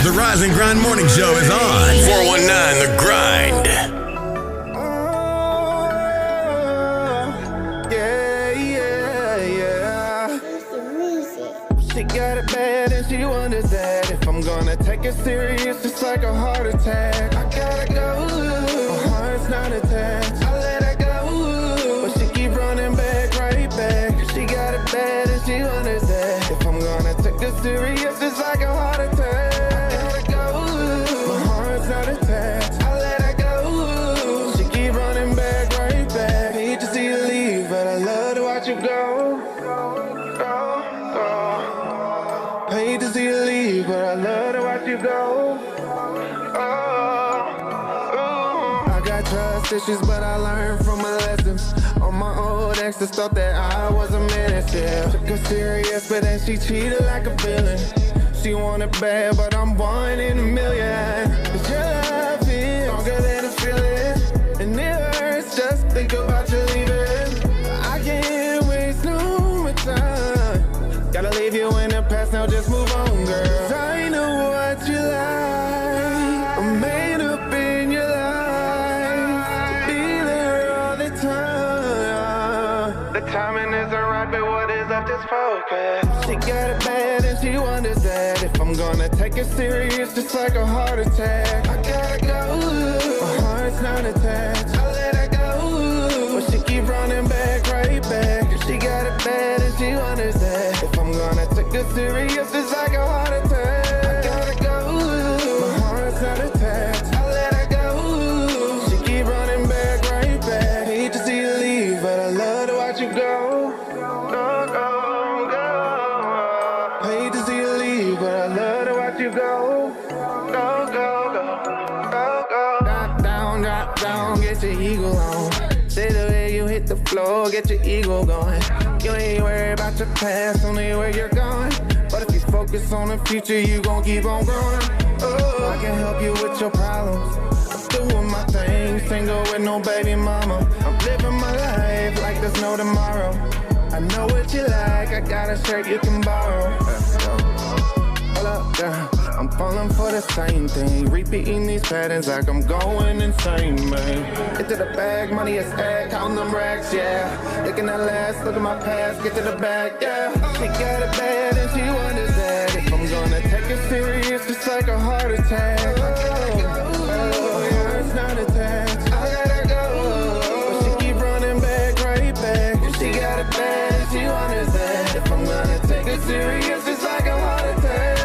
The Rise and Grind Morning Show is on 419 The Grind. She got it bad and she wonders that if I'm gonna take it serious, it's like a heart attack. I gotta go, my heart's not attached. I let her go, but she keep running back, right back. She got it bad and she wonders that if I'm gonna take it serious, it's like a heart attack. I gotta go, my heart's not attached. I let her go, she keep running back, right back. Hate to see you leave, but I love to watch you go. Hate to see you leave, but I love to watch you go. I got trust issues, but I learned from my lessons. All my old exes thought that I was a menace, yeah. Took her serious, but then she cheated like a villain. She wanted bad, but I'm one in a million. Cause your love is stronger than a feeling, and it hurts just think about you leaving. I can't waste no more time. Gotta leave you in the past, now just move on, girl. I know what you like. I'm made up in your life to be there all the time. The timing isn't right, but what is up, just focus. She got it bad and she wonders that if I'm gonna take it serious, it's like a heart attack. I gotta go, my heart's not attached. I let her go, but she keep running back, right back. She got it bad and she wonders that if I'm gonna take it serious, it's like a heart attack. I gotta go, my heart's not attached. I let her go, she keep running back, right back. Hate to see you leave, but I love to watch you go. Go, go, go. Hate to see you leave, but I love to watch you go. Go, go, go, go, go. Drop down, get your ego on. Say the way you hit the floor, get your ego going. You ain't worried about your past, only where you're going. But if you focus on the future, you gon' keep on growing. Oh, I can help you with your problems. I'm doing my thing, single with no baby mama. I'm living my life like there's no tomorrow. I know what you like, I got a shirt you can borrow. Let's go. Hold up, girl. I'm falling for the same thing, repeating these patterns like I'm going insane, man. Get to the bag, money is ag, counting them racks, yeah. Looking at last, look at my past, get to the bag, yeah. She got it bad and she wonders that if I'm gonna take it serious, it's like a heart attack. Oh, yeah, it's not attached. I gotta go, but she keep running back, right back. She got it bad and she wonders that if I'm gonna take it serious, it's like a heart attack.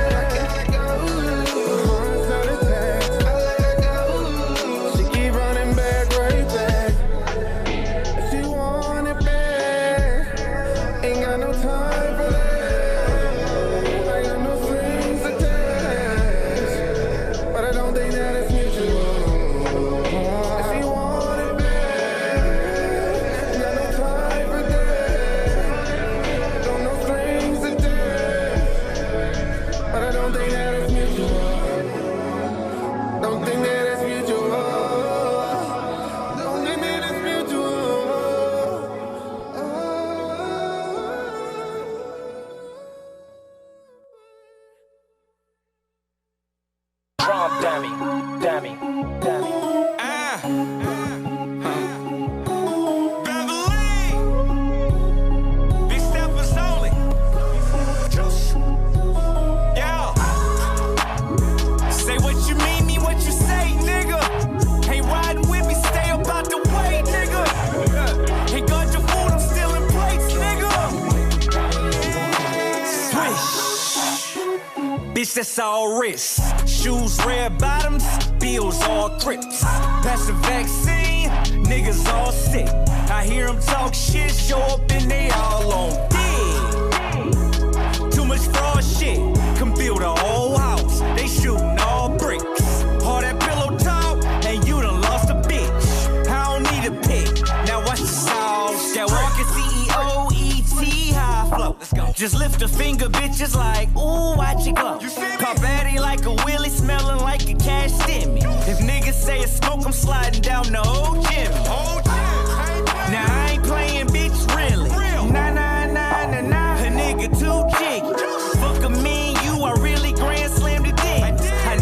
Bitch, that's all wrist. Shoes, red bottoms, bills, all crips. That's the vaccine, niggas all sick. I hear them talk shit, show up and they all on dick. Too much fraud shit, can build a whole house. They shooting all bricks. All that pillow talk, and you done lost a bitch. I don't need a pick, now watch the sauce. That walking CEO, ET, high flow. Let's go. Just lift a finger, bitches like, ooh, watch it go. Pop Addy like a wheelie, smelling like a cash stimmy. If niggas say it's smoke, I'm sliding down the old gym. Now I ain't playing, bitch, really. Nah, nah, nah, nah, nah. A nigga too jiggy. Fuck a me, you are really grand slam the dick. I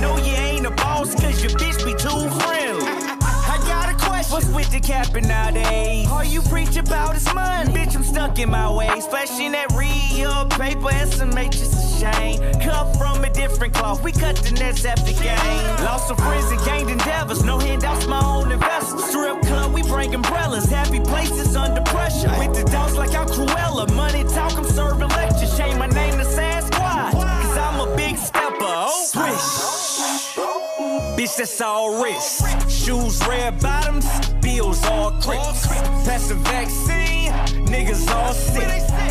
nigga capping nowadays. All you preach about is money. Bitch, I'm stuck in my ways. Splashing that real paper, SMH is a shame. Cut from a different cloth, we cut the nets after game. Lost some friends and gained endeavors, no handouts, my own investors. Strip club, we bring umbrellas, happy places under pressure. With the dogs like I'm Cruella, money talk, I'm serving lectures. Change my name to Sasquatch, cause I'm a big stepper. Oh, swish. Bitch, that's all wrist. Shoes, red bottoms, bills all crips. Pass the vaccine, niggas all sick.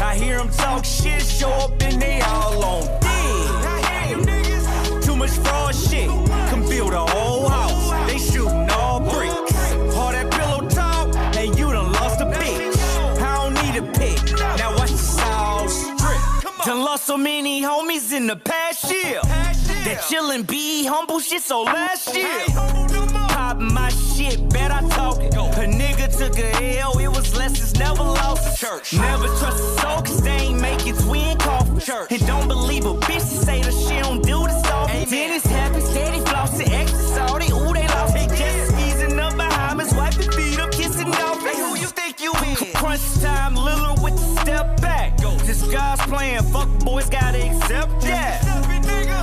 I hear them talk shit, show up and they all on dick. Too much fraud shit, can build a whole house. They shooting all bricks. All that pillow talk, and you done lost a bitch. I don't need a pick, now watch the sauce drip. Done lost so many homies in the past year. That chillin' be humble shit, so last year pop my shit, bet I talk it. A nigga took a L, it was lessons, never lost church. Never trust a soul, cause they ain't making twin coffin church. And don't believe a bitch to say that she don't do this stuff. Then it's happy, steady flossing, extra salty, ooh, they lost. They just easing up behind us, wiping feet up, kissing off. Hey, who you think you is? Crunch time, Lillard with the step back. This God's plan, fuck boys gotta accept that.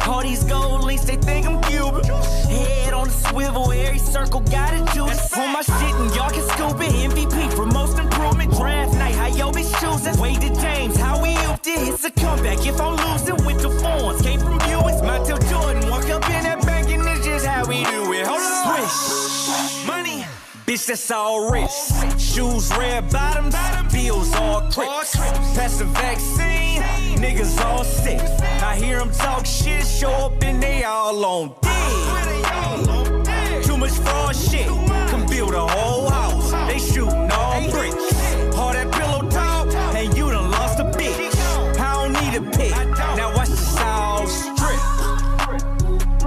All these gold links, they think I'm Cuban. Head on the swivel, every circle got a juice. On my shit and y'all can scoop it. MVP for most improvement. Draft night, how yo bitch choosing? Wade to James, how we upped it. It's a comeback if I'm losing with the phones. Came from viewers, Montel Jordan. Walk up in that bank and it's just how we do it. Hold on. Swish. Money. Bitch, that's all wrist. Shoes, red bottoms, bills all crips. Pass the vaccine, niggas all sick. I hear them talk shit, show up and they all on dick. Too much fraud shit, can build a whole house. They shooting all bricks. All that pillow talk, and you done lost a bitch. I don't need a pick, now watch the sauce drip.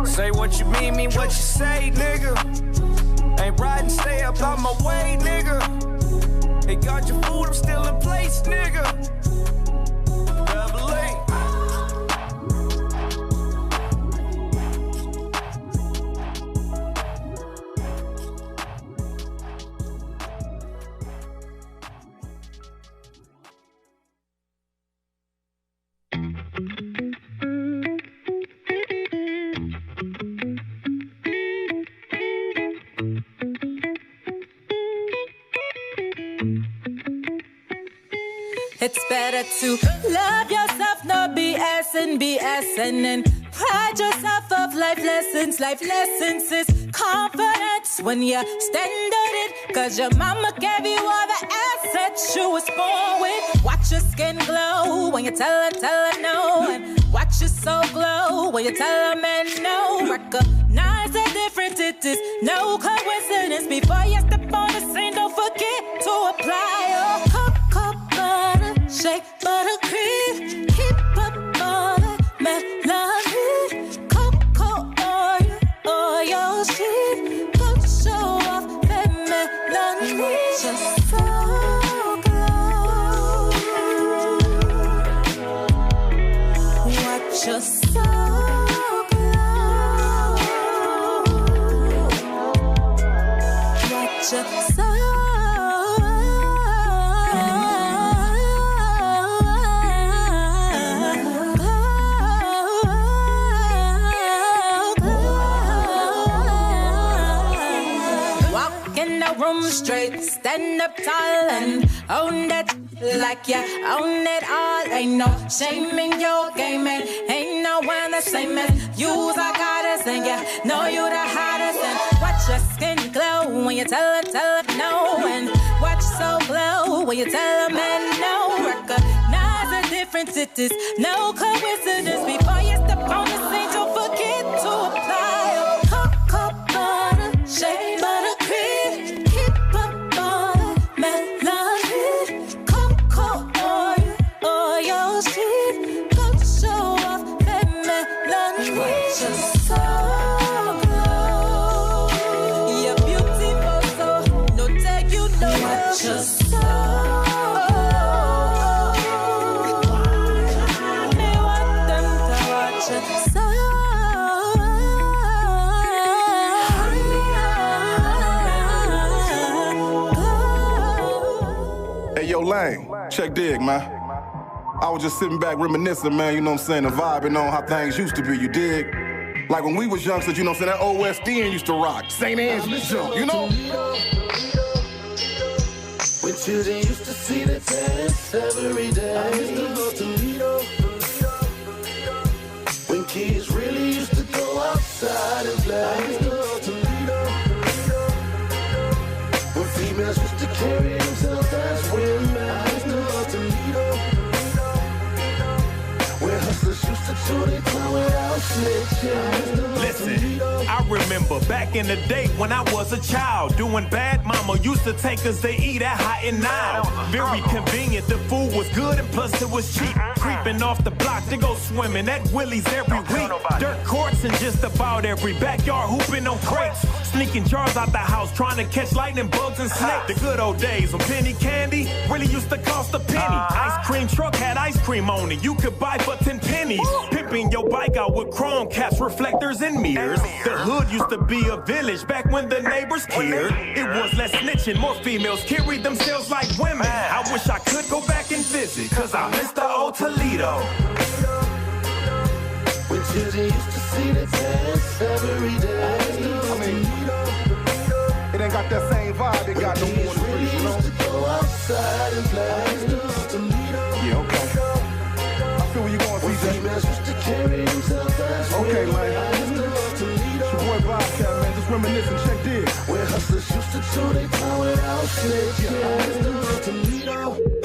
Say what you mean what you say, nigga. Ain't riding, stay up out my way, nigga. They got your food, I'm still in place, nigga. Double A. It's better to love yourself, not BSing, and pride yourself of life lessons. Life lessons is confidence when you stand on it, cause your mama gave you all the assets you was born with. Watch your skin glow when you tell her no, and watch your soul glow when you tell her man no. Recognize the difference, it is no coincidence. Before you step on the scene, don't forget to apply your Shae buttercream, keep up all that melody. Cocoa oil, shit, go show off that melody. Just so glow. Watch your soul glow. Watch your soul. Room straight, stand up tall and own that like you own it all. Ain't no shame in your game, and ain't no one the same as you's the goddess, and you know you the hottest. And watch your skin glow when you tell her no, and watch so glow when you tell her man no. Recognize the difference, it is no coincidence. Before you step on the scene, don't forget to apply your cocoa butter, Shae buttercream. check dig, man. I was just sitting back reminiscing, man, you know what I'm saying, and vibing on how things used to be, you dig? Like when we was youngsters, you know what I'm saying, that OSDN used to rock. St. Angela's jump, you know? When children used to see the dance every day. I used to go to Toledo. When kids really used to go outside and play. I used to go to Toledo. When females used to carry themselves as women. I used to go to Toledo. When hustlers used to chew their tongue without snitching. Listen, I remember back in the day when I was a child, doing bad, mama used to take us to eat at Hot and Now. Very convenient, the food was good and plus it was cheap. Creeping off the block to go swimming at Willie's every week. Dirt courts in just about every backyard, hooping on crates. Sneaking jars out the house, trying to catch lightning bugs and snakes. The good old days when penny candy really used to cost a penny. Ice cream truck had ice cream on it, you could buy for 10 pennies. Pimping your bike out with chrome caps, reflectors, and mirrors. The hood used to be a village back when the neighbors cared. It was less snitching, more females carried themselves like women. I wish I could go back and visit, cause I miss the old Toledo. When children used to see the dance every day. I mean, it ain't got that same vibe it got no more in the streets, you know? Used to go outside and play. Yeah, okay. I feel where you going, CJ. Females used to carry themselves as Okay, women. man. It's your boy Bobcat, man. Just reminiscing, check dig. Where hustlers used to chew their tongue without snitching.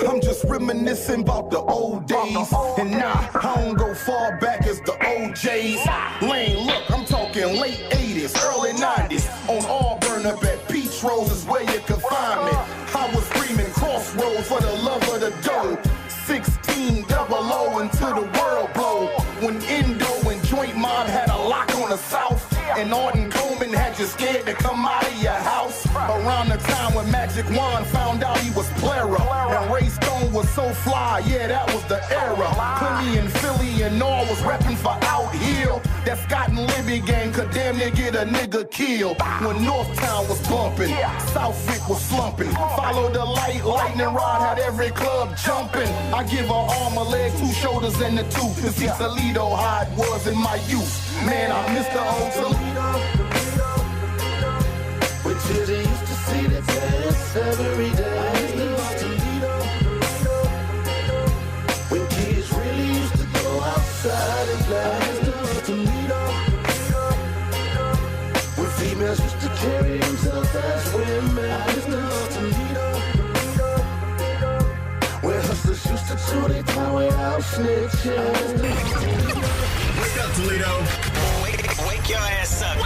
I'm just reminiscing about the old days. And nah, I don't go far back as the OJs. Lane, look, I'm talking late 80s, early 90s. On Auburn up at Peach Rose is where you could find me. I was screaming crossroads for the love of the dough. 16 double O until the world blow. When Indo and Joint Mob had a lock on the South. And Arden Coleman had you scared to come out of your house. Around the time when Magic Wand found out he was Plera. And Ray Stone was so fly, yeah, that was the era. Plenty in Philly and all was repping for Out Hill. That Scott and Libby gang could damn near get a nigga killed. When Northtown was bumping, Southwick was slumping. Follow the light, lightning rod had every club jumping. I give her arm, a leg, 2 shoulders, and a tooth. To see Toledo how it was in my youth. Man, I miss the old Toledo. When children used to see the dance every day. When kids really used to go outside and play. When females used to carry themselves as women. When hustlers used to chew their tongue without snitching. Wake up, Toledo. Wake your ass up.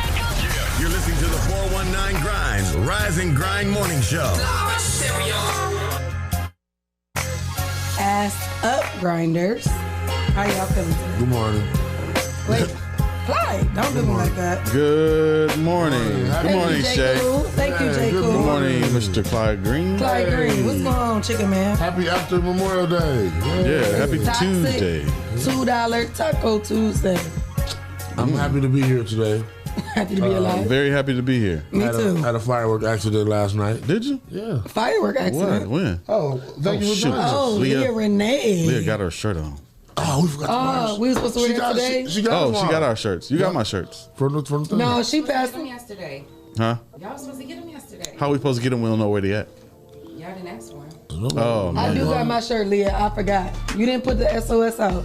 You're listening to the 419 Grinds Rise and Grind Morning Show. Ass up, grinders. How y'all feeling today? Good morning. Wait, Clyde, don't do me like that. Good morning. Good morning, Shae. Thank you, J. Cool. Good morning, Mr. Clyde Green. Clyde Green. What's going on, chicken man? Happy after Memorial Day. Yeah, happy Toxic Tuesday. $2 Taco Tuesday. I'm happy to be here today. Happy to be alive. Very happy to be here. Me too. Had a firework accident last night. Did you? Yeah. Firework accident. What? When? Oh, thank you for shoot. joining us. Oh, Leah Renee. Leah got her shirt on. Oh, we forgot to buy Oh, we were supposed to wear that today? She got She got our shirts. You got my shirts. from the thing. No, she passed them yesterday. Huh? Y'all was supposed to get them yesterday. How we supposed to get them? We don't know where they at. Y'all didn't ask for them. Oh, I man. do got my shirt, Leah. I forgot. You didn't put the SOS out.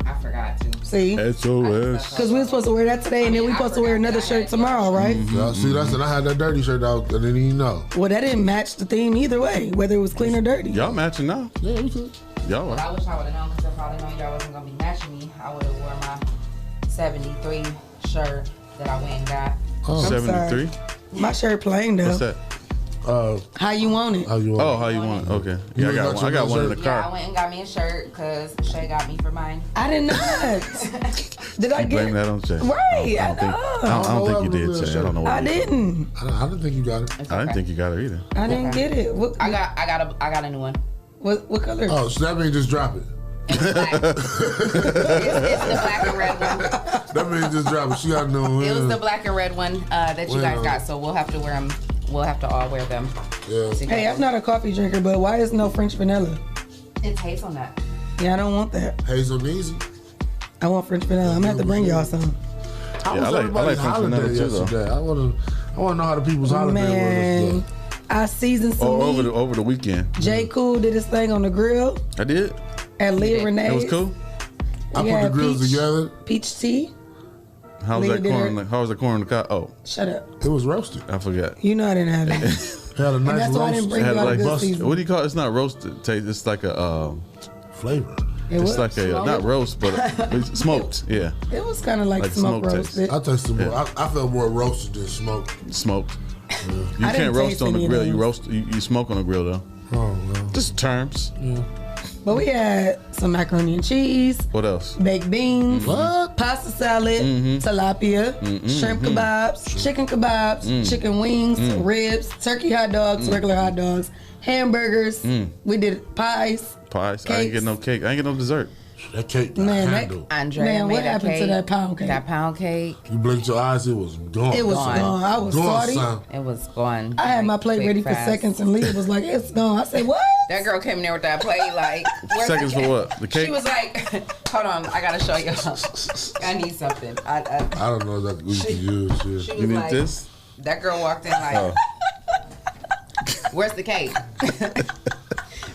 I forgot to. See? SOS. Because we were supposed to wear that today, and then we supposed to wear another shirt tomorrow, right? Yeah, see, that's it. I had that dirty shirt out, and didn't even know. Well, that didn't match the theme either way, whether it was clean or dirty. Y'all matching now? Yeah, we could. Y'all But are. I wish I would have known because if I would have known y'all wasn't going to be matching me, I would have worn my 73 shirt that I went and got. Oh. 73? My shirt plain though. What's that? How you want it? How you want Oh, how you want it? Okay. Yeah, I got one in the Yeah, I car. went and got me a shirt because Shae got me for mine. I did not. Did I You blame get that on Shae. right? I don't think you did, Shae. I don't know what I you did. didn't. I didn't think you got it. It's I didn't okay. think you got her either. I didn't get it. What I got a new one. what color? Oh, so that means just drop it. It's black. it's the black and red one. That means just drop it. She got no. It was the black and red one that you guys got, so we'll have to wear them. We'll have to all wear them. Yeah. Hey, I'm not a coffee drinker, but why is no French vanilla? It's hazelnut. Yeah, I don't want that. Hazel easy. I want French vanilla. I'm gonna have to bring y'all some. How Yeah, was I like everybody's French holiday vanilla too, though. yesterday? I wanna know how the people's holiday Man, was. I seasoned some Or meat. over the weekend. J. Cool did his thing on the grill I did. at Leah Renee. It was cool. I put the grills together. Peach tea. How was Leah that did corn? her- How was the corn on the cob? Oh, Shut up. It was roasted. I forgot. You know I didn't have it. It had a nice that's why I didn't roast bring It had y'all like the good season. what do you call it? It's not roasted taste. It's like a flavor. It was, it's like a not roast, but it's smoked. Yeah, it was kind of like smoke smoke taste. roasted. I tasted more. I felt more roasted than smoked. smoked. You I can't didn't roast taste on the any of grill. You those. roast. You smoke on the grill though. Oh well. Just terms. But we had some macaroni and cheese, What else? baked beans, What? pasta salad, tilapia, shrimp kebabs, chicken kebabs, chicken wings, ribs, turkey hot dogs, regular hot dogs, hamburgers. We did pies. Pies. I ain't get no cake. I ain't get no dessert. That cake Man, that- handled. Andrea Man, made what a happened to cake. that pound cake? That pound cake. You blinked your eyes, it was gone. It was Gone. gone. I was Gone, salty. son. It was gone. I had my like, plate quick, ready for fast. seconds, and Leah was like, "It's gone." I said, "What?" That girl came in there with that plate like. Where's Seconds the for cake? what? The cake? She was like, "Hold on, I gotta show you. I need something." I don't know that we can use shit. She You was need like, this? That girl walked in like, Oh. "Where's the cake?"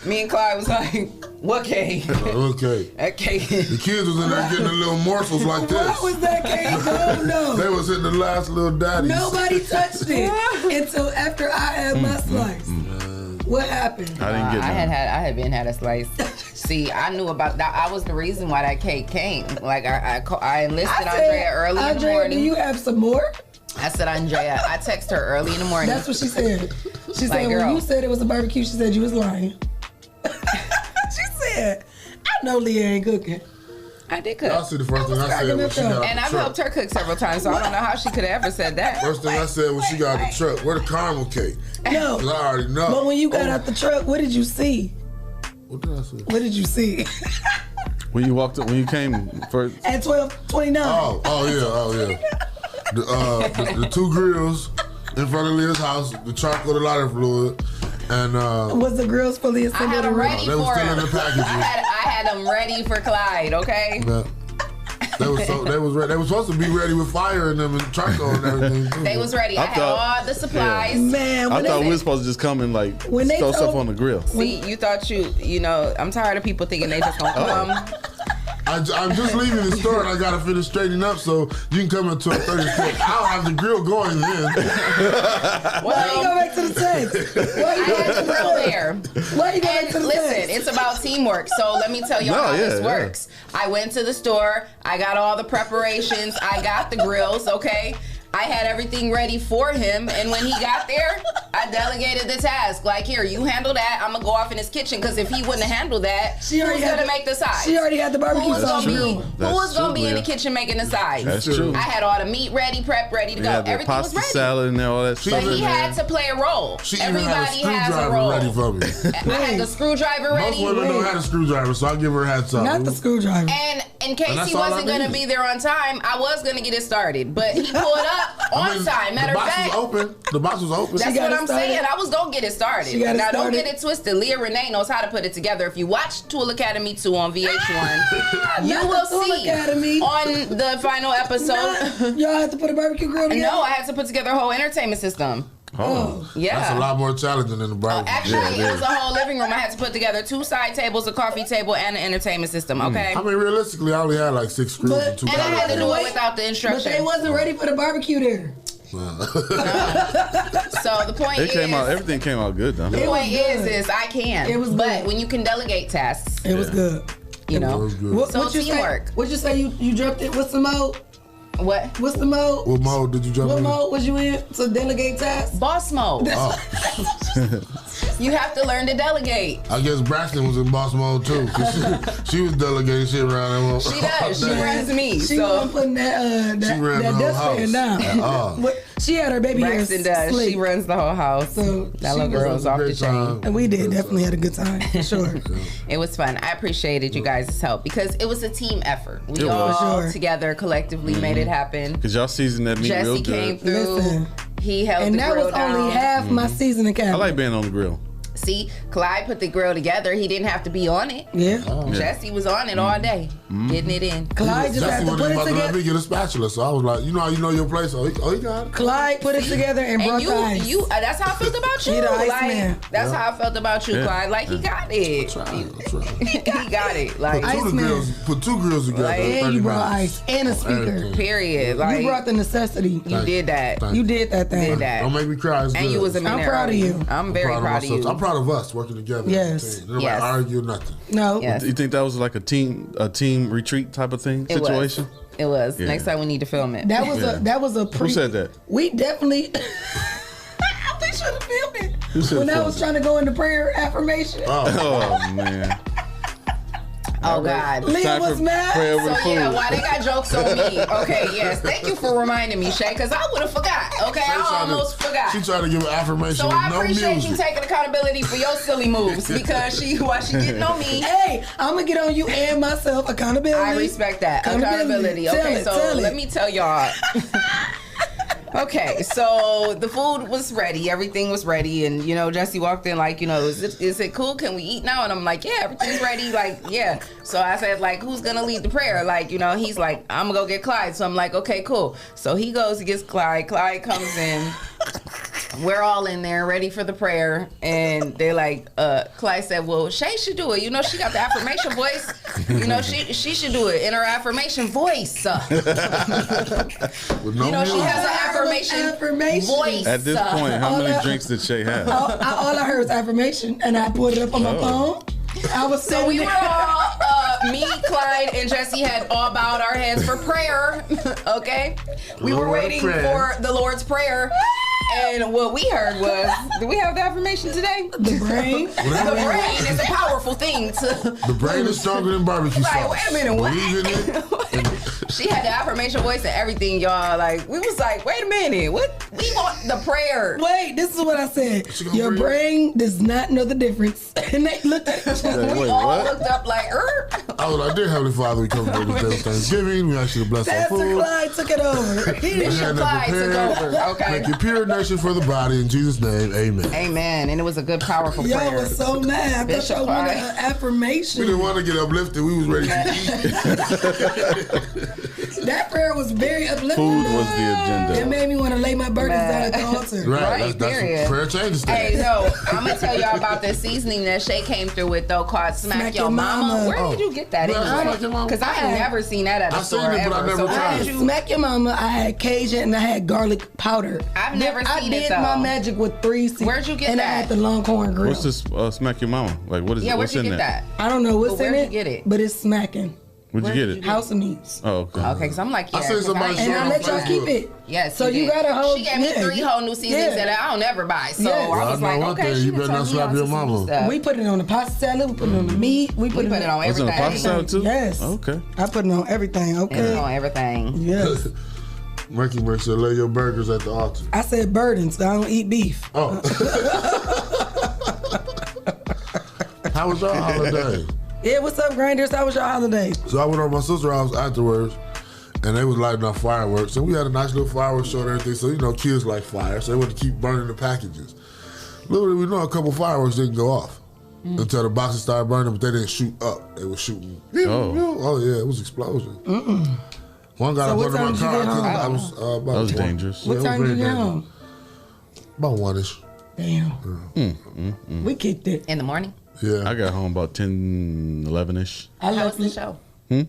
Me and Clyde was like, "What cake?" Okay. That cake. The kids was in there getting the little morsels like this. What was that cake? No, They no. was hitting the last little daddies. Nobody touched it until after I had my slice. What happened? I didn't get I none. had been had a slice. See, I knew about that. I was the reason why that cake came. Like I enlisted Andrea early in the Andrea, morning. do you have some more? I said, Andrea, I text her early in the morning. That's what she said. She Like, said girl. when you said it was a barbecue, she said you was lying. She said, "I know Leah ain't cooking." I did Y'all cook. see the first thing I said cracking when up she got though. out And the I've truck. helped her cook several times, so I don't know how she could have ever said that. First thing I said when she got out the truck, where the caramel cake? No. 'Cause I already know. But when you got out the truck, what did you see? What did I say? What did you see? When you walked up, when you came first. At 12:29. Oh yeah. The two grills in front of Leah's house, the charcoal, the lighter fluid, and Was the girls fully I assembled? had them already? ready they was for still him. in the packages. I had them ready for Clyde, okay? They was ready. They was supposed to be ready with fire in them and charcoal and everything. Too. They was ready. I had thought- all the supplies. Man, I when thought they, we were supposed to just come and like When they throw stuff told- on the grill. See, you thought you know, I'm tired of people thinking they just gonna come. I'm just leaving the store and I gotta finish straightening up so you can come at 12:36. I'll have the grill going then. why you go back to the text? Why I you go back had to the the grill text? there. Why you go back And to the listen, text? it's about teamwork. So let me tell y'all how this yeah. works. I went to the store. I got all the preparations. I got the grills, okay? I had everything ready for him. And when he got there, I delegated the task. Like, here, you handle that. I'm going to go off in his kitchen. Because if he wouldn't have handled that, She who's already going had to the- make the sides? She already had the barbecue Who was sauce gonna going. be, That's who was gonna true, be in the Leah. kitchen making the sides? That's true. I had all the meat ready, prep ready to We go. had the Everything was pasta ready. salad and all that She stuff. But was he in there. had to play a role. She even had a Everybody has a screwdriver role. ready for me. I had the screwdriver Most ready. women don't have a screwdriver, so I'll give her hats off. Not the screwdriver. And in case that's he all I wasn't going to needed. be there on time, I was going to get it started. But he pulled up on time. Matter the of box fact, was open. The box was open. that's got what it I'm started. saying. I was going to get it started. She got it Now, don't started. get it twisted. Leah Renee knows how to put it together. If you watch Tool Academy 2 on VH1, you Not will the Tool see Academy. on the final episode. Y'all had to put a barbecue grill together? No, I had to put together a whole entertainment system. Oh. Yeah. That's a lot more challenging than the barbecue. Actually, it was a whole living room. I had to put together 2 side tables, a coffee table, and an entertainment system, okay? I mean, realistically, I only had like 6 screws But- and 2 And I had to do batteries. it without the But instructions. they wasn't ready for the barbecue there. So the point It is, came out. Everything came out good though. the It was point good. is I can. It was but good. when you can delegate tasks, It was good. you That know. was good. What, So what you teamwork. say? What you say? You dropped it. What's the mode? What? What's the mode? What mode did you jump What in? mode was you in to delegate tasks? Boss mode. You have to learn to delegate. I guess Braxton was in boss mode too. 'Cause she was delegating shit around. She does. She runs me. She So wasn't putting that She ran the that whole dustpan house. down. Oh. What- she had her baby hair Braxton does. slick. She runs the whole house. So That she little was- girl's off the Great chain. time. And we did definitely had a good time for sure. It was fun. I appreciated you guys' help because it was a team effort. We It all was. For sure. together collectively made it happen. Cause y'all seasoned that meat real Jesse came good. through. Listen. He held And the that grill was down. only half my seasoning I cabinet. like being on the grill. See, Clyde put the grill together. He didn't have to be on it. Yeah. Jesse was on it all day, getting it in. Clyde just had to put it Let together. me get a spatula, so I was like, you know how you know your place? Oh, he got it. Clyde put it together and brought the ice. That's how I felt about you. He the ice Like, man. that's how I felt about you, Clyde. Like, he got it. He got it. Like, Put two grills together. Like, and you brought ice and a speaker. Period. Like, You brought the necessity. You did that. You did that thing. Did that. Don't make me cry. It's And good. you was a I'm proud of you. I'm very proud of you. I'm proud of us working together. Yes. Nobody argue or nothing. No. Yes. You think that was like a team retreat type of thing It was. situation? It was. Yeah. Next time we need to film it. That was a Who said that? We definitely we should have filmed it. Who should When have I was filmed trying to go into prayer affirmation. Oh man. Oh God. Leah was mad. Pray over the So yeah, food. why they got jokes on me? Okay, yes. Thank you for reminding me, Shae, because I would have forgot. Okay, I almost forgot. She tried to give an affirmation So with I no appreciate music. you taking accountability for your silly moves because while she getting on me. Hey, I'm gonna get on you and myself. Accountability. I respect that. Accountability. Okay, so let me tell y'all. Okay, so the food was ready, everything was ready, and Jesse walked in like, is it cool? Can we eat now? And I'm like, yeah, everything's ready, like, yeah. So I said, like, who's gonna lead the prayer? Like, he's like, I'm gonna go get Clyde. So I'm like, okay, cool. So he goes and gets Clyde. Clyde comes in. We're all in there ready for the prayer, and they're like, Clyde said, well, Shae should do it. She got the affirmation voice. She should do it in her affirmation voice. With no she music. has an affirmation voice. At this point, how many drinks did Shae have? All I heard was affirmation, and I put it up on my phone. I was So we were all, me, Clyde, and Jesse had all bowed our heads for prayer. Okay? We were waiting for the Lord's Prayer. And what we heard was, do we have the affirmation today? The brain. The brain is a powerful thing to. The brain is stronger than barbecue sauce. Right, wait a minute, what? Believe in it. She had the affirmation voice and everything, y'all. Like, we was like, wait a minute, what? We want the prayer. Wait, this is what I said. Your brain does not know the difference. And they looked at each other. We all looked up like, I was like, dear Heavenly Father, we come before this day of Thanksgiving. We ask you to bless our Pastor food. Clyde took it over. Bishop Clyde took over. Okay. Make your pure nation for the body. In Jesus' name, amen. Amen. And it was a good, powerful prayer. Y'all was so mad. I thought y'all wanted an affirmation. We didn't want to get uplifted. We was ready to eat. That prayer was very uplifting. Food was the agenda. It made me want to lay my burdens down at the altar. Right, that's period. prayer changes things. Hey, so I'm gonna tell y'all about the seasoning that Shae came through with though, called Smack Your Mama. Where did you get that? Because I had never seen that at a store seen it, but I ever. never So tried how it. did you? Smack Your Mama, I had Cajun and I had garlic powder. I've never I seen it did though. my magic with 3 seasons. Where'd you get and that? I had the Longhorn grill. What's this Smack Your Mama? Like, what is Yeah, it? where'd What's you in get there? that? I don't know what's But in where'd it, you get it? but it's smacking. Where'd you get it? House of Meats. Oh, okay. Okay, because I'm like, yeah. I seen somebody And I let y'all keep it. Yes. So you got a whole. She gave me 3 whole new seasons that I don't ever buy. So Yes. I was Well, I like, know one okay, thing, she you can better turn not me slap on your to some mama. stuff. We put it on the pasta salad. We put it on the meat. We put it on Was it on everything. pasta salad too? Yes. Okay. I put it on everything. It's Okay. on everything. Yes. Murky said, lay your burgers at the altar. I said burdens. I don't eat beef. Oh. How was your holiday? Yeah, what's up, Grinders? How was your holiday? So I went over to my sister's house afterwards, and they was lighting up fireworks. And we had a nice little fireworks show and everything. So, kids like fire, so they want to keep burning the packages. Little did we know, a couple fireworks didn't go off until the boxes started burning, but they didn't shoot up. They were shooting. Oh yeah, it was an explosion. One got So up what under time my did you car. get home? I was about That was 1. dangerous. What Yeah, it was time did you very get dangerous. home? About 1-ish. Damn. We kicked it. In the morning? Yeah. I got home about 10, 11-ish. I How left was the show? What'd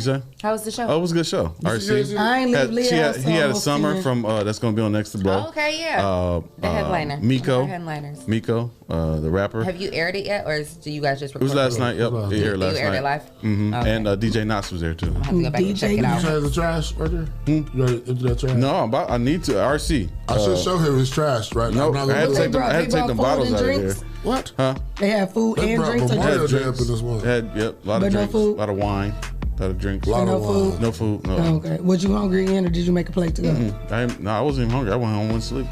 you say? How was the show? Oh, it was a good show. RC. I ain't leave Leah He had a house summer almost from that's gonna be on Next to Blow. Oh, okay, yeah. The headliner. Miko. The headliners. Miko, the rapper. Have you aired it yet, or do you guys just It record was last night. Yep, it aired last You aired night. it live? Mm-hmm. Okay. And DJ Knox was there too. I have to go back and check it You out. trying the trash right there? You ready to empty that trash? No, I need to. RC. I should show him his trash right now. No, I had to take them. I had to take them bottles out of there. What? Huh? They had food They and brought drinks. Memorial Or Day drinks? up in this one. Had a lot But of no drinks, food? a lot of wine, a lot of drinks. A lot No of food? wine. No food. No. Oh, okay. Was you hungry again, or did you make a plate to go? I wasn't even hungry. I went home and went to sleep.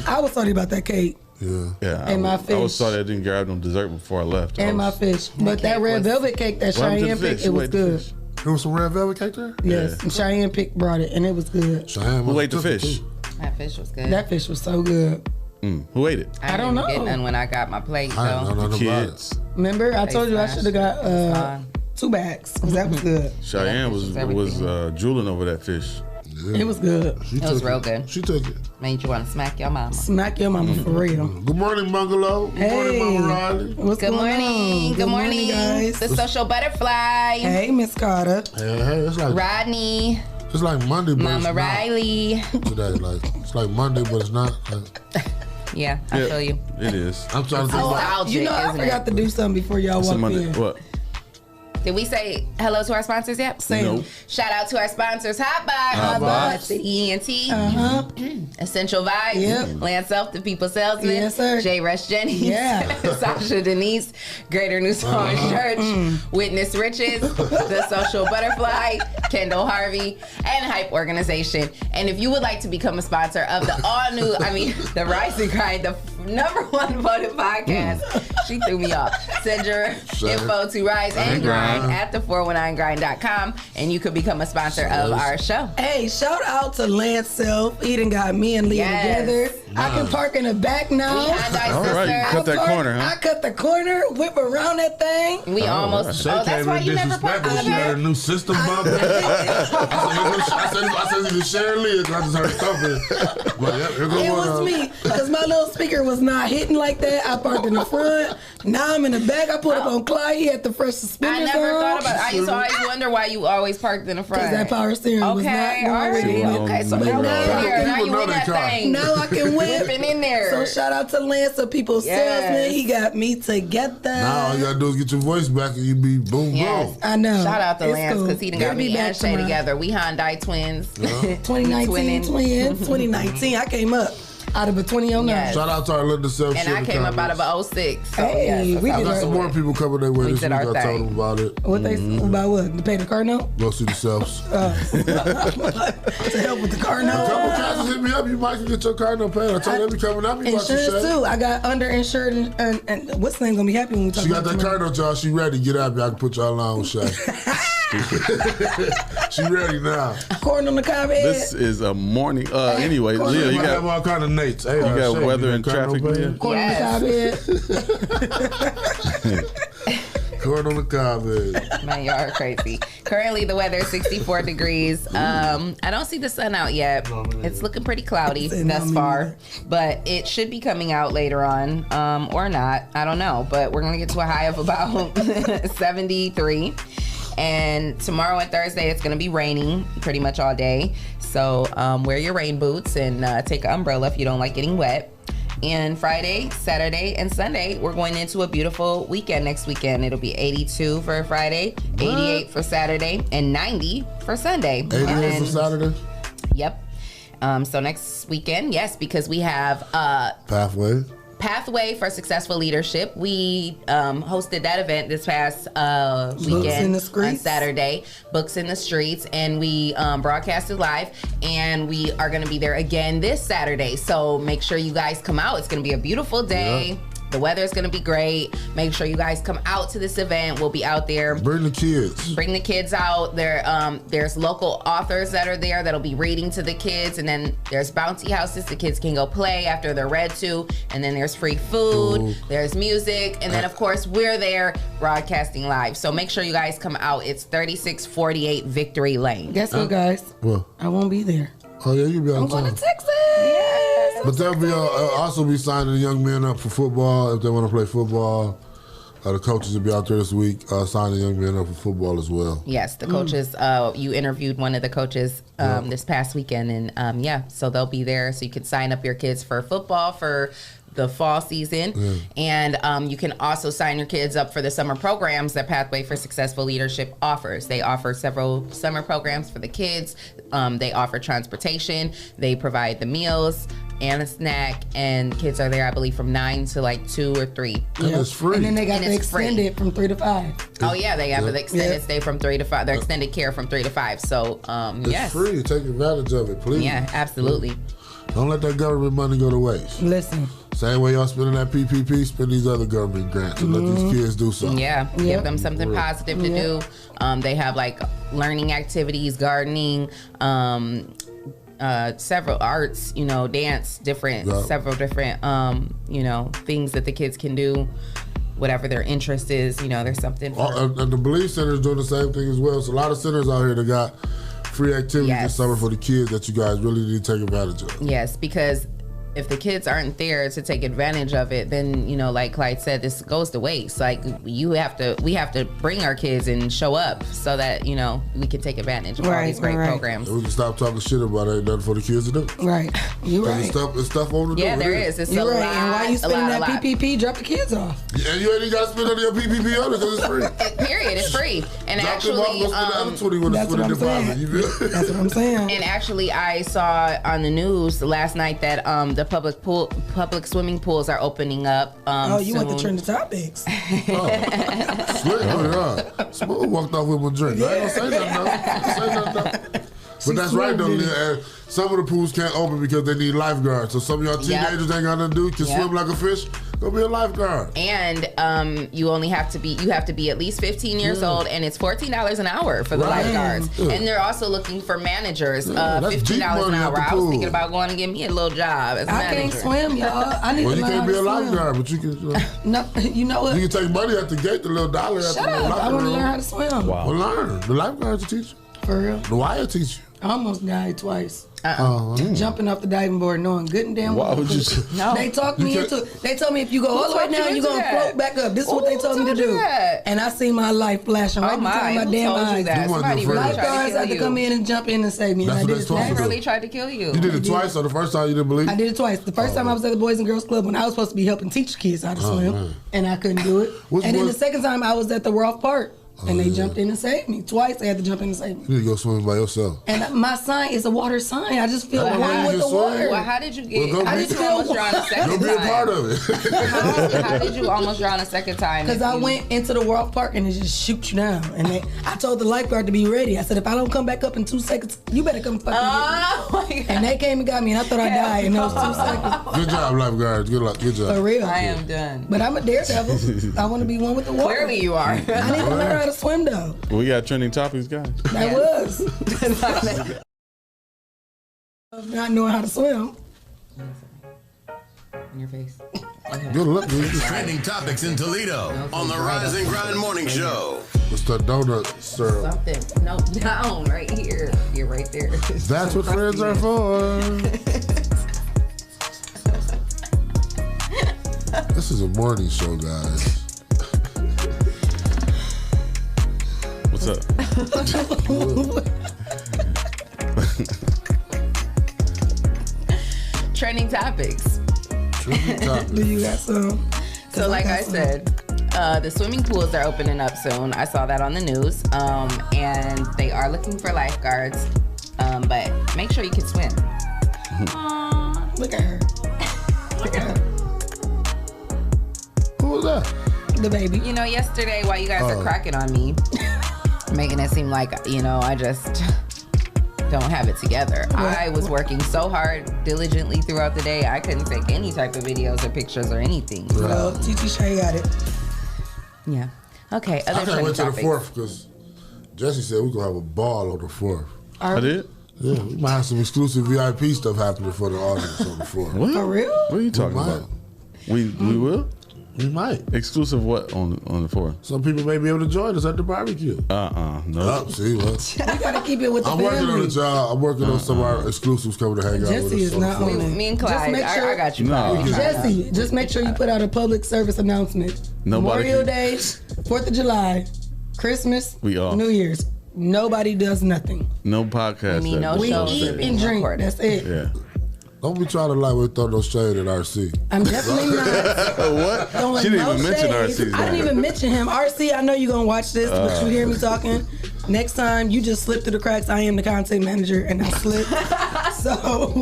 I was sorry about that cake Yeah. And my I was fish. sorry I didn't grab no dessert before I left. and my fish. But that cake red was- velvet cake that What happened to Cheyenne the picked, fish? it Who was ate the good. fish? There was some red velvet cake there? Yes, and Cheyenne picked brought it, and it was good. Cheyenne Who must ate the have took it fish? too. That fish was good. That fish was so good. Who ate it? I don't know. Get none when I got my plate. I didn't So know nothing about it. Kids. Remember, I told you I smashed. should have got 2 bags because that was good. Cheyenne was drooling over that fish. Yeah. It was good. it was real good. She took it. Made you want to smack your mama. Smack your mama for real. Good morning, Bungalow. Good morning, Mama Riley. What's Good going morning. on? Good morning, guys. The social butterfly. Hey, Miss Carter. Hey, it's like Rodney. it's like Monday, but Mama it's Riley. not today. Like it's like Monday, but it's not. Like, Yeah, I Yeah, feel you. It is. I'm trying to think. about Nostalgic, You know, I isn't forgot to do something before y'all It's a walked Monday. in. What? Did we say hello to our sponsors yet? Nope. Shout out to our sponsors, Hotbox, the ENT, Essential Vibes, Yep. Lance Self, the People Salesman, Yes, sir. J. Rush Jennings, Yeah. Sasha Denise, Greater New Song Church, Witness Riches, The Social Butterfly, Kendall Harvey, and Hype Organization. And if you would like to become a sponsor of the all-new, the Rise and Grind, the #1 voted podcast, she threw me off. Send your info to Rise and Grind at the419grind.com, and you could become a sponsor of our show. Hey, shout out to Lance Self. He done got me and Leah Yes. together. I can park in the back now. We Hyundai All right, you sisters. cut that corner, huh? I cut the corner, whip around that thing. We almost. Shay Oh, that's came why in you never parked disrespectful. in the She had a back. new system bump. I said either Shae or Leah, 'cause I just heard thumping. But yeah, here It was me, because my little speaker was not hitting like that. I parked in the front. Now I'm in the back. I put up on Clyde. He had the fresh I suspenders never on. thought about it. I used to always wonder why you always parked in the front. Because that power steering was not Okay, going already. right. Okay, so But now now you're in there. Now people you know in that that car. thing. Now I can whip. Whipping in there. So shout out to Lance, the People's Yes. Salesman. He got me together. now all you gotta do is get your voice back and you be boom, Yes. boom. I know. Shout out to It's Lance cool. because he done They'll got be me back and Shae tomorrow. together. We Hyundai twins. 2019 Twinning. twins. 2019. I came up out of a 2009. Yes. Shout out to our Linda Self. And I came up out of a 06. So Hey, yes, we that's did how I got our- some more people coming their way We this did week. our I told thing. them about it. What they about what? To pay the car note? Go see the selves. To help with the car A couple note? times hit me up. You might can get your car no paid. I told them they be coming out. Me watch the Insurance show. too. I got underinsured and what's the name gonna be happy when we talk She got about that tomorrow. car note, y'all. She ready. Get out. I can put y'all on with Shae. She ready now. Corn on the cob head. This is a morning. Anyway, Leah, You you have got all kind of Nates. Hey, got weather and traffic, Leah? Corn Yes. on the cob head. Corn on the cob head. Man, y'all are crazy. Currently, the weather is 64 degrees. I don't see the sun out yet. It's looking pretty cloudy thus far, but it should be coming out later on, or not. I don't know, but we're gonna get to a high of about 73. And tomorrow and Thursday, it's gonna be raining pretty much all day. So wear your rain boots and take an umbrella if you don't like getting wet. And Friday, Saturday, and Sunday, we're going into a beautiful weekend next weekend. It'll be 82 for Friday, 88 for Saturday, and 90 for Sunday. 88 for Saturday. Yep. So next weekend, yes, because we have Pathway for Successful Leadership. We hosted that event this past weekend in the on Streets. Saturday, Books in the Streets, and we broadcasted live, and we are going to be there again this Saturday. So make sure you guys come out. It's going to be a beautiful day. Yeah. The weather is going to be great. Make sure you guys come out to this event. We'll be out there. Bring the kids. Bring the kids out. There's local authors that are there that'll be reading to the kids, and then there's bouncy houses the kids can go play after they're read to, and then there's free food, there's music, and then of course we're there broadcasting live. So make sure you guys come out. It's 3648 Victory Lane. Guess what, guys? What? I won't be there. Oh yeah, you be on I'm going time. to Texas. Yes. But they'll be also be signing young men up for football if they want to play football. The coaches will be out there this week signing young men up for football as well. Yes, the coaches. You interviewed one of the coaches this past weekend, and so they'll be there. So you can sign up your kids for football for the fall season, and you can also sign your kids up for the summer programs that Pathway for Successful Leadership offers. They offer several summer programs for the kids. They offer transportation. They provide the meals and a snack, and kids are there, I believe, from 9 to like 2 or 3. And it's free. And then they got And the it's free. extended from 3 to 5. Oh yeah, they have the extended stay from 3 to 5. Their extended care from 3 to 5. So It's yes, free. Take advantage of it, please. yeah, absolutely. Don't let that government money go to waste. Listen. Same way y'all spending that PPP, spend these other government grants and let these kids do something. Yeah, give them something positive to do. They have like learning activities, gardening, several arts, dance, several different, things that the kids can do, whatever their interest is. There's something. And the Believe Center is doing the same thing as well. So a lot of centers out here that got free activities this summer for the kids that you guys really need to take advantage of. Yes, because if the kids aren't there to take advantage of it, then like Clyde said, this goes to waste. Like we have to bring our kids and show up so that we can take advantage of all these great programs. And we can stop talking shit about it. Ain't nothing for the kids to do. Right, you right. It's stuff on the door. Yeah, there is. It's You're a right. lot. And why you spending that PPP? Drop the kids off. Yeah, you ain't even got to spend on your PPP on it because it's free. Period. It's free. And Drop actually, that's what I'm saying. That's what I'm saying. And actually, I saw on the news last night that the public swimming pools are opening up. You want the trending topics? Smooth walked off with my drink. I ain't gonna say nothing. But that's right though, Leah. Some of the pools can't open because they need lifeguards. So some of y'all teenagers ain't got nothing to do. Can swim like a fish. Go be a lifeguard. And you have to be at least 15 years old, and it's $14 an hour for the lifeguards. And they're also looking for managers. $15 an hour. I was thinking about going and get me a little job as a manager. I can't swim, y'all. I need to learn you can't be a swim. lifeguard, but you can. No, you know what? You can take money at the gate, the little dollar. Shut up! I want to learn how to swim. Wow. Well, learn. The lifeguards will teach you. For real? The wire teach you. I almost died twice. Jumping off the diving board, knowing good and damn well. No. They talked me into it. They told me if you go all the way down, you're going to float back up. This is what they told me to do. And I see my life flashing right before my damn eyes. Somebody really tried Lifeguards to had to come in and jump in and save me. And I did it twice. They really tried to kill you. You did it twice, or the first time you didn't believe? I did it twice. The first time I was at the Boys and Girls Club when I was supposed to be helping teach kids how to swim, man. and I couldn't do it. And then the second time I was at the Rolf Park. And they jumped in and saved me. Twice they had to jump in and save me. You need to go swimming by yourself. And my sign is a water sign. I just feel one with the water. Well, how did you get? Well, how did you almost drown a second time? Go be a part of it. How did you almost drown a second time? Because I went into the World Park and it just shoots you down. And I told the lifeguard to be ready. I said, if I don't come back up in 2 seconds, you better come fucking get me. And they came and got me, and I thought I died in those 2 seconds. Good job, lifeguards. Good luck. Good job. For real. I am done. But I'm a daredevil. I want to be one with the water. Clearly you are. I need to learn how to swim, though. We got trending topics, guys. That was. Not knowing how to swim. In your face. Good luck, dude. Trending topics in Toledo on the Rise and Grind Morning Show. It's the donut syrup. Something. No, down right here. You're right there. That's what friends are for. This is a morning show, guys. What's up? Trending topics. Do you got some? So like I said, the swimming pools are opening up soon. I saw that on the news. And they are looking for lifeguards. But make sure you can swim. Aww, look at her. Look at her. Who was that? The baby. Yesterday while you guys are cracking on me, making it seem like, I just don't have it together. I was working so hard, diligently throughout the day, I couldn't take any type of videos or pictures or anything. Well, Titi Shae got it. Yeah. Okay, other I can't wait topics. to the 4th because Jesse said we're going to have a ball on the 4th. I did? Yeah, we might have some exclusive VIP stuff happening for the audience on the 4th. What? For real? What are you talking about? We will? We might. Exclusive what on the 4th? Some people may be able to join us at the barbecue. No. See what? We gotta keep it with the I'm family. working on it, y'all. I'm working on some of our exclusives coming to hang out with us. Jesse is not on it. Me and Clyde, Just make sure, I got you. No. Jesse, just make sure you put out a public service announcement. Nobody Memorial Day, 4th of July, Christmas, We off. New Year's. Nobody does nothing. No podcast. Me, no We shows eat are being and drink. recorded. That's it. Yeah. Don't be trying to lie with throw no shade at RC. I'm definitely not. What? throwing She didn't no even mention shade. RC's I name. didn't even mention him. RC, I know you're going to watch this, but you hear me talking. Next time, you just slip through the cracks. I am the content manager, and I slipped. So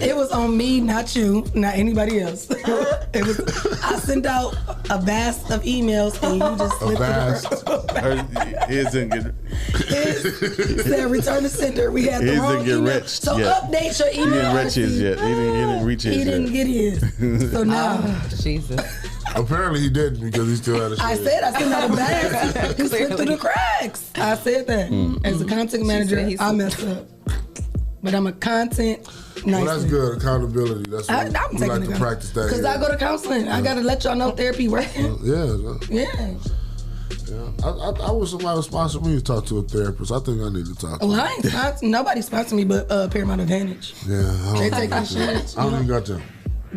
it was on me, not you, not anybody else. I sent out a vast of emails, and you just slipped through the cracks. His didn't get. It said return to sender. We had the His wrong didn't get email. reached So yet. update your He email. didn't reach his yet. He didn't reach his He yet. didn't get his. So now. Jesus. Apparently he didn't because he still had a shade. I said I sent out a bag. He slipped through the cracks. I said that. As a content manager, he I messed up. but I'm a content. Well, that's good. Accountability. That's what I'm we taking like to practice that. Because I go to counseling. I got to let y'all know therapy working. Yeah. I wish somebody would sponsor me to talk to a therapist. I think I need to talk to Well, I ain't sponsored. Nobody sponsored me but Paramount Advantage. Yeah. They take insurance. I don't even got them.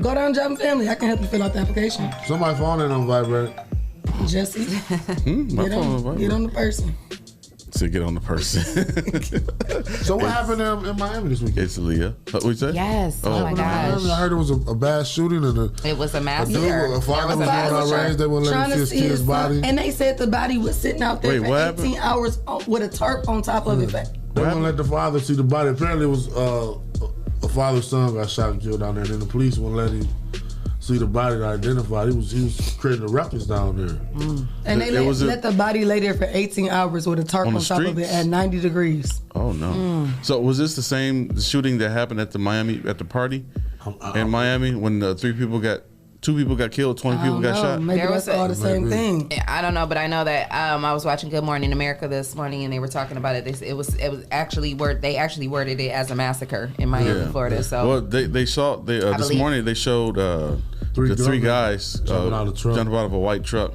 Go down to Job and Family. I can help you fill out the application. Somebody's phone ain't on vibrate. Jesse. My phone Get on the person. To get on the person. So what happened in Miami this weekend? It's Leah. What you say? Yes. Oh my gosh. I heard it was a bad shooting and it was a massacre. A father was going out range. They wouldn't let him see his kid's body. And they said the body was sitting out there for 18 hours with a tarp on top of it. They wouldn't let the father see the body. Apparently it was a father's son got shot and killed down there. And then the police wouldn't let him see the body identified. He was creating a ruckus down there. And they let the body lay there for 18 hours with a tarp on top of it at 90 degrees. Oh no! So was this the same shooting that happened at the party in Miami when two people got killed, 20 people got shot? Maybe that's all the same thing. I don't know, but I know that I was watching Good Morning America this morning, and they were talking about it. It was actually they actually worded it as a massacre in Miami, Florida. So well, they saw this morning they showed the three guys jumping out of a white truck.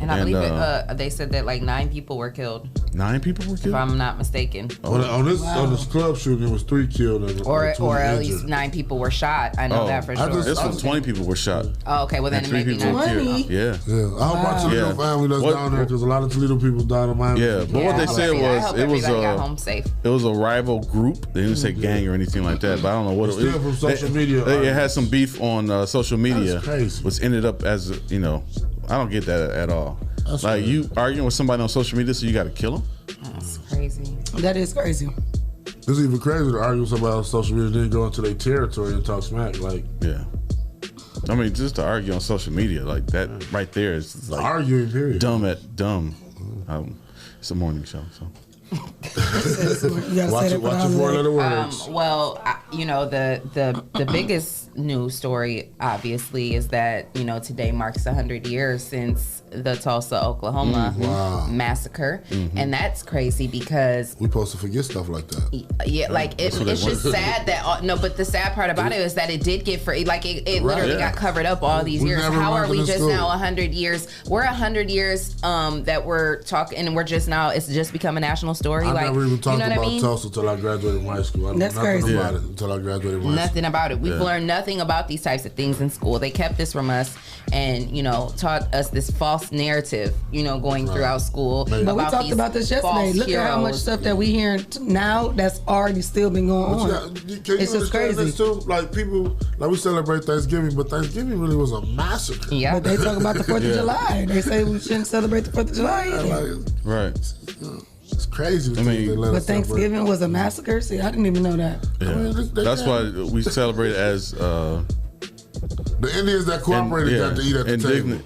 And I believe they said that like 9 people were killed. 9 people were killed? If I'm not mistaken. On this club shooting, it was 3 killed. Or at least 9 people were shot. I know that for sure. This one, 20 people were shot. Oh, okay. Well, then it may be 20. Yeah. I hope our Toledo family that's down there, because a lot of Toledo people down in Miami. Yeah, but what they said was it was got home safe. It was a rival group. They didn't say gang or anything like that, but I don't know what it was. Still from social media. It had some beef on social media, That's crazy. which ended up as I don't get that at all. That's like you arguing with somebody on social media, so you got to kill them. That's crazy. That is crazy. It's even crazier to argue with somebody on social media, then go into their territory and talk smack. Like, yeah. I mean, just to argue on social media like that right there is like arguing. Period. Dumb. It's a morning show, so. Watch your 4-letter words. Well, the biggest news story obviously is that today marks 100 years since the Tulsa, Oklahoma massacre, and that's crazy because we supposed to forget stuff like that. Yeah, like it's just sad that but the sad part about it is that it did get it literally got covered up all these years. How are we just now 100 years? We're 100 years that we're talking, and we're just now it's just become a national story. I like, never even talked about Tulsa until I graduated from high school. I That's nothing crazy. about it until I graduated from high school. Nothing about it. We've learned nothing about these types of things in school. They kept this from us and, taught us this false narrative, going throughout school. But we talked about this yesterday. Look at how much stuff that we hearing now that's already still been going on. It's just crazy. This too? Like people, we celebrate Thanksgiving, but Thanksgiving really was a massacre. Yeah. But they talk about the 4th of July. They say we shouldn't celebrate the 4th of July either. Right. It's crazy. But Thanksgiving was a massacre? See, I didn't even know that. Yeah. That's why we celebrate as the Indians that cooperated got to eat at the table.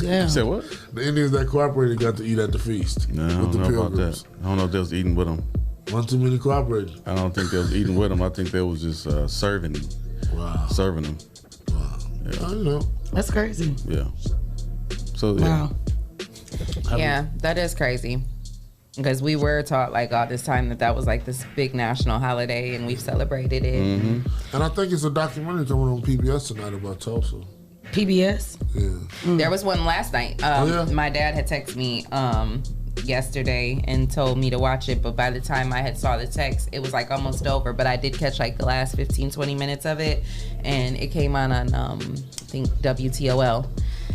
Yeah. You said what? The Indians that cooperated got to eat at the feast. No, I don't know about that. I don't know if they was eating with them. One too many cooperated. I don't think they was eating with them. I think they was just serving them. Yeah. That's crazy. Yeah. So yeah. Wow. Yeah, that is crazy. Because we were taught all this time that was this big national holiday, and we've celebrated it. Mm-hmm. And I think it's a documentary coming on PBS tonight about Tulsa. PBS? Yeah. There was one last night. My dad had texted me yesterday and told me to watch it, but by the time I had saw the text, it was almost over. But I did catch the last 15-20 minutes of it, and it came on I think WTOL.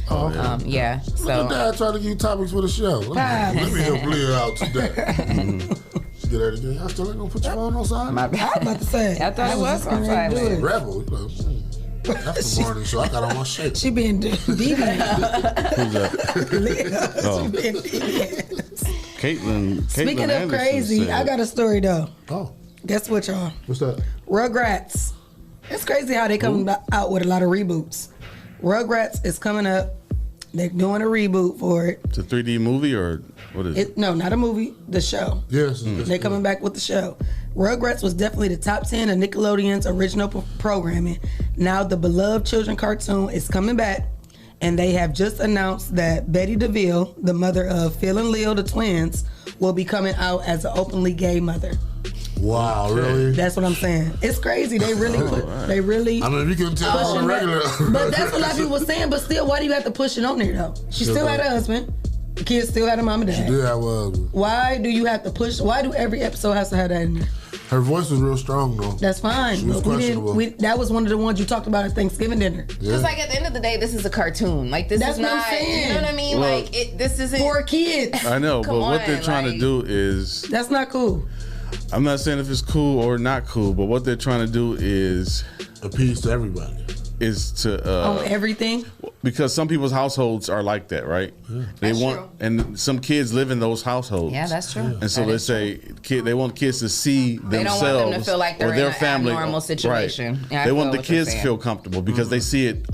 Oh, okay. Yeah. So look at Dad trying to give you topics for the show. Let me help Leah out today. Get that again. I still ain't gonna put your phone on silent. My bad. I was about to say. I thought it was on silent. Rebel. That's the morning show. I got on my shit. She being deviant. Who's that? Leah. She being deviant. Caitlin. Speaking of crazy, I got a story though. Oh. Guess what, y'all? What's that? Rugrats. It's crazy how they come out with a lot of reboots. Rugrats is coming up. They're doing a reboot for it. It's a 3D movie or what is it? No, not a movie. The show. Yes. They're coming back with the show. Rugrats was definitely the top 10 of Nickelodeon's original programming. Now the beloved children cartoon is coming back, and they have just announced that Betty DeVille, the mother of Phil and Leo, the twins, will be coming out as an openly gay mother. Wow, really? That's what I'm saying. It's crazy. They really they really. I mean, if you can tell on a regular. But that's what a lot of people were saying. But still, why do you have to push it on there though? She still had a husband. The kids still had a mom and dad. She did have a husband. Why do you have to push? Why do every episode has to have that in there? Her voice was real strong though. That's fine. She was questionable. That was one of the ones you talked about at Thanksgiving dinner. Because like at the end of the day, this is a cartoon. Like this That's is what I'm not. saying. You know what I mean? Well, like this isn't for kids. I know, Come but what they're on, trying to like- do is. That's not cool. I'm not saying if it's cool or not cool, but what they're trying to do is appease to everybody. Is to On everything. because some people's households are like that, right? They That's want, true. and some kids live in those households. Yeah, that's true. And so That they is say they want kids to see They themselves don't want them to feel like they're or their in an family abnormal situation. Right. Yeah, I they feel want the what you're kids to saying. feel comfortable because they see it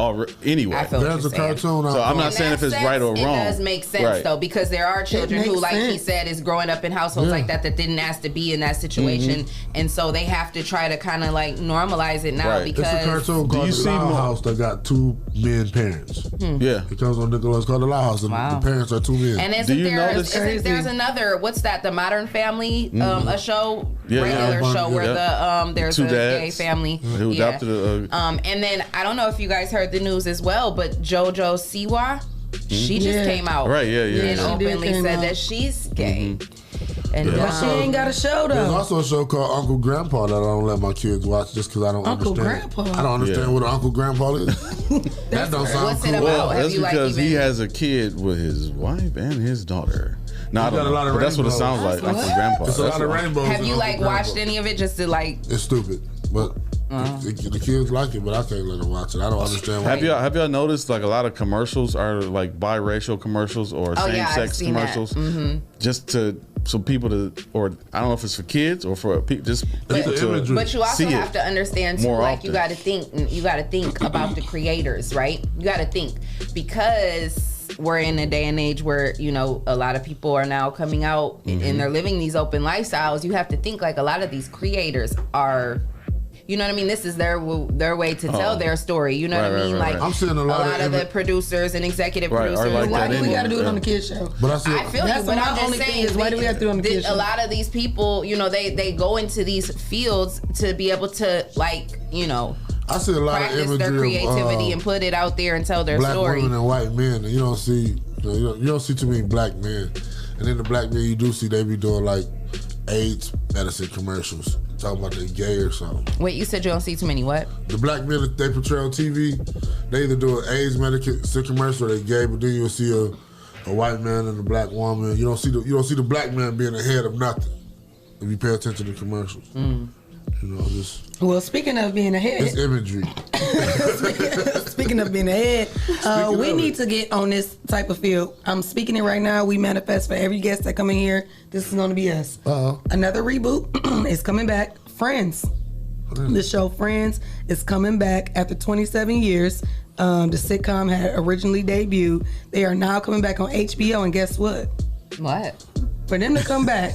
anyway. I feel what There's you're a saying. cartoon out So I'm there. not saying if it's right or wrong. It does make sense Right. though, because there are children who, makes like he sense. said, is growing up in households like that didn't ask to be in that situation, and so they have to try to kind of like normalize it now Right. It's because a cartoon called The Loud House that got 2 men parents. Yeah. It comes on Nickelodeon. It's called The Loud House. And Wow. the parents are 2 men. And Do you know this? isn't there's another, what's that, the Modern Family, a show, Yeah, regular yeah. show where there's Two a gay dads family. who adopted a. And then I don't know if you guys heard the news as well, but JoJo Siwa, she just Yeah. came out Right, yeah, yeah, and yeah. openly She did said came that out. she's gay. And But she ain't got a show There's though. also a show called Uncle Grandpa that I don't let my kids watch just because I don't Uncle understand. Grandpa? I don't understand Yeah. what an Uncle Grandpa is. That don't sound What's it cool. about? Well, Have that's you, like, because he even- has a kid with his wife and his daughter. No, I He's don't got a know, lot of but that's what it rainbows. sounds like. What? Uncle Grandpa. It's a That's lot of what- rainbows. Have in you Uncle like Grandpa. watched any of it just to like? It's stupid, but the kids like it, but I can't let them watch it. I don't understand why. Have y'all noticed like a lot of commercials are like biracial commercials or Oh, yeah, I've same-sex seen that. commercials, just to so people to, or I don't know if it's for kids or for just people the to imagery. But you also see have it. to understand too, more like you often. got to think about the creators, right? You got to think because we're in a day and age where a lot of people are now coming out and they're living these open lifestyles. You have to think like a lot of these creators are. You know what I mean? This is their way to tell their story. You know what I mean? right. I'm seeing a lot of the producers and executive Right, are producers. like Why that do we got to do it anyway. on the kids show? But I see. I feel That's you, but my I'm just only saying. thing is why do we have to do it on the kids A show? lot of these people, they go into these fields to be able to I see a lot of practice their imagery creativity of and put it out there and tell their black story. women and white men, and you don't see too many black men. And then the black men you do see, they be doing like AIDS medicine commercials, talking about they gay or something. Wait, you said you don't see too many what? The black men that they portray on TV, they either do an AIDS medicine commercial or they gay, but then you'll see a white man and a black woman. You don't see the black man being ahead of nothing if you pay attention to commercials. Just Well, speaking of being ahead, it's imagery. speaking of being ahead, we of need it. to get on this type of field. I'm speaking it right now. We manifest for every guest that come in here. This is going to be us. Another reboot is coming back. Friends. The show Friends is coming back after 27 years. The sitcom had originally debuted. They are now coming back on HBO, and guess what? What? For them to come back,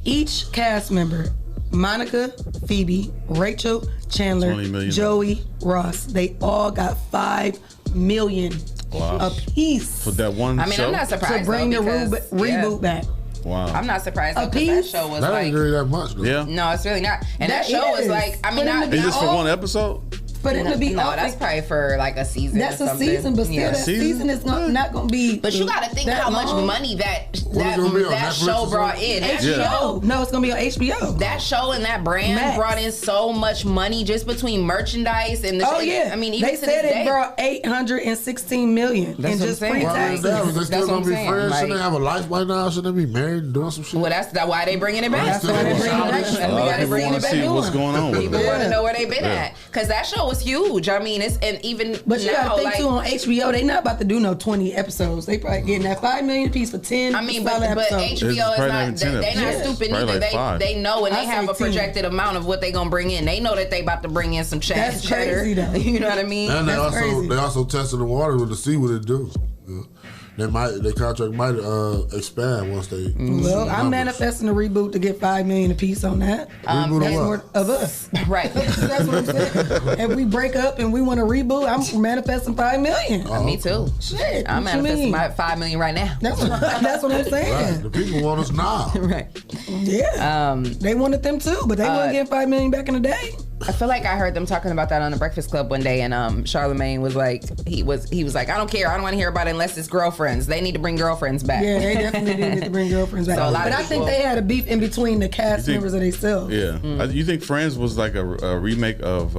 each cast member, Monica, Phoebe, Rachel, Chandler, 20 million. Joey, Ross, they all got $5 million a piece for that one I mean, show. I'm not surprised to bring though, the because, reboot back. Wow. I'm not surprised A though, because that piece? show was That like. ain't really that much, though. Yeah. No, it's really not. And that That show was is. like, I mean, For them not to be Is this for all- one episode? For them to be no, off, that's probably for like a season. that's or a something. season, but still Yeah. that Season? season is not going to be. But you got to think that how much long. money that What is it gonna be on that Netflix show or brought something? in. That HBO. show, No, it's going to be on HBO. that show and that brand Max. brought in so much money just between merchandise and the. Oh yeah, I mean, even they to said this it day, brought $816 million That's in what just I'm saying. Why pre-tax. is that? Is they That's still what gonna I'm be saying, friends? like- Shouldn't they have a life by now? Shouldn't they be married and doing some shit? Well, that's why they bringing it back. That's why they bringing it back. We A lot of gotta people bring wanna it back. see what's going on with People it. want to know where they've been at, because that show was huge. I mean, it's and even But you now, gotta think like, too, on HBO, they not about to do no 20 episodes. They probably getting that $5 million piece for 10. I mean, solid but episodes. HBO is probably not not. even 10 They not episodes. stupid Probably either. like 5. They know, and I they have say a 10. projected amount of what they gonna bring in. They know that they about to bring in some That's cheddar. crazy, though. You know what I mean? And That's crazy. they also tested the water to see what it do. Yeah. Their contract might expand once they. Well, I'm manifesting a reboot to get $5 million apiece on that. Reboot That's of more what? of us. Right. That's what I'm saying. If we break up and we want to reboot, I'm manifesting $5 million. Me too. Shit, I'm what you manifesting mean? my $5 million right now. That's what I'm saying. Right. The people want us now. Right. Yeah. They wanted them too, but they weren't getting $5 million back in the day. I feel like I heard them talking about that on the Breakfast Club one day, and Charlamagne was like, he was like, I don't care, I don't want to hear about it unless it's girlfriends. They need to bring girlfriends back. Yeah, they definitely do need to bring girlfriends back. So a lot but of I think people- they had a beef in between the cast members of themselves. Yeah. You think Friends was like a remake of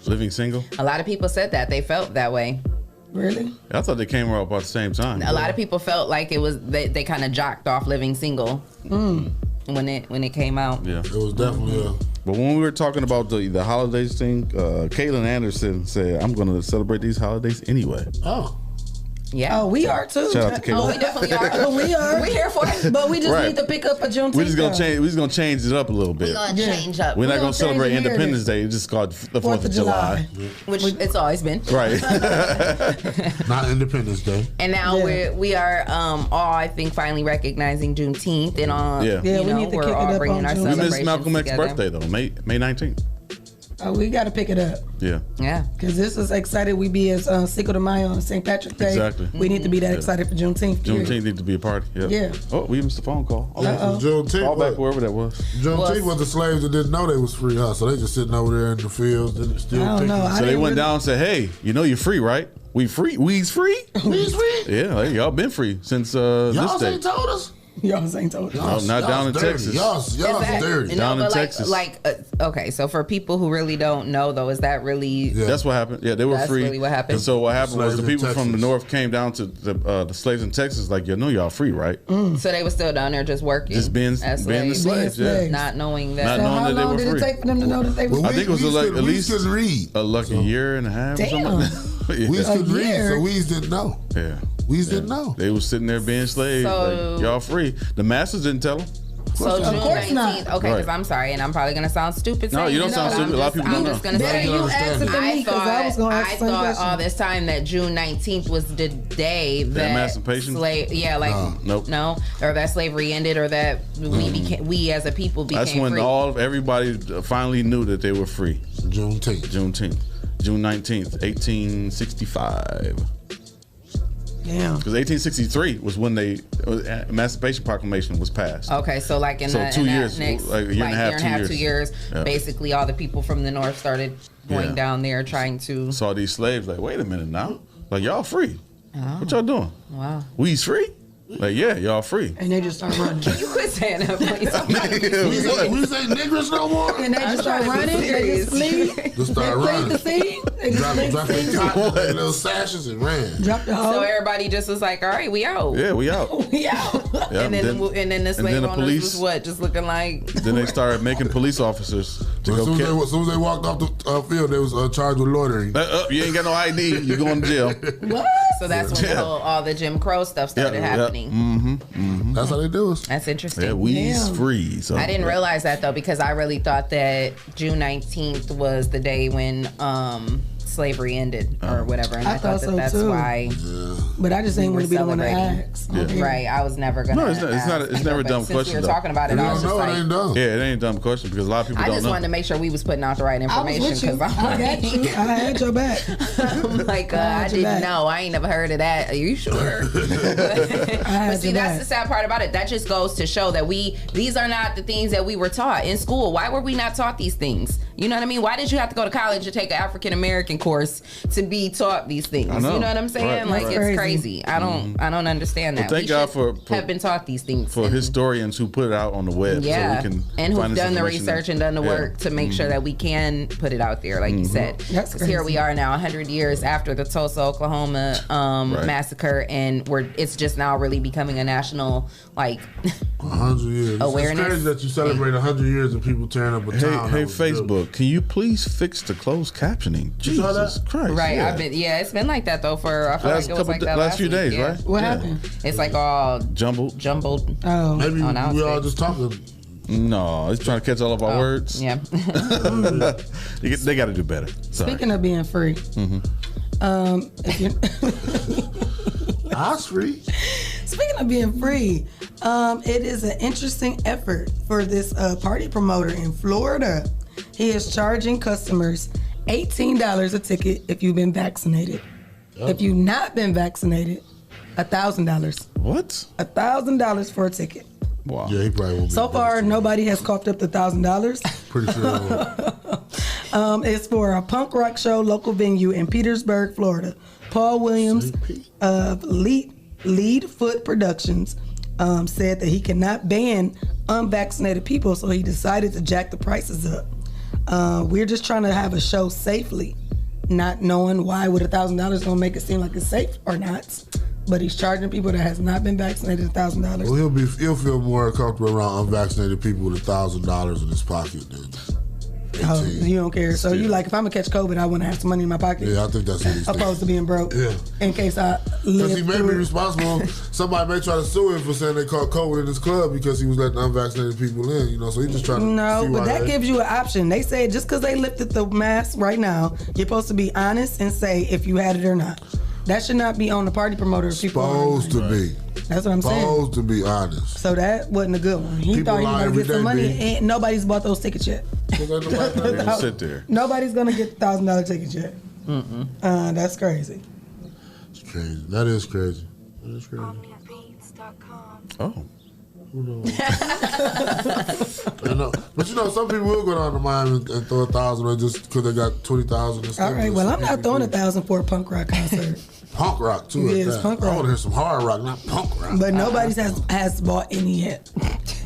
Living Single? A lot of people said that they felt that way. Really? I thought they came out about the same time. A lot of people felt like it was they kind of jocked off Living Single when it came out. Yeah. It was definitely But when we were talking about the holidays thing, Caitlin Anderson said, I'm going to celebrate these holidays anyway. Yeah. Oh, we are too. Shout out to Caitlin. Oh, we definitely are. We are. We're here for it. But we just Right. need to pick up a Juneteenth. We're just gonna change it up a little bit. We're gonna change up. We're not gonna gonna celebrate change the Independence Day. It's just called the 4th of July. Which it's always been. Right. not Independence Day. And now we are all, I think, finally recognizing Juneteenth and all. Yeah. Yeah, you we know, need to we're kick it all up bringing on our Juneteenth. We celebrations missed Malcolm X's together. birthday though, May 19th. Oh, we got to pick it up. Yeah. Yeah. Because this is excited we be as Cinco de Mayo on St. Patrick's Day. Exactly. We need to be that excited for Juneteenth. period. Juneteenth need to be a party. Yeah. Yeah. Oh, we missed a phone call. Juneteenth. Call back wherever that was. Juneteenth was the slaves that didn't know they was free, huh? So they just sitting over there in the fields and still I don't picking. know. I So they didn't went really- down and said, "Hey, you know you're free, right? We free. We's free. We's free. Yeah, hey, y'all been free since this Y'all day. ain't told us. Y'all ain't told No, not down in dirty. Texas. Y'all dirty. Down in but Texas. okay, so for people who really don't know, though, is that really? Yeah. That's what happened. Yeah, they were That's free. really what happened. And so what happened was Slaves the in people from the Texas. north came down to the slaves in Texas, like, you know y'all free, right? So they were still down there just working, Just being as the slaves, yeah. slaves. not knowing that. Not So knowing how that they long were did it free. take for them to know that they were Well, I think it was at least couldn't read. like a year and a half or something Damn. like that. Yeah. We couldn't read, year? so we didn't know. Yeah. We didn't know. They was sitting there being slaves. So- like, y'all free. The masters didn't tell them. So June course not. 19th. Okay, because Right. I'm sorry, and I'm probably gonna sound stupid. No, saying you don't this, sound but stupid. A lot of people I'm don't just know. gonna Better say. you ask it than me, because I was going to ask I the same thought question. all this time that June 19th was the day that emancipation? no, Nope. or that slavery ended, or that we as a people became That's when free. everybody finally knew that they were free. Juneteenth. June 19th, 1865. Damn. Because 1863 was when the Emancipation Proclamation was passed. Okay, so like in So the 2 in that years, next like a year and a half, 2 years, Yeah. basically all the people from the north started going Yeah. down there trying to. Saw these slaves like, wait a minute now, like y'all free. What y'all doing? Wow. We's free? Like, yeah, y'all free. And they just start running. You quit saying that, please. We say niggers no more. And they just start trying to be running. They just serious. flee. Just start They running. flee the scene. They just Drop flee their the scene. top, their little sashes and ran. Drop the So hoe. everybody just was like, all right, we out. Yeah, we out. We out. Yeah, And then the slave the owners police- was what? Just looking like. Then they started making police officers to As go soon kill. as they walked off the field, they was charged with loitering. You ain't got no ID. You going to jail. What? So that's when Yeah. all the Jim Crow stuff started happening. That's how they do us. That's interesting. Yeah, we's Damn. free. So I didn't realize that though, because I really thought that June 19th was the day when slavery ended or whatever, and I I thought thought so, that's too. why. But I just ain't were want to be the one to celebrating. ask. Yeah. Okay. Right, I was never gonna. No, it's not- it's not- ask. it's never a But dumb since question, we were though. talking about If it, you I was don't just know, it like, ain't done. Yeah, it ain't a dumb question because a lot of people I don't just know. wanted to make sure we was putting out the right I was information with you. I got you. I had your back. I'm like, I I had your didn't back. know. I ain't never heard of that. Are you sure? I But had see, your that's back. the sad part about it. That just goes to show that these are not the things that we were taught in school. Why were we not taught these things? You know what I mean? Why did you have to go to college to take an African American course to be taught these things? I know. You know what I'm saying? Right, Like right. it's Crazy. crazy. I don't understand that. Well, thank We God should for- have been taught these things. For And- historians who put it out on the web, yeah, so we can and find who've this done the information. research and done the Yeah. work to make sure that we can put it out there, like you said. That's 'Cause here crazy. we are now, 100 years after the Tulsa, Oklahoma Right. massacre, and it's just now really becoming a national 100 years. Awareness. It's crazy that you celebrate 100 years of people tearing up a town. Hey, that was built. Facebook, can you please fix the closed captioning? You saw Jesus that? Christ! right. yeah. It's been like that though for I feel last like it was like that last few week, days, yeah. right? What Yeah. happened? It's like all Jumbled. jumbled. Oh. Maybe Oh, now we it's all fixed. just talking. No, it's trying to catch all of our words. Yeah. They got to do better. Sorry. Speaking of being free, If you're I was free. Speaking of being free, it is an interesting effort for this party promoter in Florida. He is charging customers $18 a ticket if you've been vaccinated. Oh. If you've not been vaccinated, $1,000. What? $1,000 for a ticket. Wow. Yeah, he probably won't be. So far, nobody has coughed up the $1,000. Pretty sure. It's for a punk rock show, local venue in Petersburg, Florida. Paul Williams of Lead Foot Productions said that he cannot ban unvaccinated people, so he decided to jack the prices up. We're just trying to have a show safely, not knowing why would $1,000 gonna make it seem like it's safe or not. But he's charging people that has not been vaccinated $1,000. Well, he'll feel more comfortable around unvaccinated people with $1,000 in his pocket than 18. Oh, you don't care. So you like, if I'm gonna catch COVID, I want to have some money in my pocket. Yeah, I think that's what he's opposed to being broke. Yeah. In case I live. Because he may be responsible. Somebody may try to sue him for saying they caught COVID in his club because he was letting unvaccinated people in. You know, so he's just trying to. No, but that gives you an option. They say just because they lifted the mask right now, you're supposed to be honest and say if you had it or not. That should not be on the party promoter. Supposed to be. That's what I'm saying. Supposed to be honest. So that wasn't a good one. He People thought he was going to get some money, and nobody's bought those tickets yet. Sit there. Nobody's going to get the $1,000 tickets yet. That's crazy. It's crazy. That is crazy. That is crazy. Oh. Who knows? I know. But you know, some people will go down to Miami and throw $1,000 just because they got $20,000. All right, well, I'm not throwing $1,000 for a punk rock concert. Punk rock too. Yeah, it's punk rock. I want to hear some hard rock, not punk rock. But nobody has bought any yet.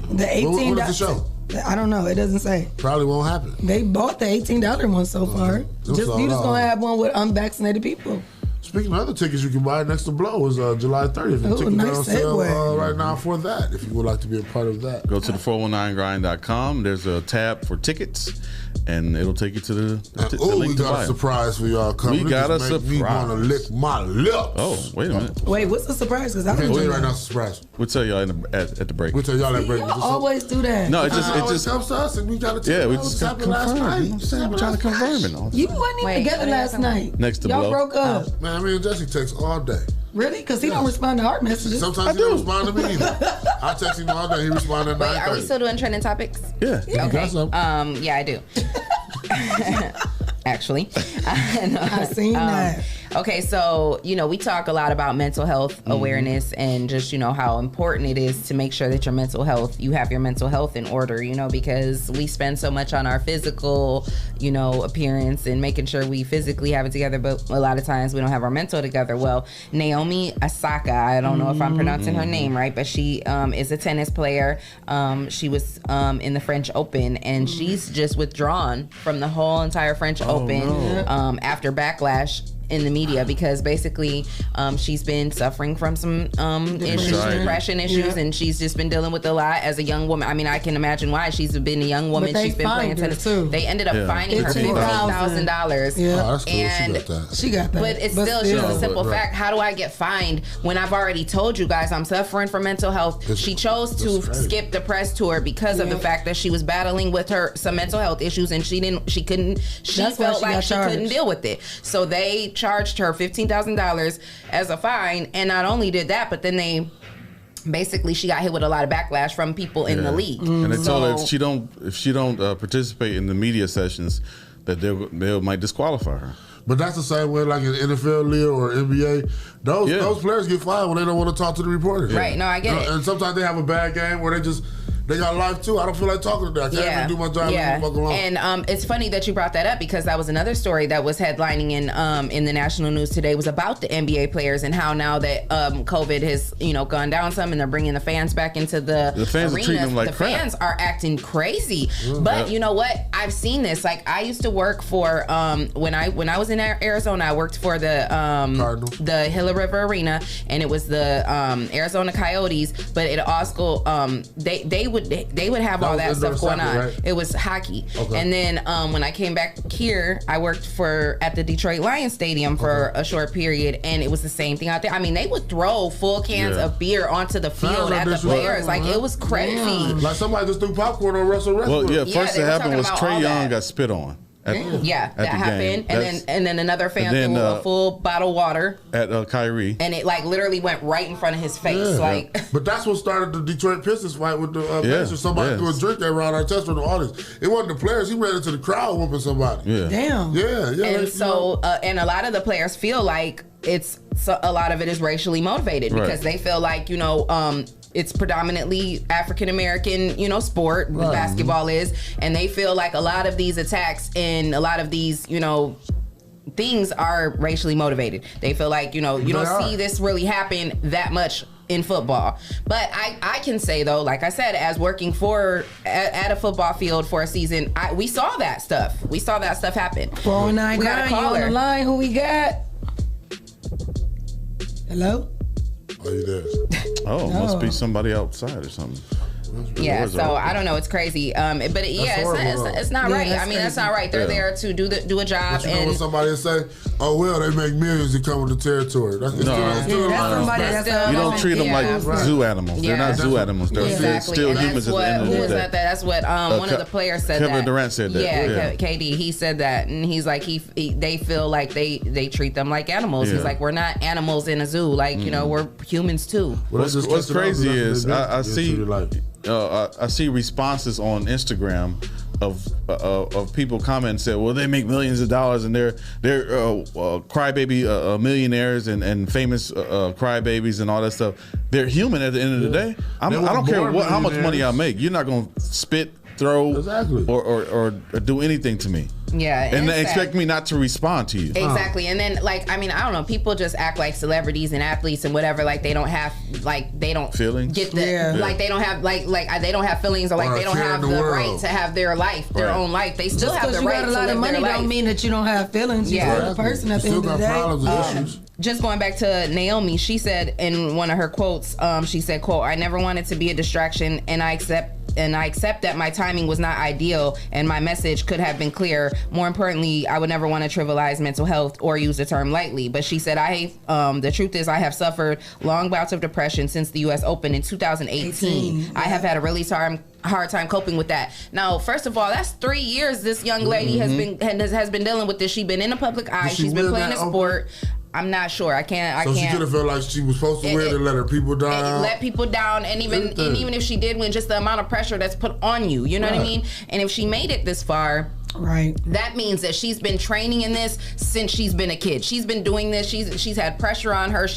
The $18. What is the show? I don't know. It doesn't say. Probably won't happen. They bought the $18 one so far. You just gonna have one with unvaccinated people. Speaking of other tickets you can buy, Next to Blow is July 30th. And tickets are on sale right now for that, if you would like to be a part of that. Go to the 419grind.com. There's a tab for tickets, and it'll take you to the link we to got buy a surprise for y'all coming. We got a surprise. Me want to lick my lips. Oh, wait a minute. Wait, what's the surprise? Because I can't don't tell you know. right now. It's a surprise. We'll tell y'all at the break. We'll tell y'all at break. You always do that. No, it just comes to us, and we got to tell you we what just happened confirm. last night. You know what I'm saying? We're trying to confirm it all. You wasn't even together last night. Next to y'all Blow. broke up. Man, me and Jesse text all day. Really? Because he don't respond to our messages. Sometimes he don't respond to me either. I text him all day. He responds at 9:30. Wait, are we still doing trending topics? Yeah. Okay. Yeah, I do. Actually. I seen that. Okay, so, we talk a lot about mental health awareness and just, how important it is to make sure that you have your mental health in order, because we spend so much on our physical, appearance and making sure we physically have it together, but a lot of times we don't have our mental together. Well, Naomi Osaka, I don't know if I'm pronouncing her name right, but she is a tennis player. She was in the French Open, and she's just withdrawn from the whole entire French Open after backlash in the media, because basically she's been suffering from some depression issues, and she's just been dealing with a lot as a young woman. I mean, I can imagine why. She's been a young woman. She's been playing tennis. They ended up finding her $15,000. Yeah, that's cool. And she got that. But it's still just a simple fact. How do I get fined when I've already told you guys I'm suffering from mental health? She chose to skip the press tour because of the fact that she was battling with some mental health issues, and she felt like she couldn't deal with it. So they charged her $15,000 as a fine, and not only did that, but then she got hit with a lot of backlash from people in the league. And they told her if she don't participate in the media sessions, that they might disqualify her. But that's the same way, like in NFL, Leah, or NBA. Those players get fired when they don't want to talk to the reporters. Right? No, I get it. And sometimes they have a bad game where they got life too. I don't feel like talking to them. I can't even do my job. Yeah. Fuck alone. And it's funny that you brought that up, because that was another story that was headlining in the national news today, was about the NBA players and how now that COVID has gone down some and they're bringing the fans back into the fans arenas, are treating them like crap. Fans are acting crazy. But you know what? I've seen this. Like, I used to work for when I was in Arizona, I worked for the Gila River Arena, and it was the Arizona Coyotes. But it also they would have all that stuff going on. Right? It was hockey. Okay. And then when I came back here, I worked at the Detroit Lions Stadium for a short period, and it was the same thing out there. I mean, they would throw full cans of beer onto the field at the players. Like, it was crazy. Like somebody just threw popcorn on Russell Westbrook. Well, first it happened was Trae Young got spit on Yeah, that the happened, game. and then another fan threw a full bottle of water at Kyrie, and it like literally went right in front of his face. But that's what started the Detroit Pistons fight with the Pacers. Somebody threw a drink at Ron Artest from the audience. It wasn't the players. He ran into the crowd whooping somebody. Yeah. Damn. Yeah. And so, and a lot of the players feel like a lot of it is racially motivated because they feel like, it's predominantly African American, sport, basketball is, and they feel like a lot of these attacks and a lot of these, things are racially motivated. They feel like, you don't see this really happen that much in football. But I can say though, like I said, as working at a football field for a season, we saw that stuff. We saw that stuff happen. 409 Grind, you on the line? Who we got? Hello? Are you there? Must be somebody outside or something. Yeah, so I don't know. It's crazy. It's not right. I mean, that's not right. They're there to do a job. But you know what somebody will say? Oh, well, they make millions to come with the territory. You don't treat them like zoo animals. They're not zoo animals. They're still humans at the end of the day. That's what one of the players said. Kevin Durant said that. Yeah, KD. He said that, and he's like, they feel like they treat them like animals. He's like, we're not animals in a zoo. Like, we're humans too. What's crazy is I see responses on Instagram of people comment and say, well, they make millions of dollars and they're crybaby millionaires and famous crybabies and all that stuff. They're human at the end of the day. I don't care how much money I make. You're not gonna spit, throw, or do anything to me. Yeah, and they expect me not to respond to you. Exactly. And then I don't know, people just act like celebrities and athletes and whatever, like they don't have feelings. Get the like they don't have they don't have feelings, or like they don't have the right to have their life, their own life. They still have the right to live their life. Just because you got a lot of money don't mean that you don't have feelings. You're still a person at the end of the day. Just going back to Naomi, she said in one of her quotes, she said, quote, "I never wanted to be a distraction, and I accept that my timing was not ideal and my message could have been clear. More importantly, I would never want to trivialize mental health or use the term lightly." But she said, the truth is I have suffered long bouts of depression since the U.S. Open in 2018. I have had a really hard time coping with that. Now, first of all, that's 3 years this young lady has been dealing with this. She's been in the public eye. She's been playing a sport. I'm not sure. I can't. She could have felt like she was supposed to win and let her people down. Let people down, and even if she did win, just the amount of pressure that's put on you. You know what I mean? And if she made it this far, right, that means that she's been training in this since she's been a kid. She's been doing this. She's had pressure on her.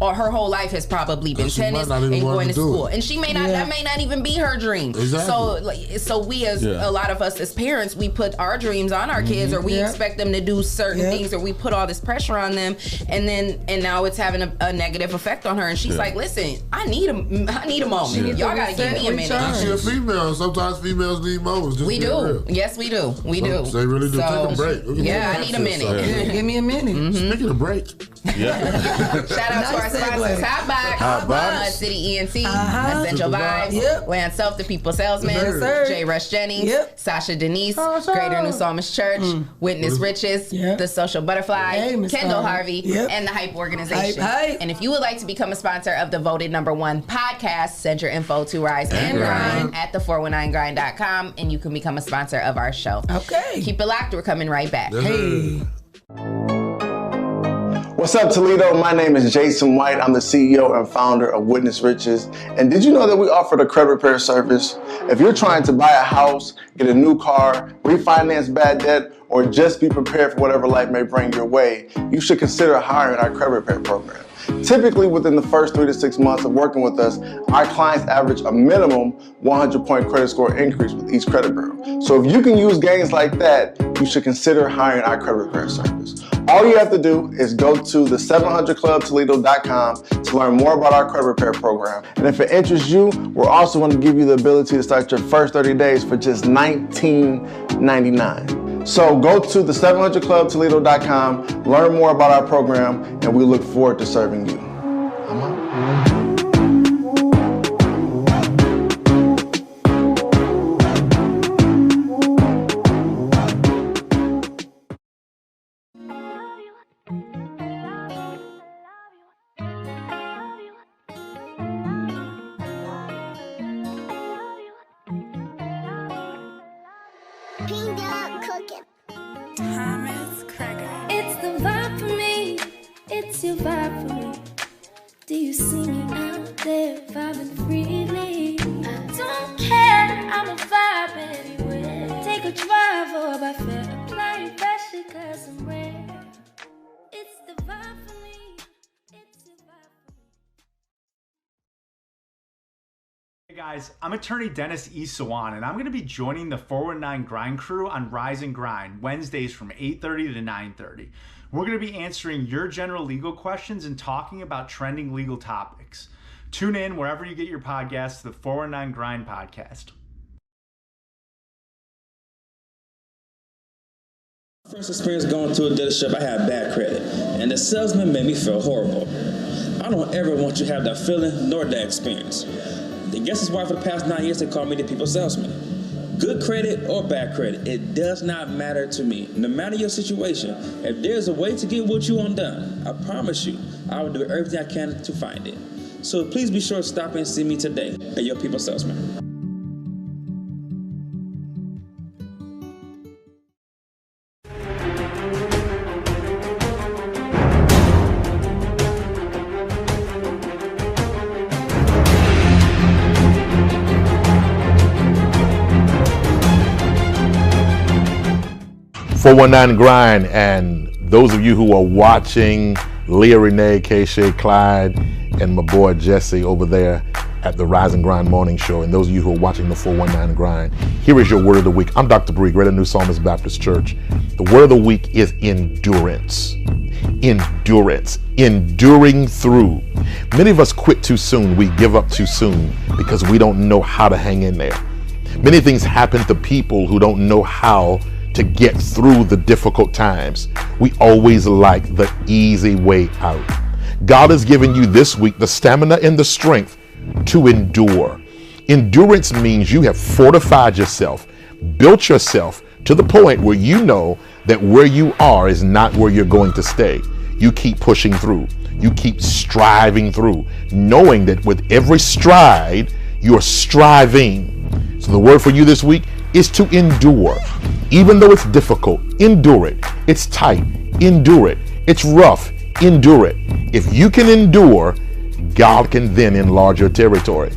Her whole life has probably been tennis and going to school. And she may not. That may not even be her dream. Exactly. So we as a lot of us as parents, we put our dreams on our kids, or we expect them to do certain things, or we put all this pressure on them, and now it's having a negative effect on her. And she's like, "Listen, I need a moment. Y'all gotta give me a minute." She's a female. Sometimes females need moments. We do. Yes, we do. We do. They really do. Take a break. I need a minute. Give me a minute. Speaking of break. Shout out to our sponsors, Hotbox, City ENT, Essential Vibes, Land Self, The People Salesman, J. Rush Jennings, Sasha Denise, Greater New Psalmist Church, Witness Riches, The Social Butterfly, Kendall Harvey, and the Hype Organization. And if you would like to become a sponsor of the voted #1 podcast, send your info to Rise and Grind at the419grind.com, and you can become a sponsor of our show. Okay. Keep it locked. We're coming right back. Hey. What's up, Toledo? My name is Jason White. I'm the CEO and founder of Witness Riches. And did you know that we offer the credit repair service? If you're trying to buy a house, get a new car, refinance bad debt, or just be prepared for whatever life may bring your way, you should consider hiring our credit repair program. Typically, within the first 3 to 6 months of working with us, our clients average a minimum 100-point credit score increase with each credit bureau. So if you can use gains like that, you should consider hiring our credit repair service. All you have to do is go to the 700clubtoledo.com to learn more about our credit repair program. And if it interests you, we're also going to give you the ability to start your first 30 days for just $19.99. So go to the 700clubtoledo.com, learn more about our program, and we look forward to serving you. Pinged up cooking. It's the vibe for me. It's your vibe for me. Do you see me out there vibing freely? I don't care, I'm a vibe anywhere. Take a drive or by fair. Apply your pressure cause I'm rare. It's the vibe for me. It's your vibe for me. Hey guys, I'm attorney Dennis E. Sawan, and I'm going to be joining the 419 Grind crew on Rise and Grind Wednesdays from 8:30 to 9:30. We're going to be answering your general legal questions and talking about trending legal topics. Tune in wherever you get your podcasts to the 419 Grind podcast. First experience going to a dealership, I had bad credit, and the salesman made me feel horrible. I don't ever want you to have that feeling nor that experience. I guess that's why for the past 9 years they call me the people salesman. Good credit or bad credit, it does not matter to me. No matter your situation, if there's a way to get what you want done, I promise you, I will do everything I can to find it. So please be sure to stop and see me today at your people salesman. .419 Grind, and those of you who are watching Leah, Renee, Shae, Clyde, and my boy Jesse over there at the Rise and Grind Morning Show, and those of you who are watching the 419 Grind, here is your word of the week. I'm Dr. Bree, Greater New Psalmist Baptist Church. The word of the week is endurance. Endurance. Enduring through. Many of us quit too soon. We give up too soon because we don't know how to hang in there. Many things happen to people who don't know how to get through the difficult times. We always like the easy way out. God has given you this week the stamina and the strength to endure. Endurance means you have fortified yourself, built yourself to the point where you know that where you are is not where you're going to stay. You keep pushing through. You keep striving through, knowing that with every stride, you're striving. So the word for you this week is to endure. Even though it's difficult, endure it. It's tight, endure it. It's rough, endure it. If you can endure, God can then enlarge your territory.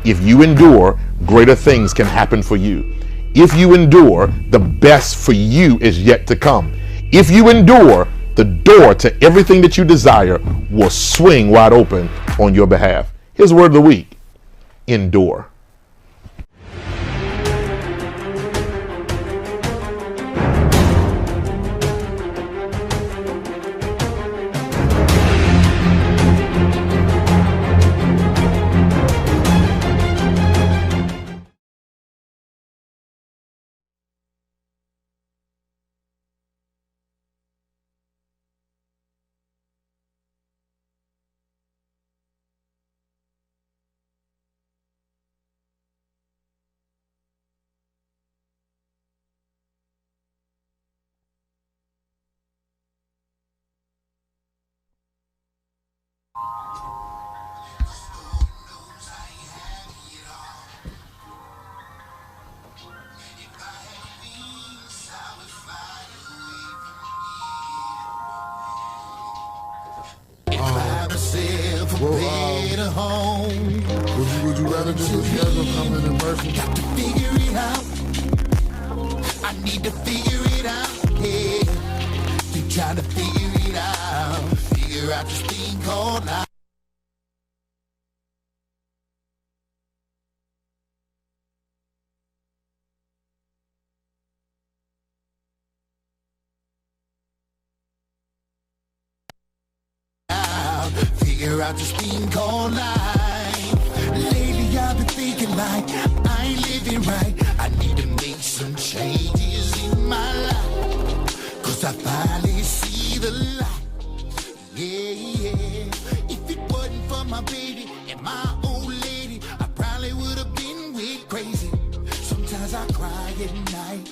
If you endure, greater things can happen for you. If you endure, the best for you is yet to come. If you endure, the door to everything that you desire will swing wide open on your behalf. Here's the word of the week: endure. Would you rather just a schedule come in person? Got to figure it out. I need to figure it out. Yeah. Keep trying to figure it out. Figure out this thing called life. Figure out this thing called life. Lately I've been thinking like I ain't living right. I need to make some changes in my life, 'cause I finally see the light. Yeah. If it wasn't for my baby and my old lady, I probably would have been way crazy. Sometimes I cry at night,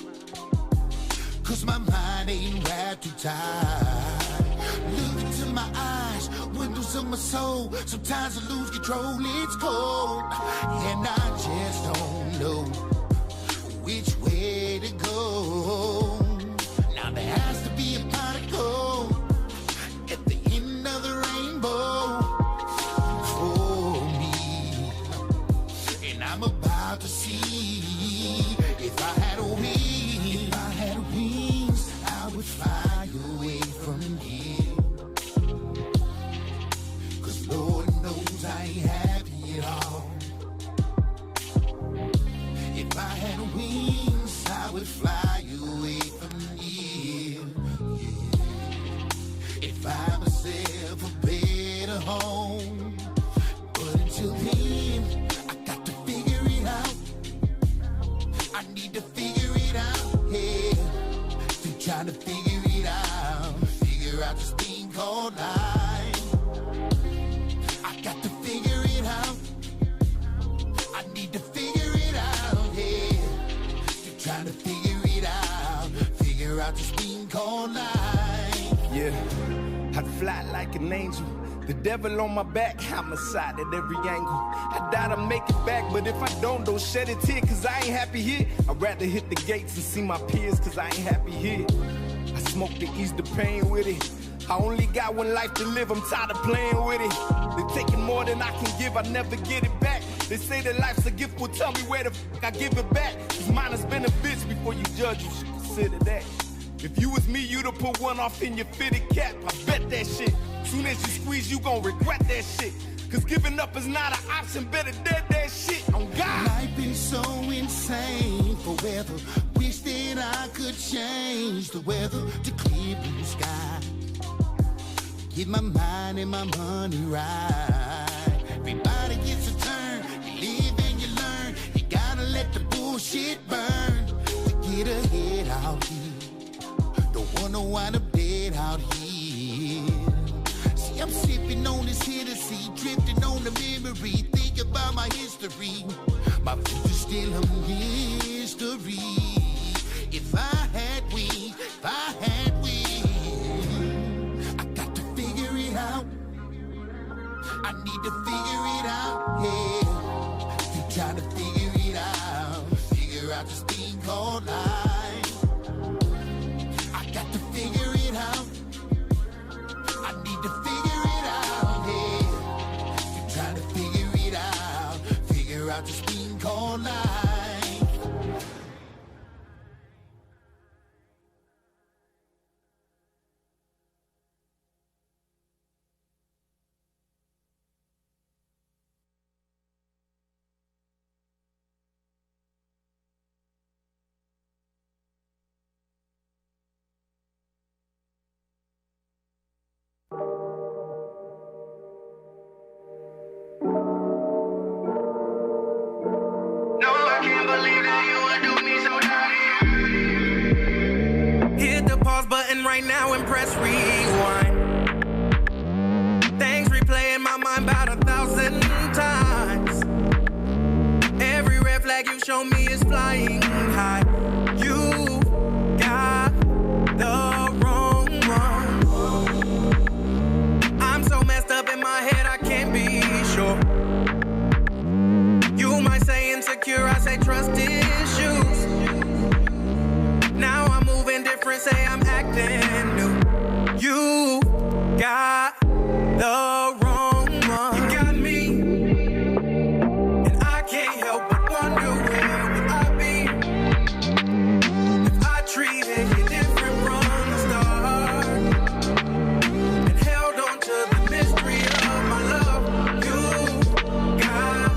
'cause my mind ain't wrapped too tight. Look into my eyes, windows of my soul. Sometimes I lose control, it's cold, and I just don't know which way to go. Now there would fly away from here. And find myself a better home. But until then, I got to figure it out. I need to figure it out, yeah. Still trying to figure it out. Figure out this thing called life. I got to figure it out. I need to figure it out, yeah. Still trying to figure it out. Figure out this thing called life. Yeah, I'd fly like an angel. The devil on my back, homicide at every angle. I die to make it back, but if I don't shed a tear, cause I ain't happy here. I'd rather hit the gates and see my peers, cause I ain't happy here. I smoke to ease the pain with it. I only got one life to live, I'm tired of playing with it. They're taking more than I can give, I never get it back. They say that life's a gift, well tell me where the fuck I give it back. Cause mine has been a bitch, before you judge, you should consider that. If you was me, you'd have put one off in your fitted cap. I bet that shit. Soon as you squeeze, you gon' regret that shit. Cause giving up is not an option, better dead that shit on God. Life been so insane forever. Wish that I could change the weather to clear blue sky. Get my mind and my money right. Everybody gets a turn. You live and you learn. You gotta let the bullshit burn to get ahead out here. Don't wanna wind up dead out here. See, I'm sipping on this Hennessy, drifting on the memory, think about my history. My future's still a mystery. If I had wings, if I had wings, I got to figure it out. I need to figure it out, yeah. Still trying to figure it out. Figure out this thing called life. Figure it out. I need to figure it out, yeah. Still trying to figure it out. Figure out this thing called life. Right now and press rewind. Things replay in my mind about 1,000 times. Every red flag you show me is flying high. You got the wrong one. I'm so messed up in my head I can't be sure. You might say insecure, I say trust issues. Now I'm moving different, say I'm acting new. You got the wrong one. You got me, and I can't help but wonder where would I be if I treated you different from the start and held on to the mystery of my love. You got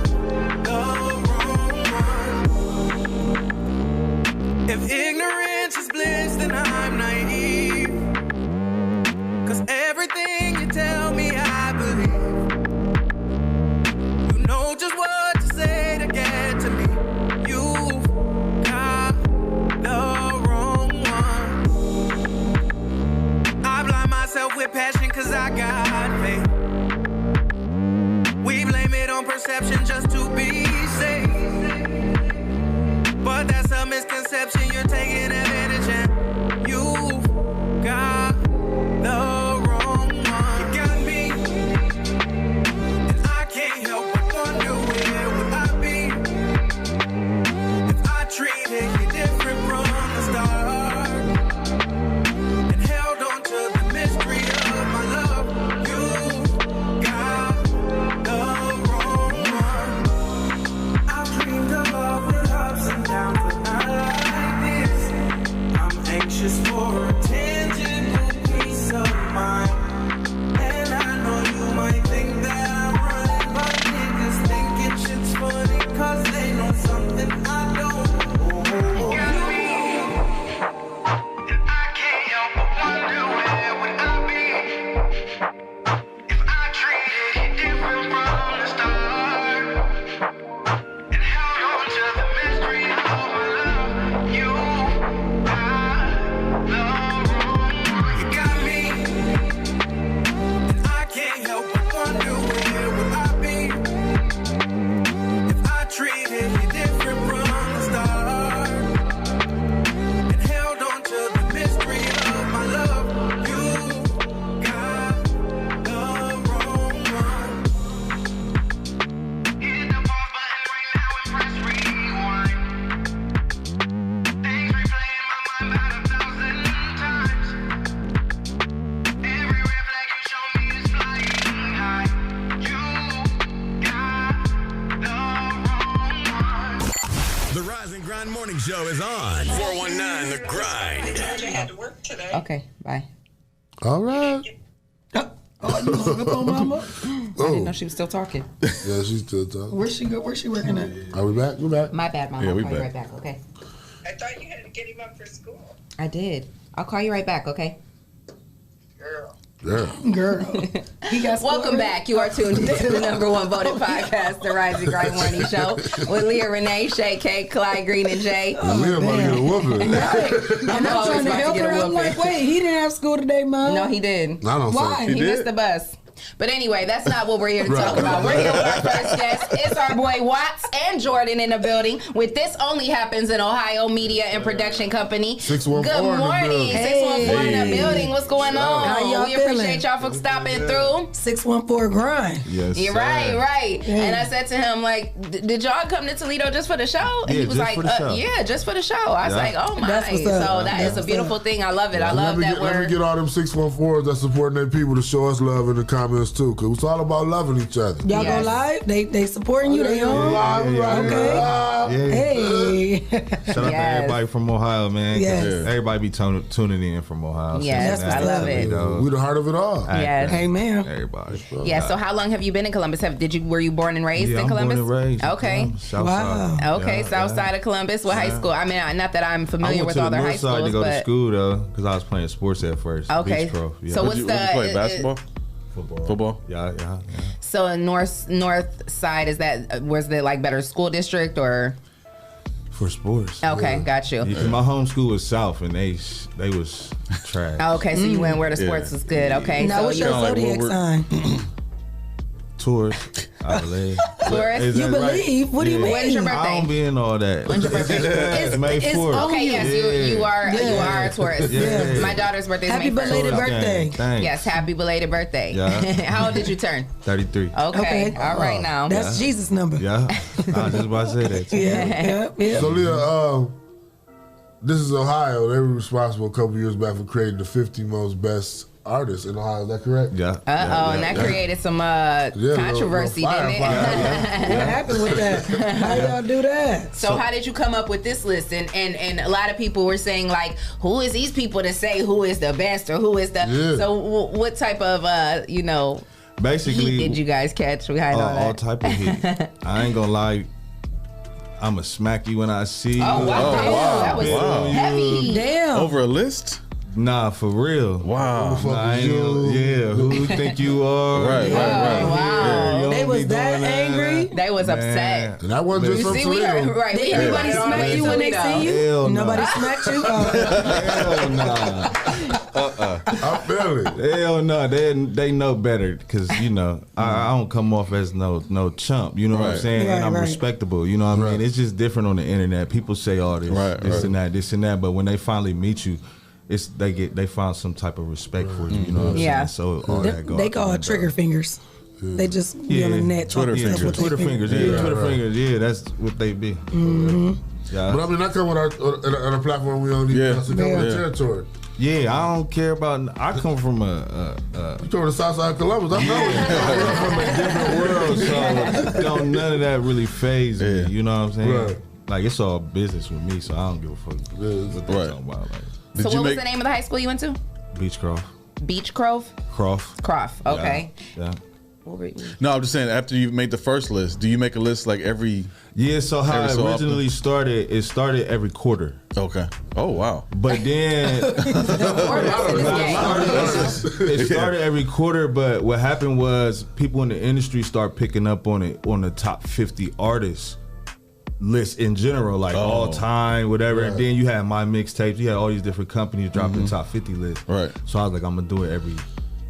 the wrong one. If ignorance is bliss, then I'm naive. Grind Morning Show is on. 419 The Grind. I had to work today. Okay, bye. All right. Oh, you hung up on Mama? I didn't know she was still talking. Yeah, she's still talking. Where's she go? Where's she working at? Are we back? We're back. My bad, Mama. Yeah, I'll we call you back. right back, okay? I thought you had to get him up for school. I did. I'll call you right back, okay? Girl. He got Welcome back. You are tuned into the #1 voted podcast, the Rise and Grind Morning Show, with Leah, Renee, Shae, K, Clyde, Green, and Jay. Leah about to get a whooping. And I'm trying to help her. I'm like, wait, he didn't have school today, Mom. No, he did. I don't Why? He missed the bus. But anyway, that's not what we're here to talk about. We're here with our first guest. It's our boy Watts and Jordan in the building with This Only Happens in Ohio Media and Production Company. 614 Good morning. 614 in the building. What's going on? How y'all We feeling? appreciate y'all for stopping through. 614 grind. Yes, You're sir. right. Yeah. And I said to him, like, did y'all come to Toledo just for the show? And Yeah, he was just like, for the show. yeah, just for the show. I was Yeah. like, oh my. That's what's So up. that That's is a what's beautiful thing. I love it. I let love me that let me we're. get all them 614s that's supporting their people to show us love in the comments too, because it's all about loving each other. Y'all Yes. go live? They supporting you? They on? Okay. Hey. Shout out to everybody from Ohio, man. 'cause Yes. Everybody be tuning in from Ohio. Yes, I love it. We the heart of it all. Yes. Amen. Everybody. Yeah. So how long have you been in Columbus? Were you born and raised Yeah, in I'm Columbus? born and raised in Okay. Columbus, South Wow. Side. Okay. Yeah, South yeah. side of Columbus. What high Yeah. school? I mean, not that I'm I familiar went with to all the their high north side schools, to go to but school though, because I was playing sports at first. Okay. Beachcroft, yeah. So what's Did you play the basketball? Football? Yeah. so north side is that was the like better school district or? For sports. Okay, got you. Yeah, 'cause my home school was South, and they was trash. Okay, so you went where the sports was good. Okay, Now, so what's your zodiac sign? Taurus, I believe. Taurus? Is You that right? believe? What do you mean? When's your I birthday? don't be in all that. When's your birthday? It's May 4th. Okay, yes, you are a Taurus. Yeah. My daughter's birthday is Happy May 1st. belated Taurus birthday. gang. Thanks. Yes, happy belated birthday. Yeah. How old did you turn? 33. Okay, all right now. That's Jesus' number. Yeah. I was just about to say that. Too. Yeah. So Leah, this is Ohio. They were responsible a couple years back for creating the 50 most best artists in Ohio. Is that correct? Yeah. And that created some controversy, didn't it? What happened with that? How y'all do that? So how did you come up with this list? And a lot of people were saying like, who is these people to say who is the best or who is the? Yeah. So what type of Basically, heat did you guys catch behind all that? all type of heat. I ain't gonna lie. I'ma smack you when I see you. Oh, wow. Damn, that was heavy. Damn. Over a list? Nah, for real. Wow. Nah, I ain't who you think you are? Right. Wow. You They don't was be that doing angry? They was upset. And that wasn't just You from see, we Toledo. heard, right? Did We heard anybody about it all smack in you when they Toledo. see you? Hell no. Nobody smacked you? Hell nah. I feel it. Hell no. They know better because I don't come off as no chump. You know what I'm Right. saying? And I'm Right. respectable. You know what I mean? It's just different on the internet. People say all this, this and that, but when they finally meet you, they find some type of respect for you. You know what I'm Yeah. saying? So all that They call it trigger fingers. They just be on the net talking stuff with Twitter their fingers. fingers. Yeah, Twitter fingers. Yeah, that's what they be. Yeah. But I mean, I come with on a platform we don't even come with territory. Yeah, I don't care about. I come from You come to the south side of Columbus. I know it. I come from a different world, so none of that really phases me. You know what I'm saying? Right. Like it's all business with me, so I don't give a fuck what they're talking about. Like, So what was the name of the high school you went to? Beechcroft. Beechcroft? Croft. Okay. Yeah. No, I'm just saying. After you made the first list, do you make a list like every? Yeah. So how every it so originally started, it started every quarter. Okay. Oh wow. But then it started every quarter. But what happened was people in the industry start picking up on it on the top 50 artists list in general, like all time, whatever. Right. And then you had my mixtapes. You had all these different companies dropping the top 50 list. Right. So I was like, I'm gonna do it every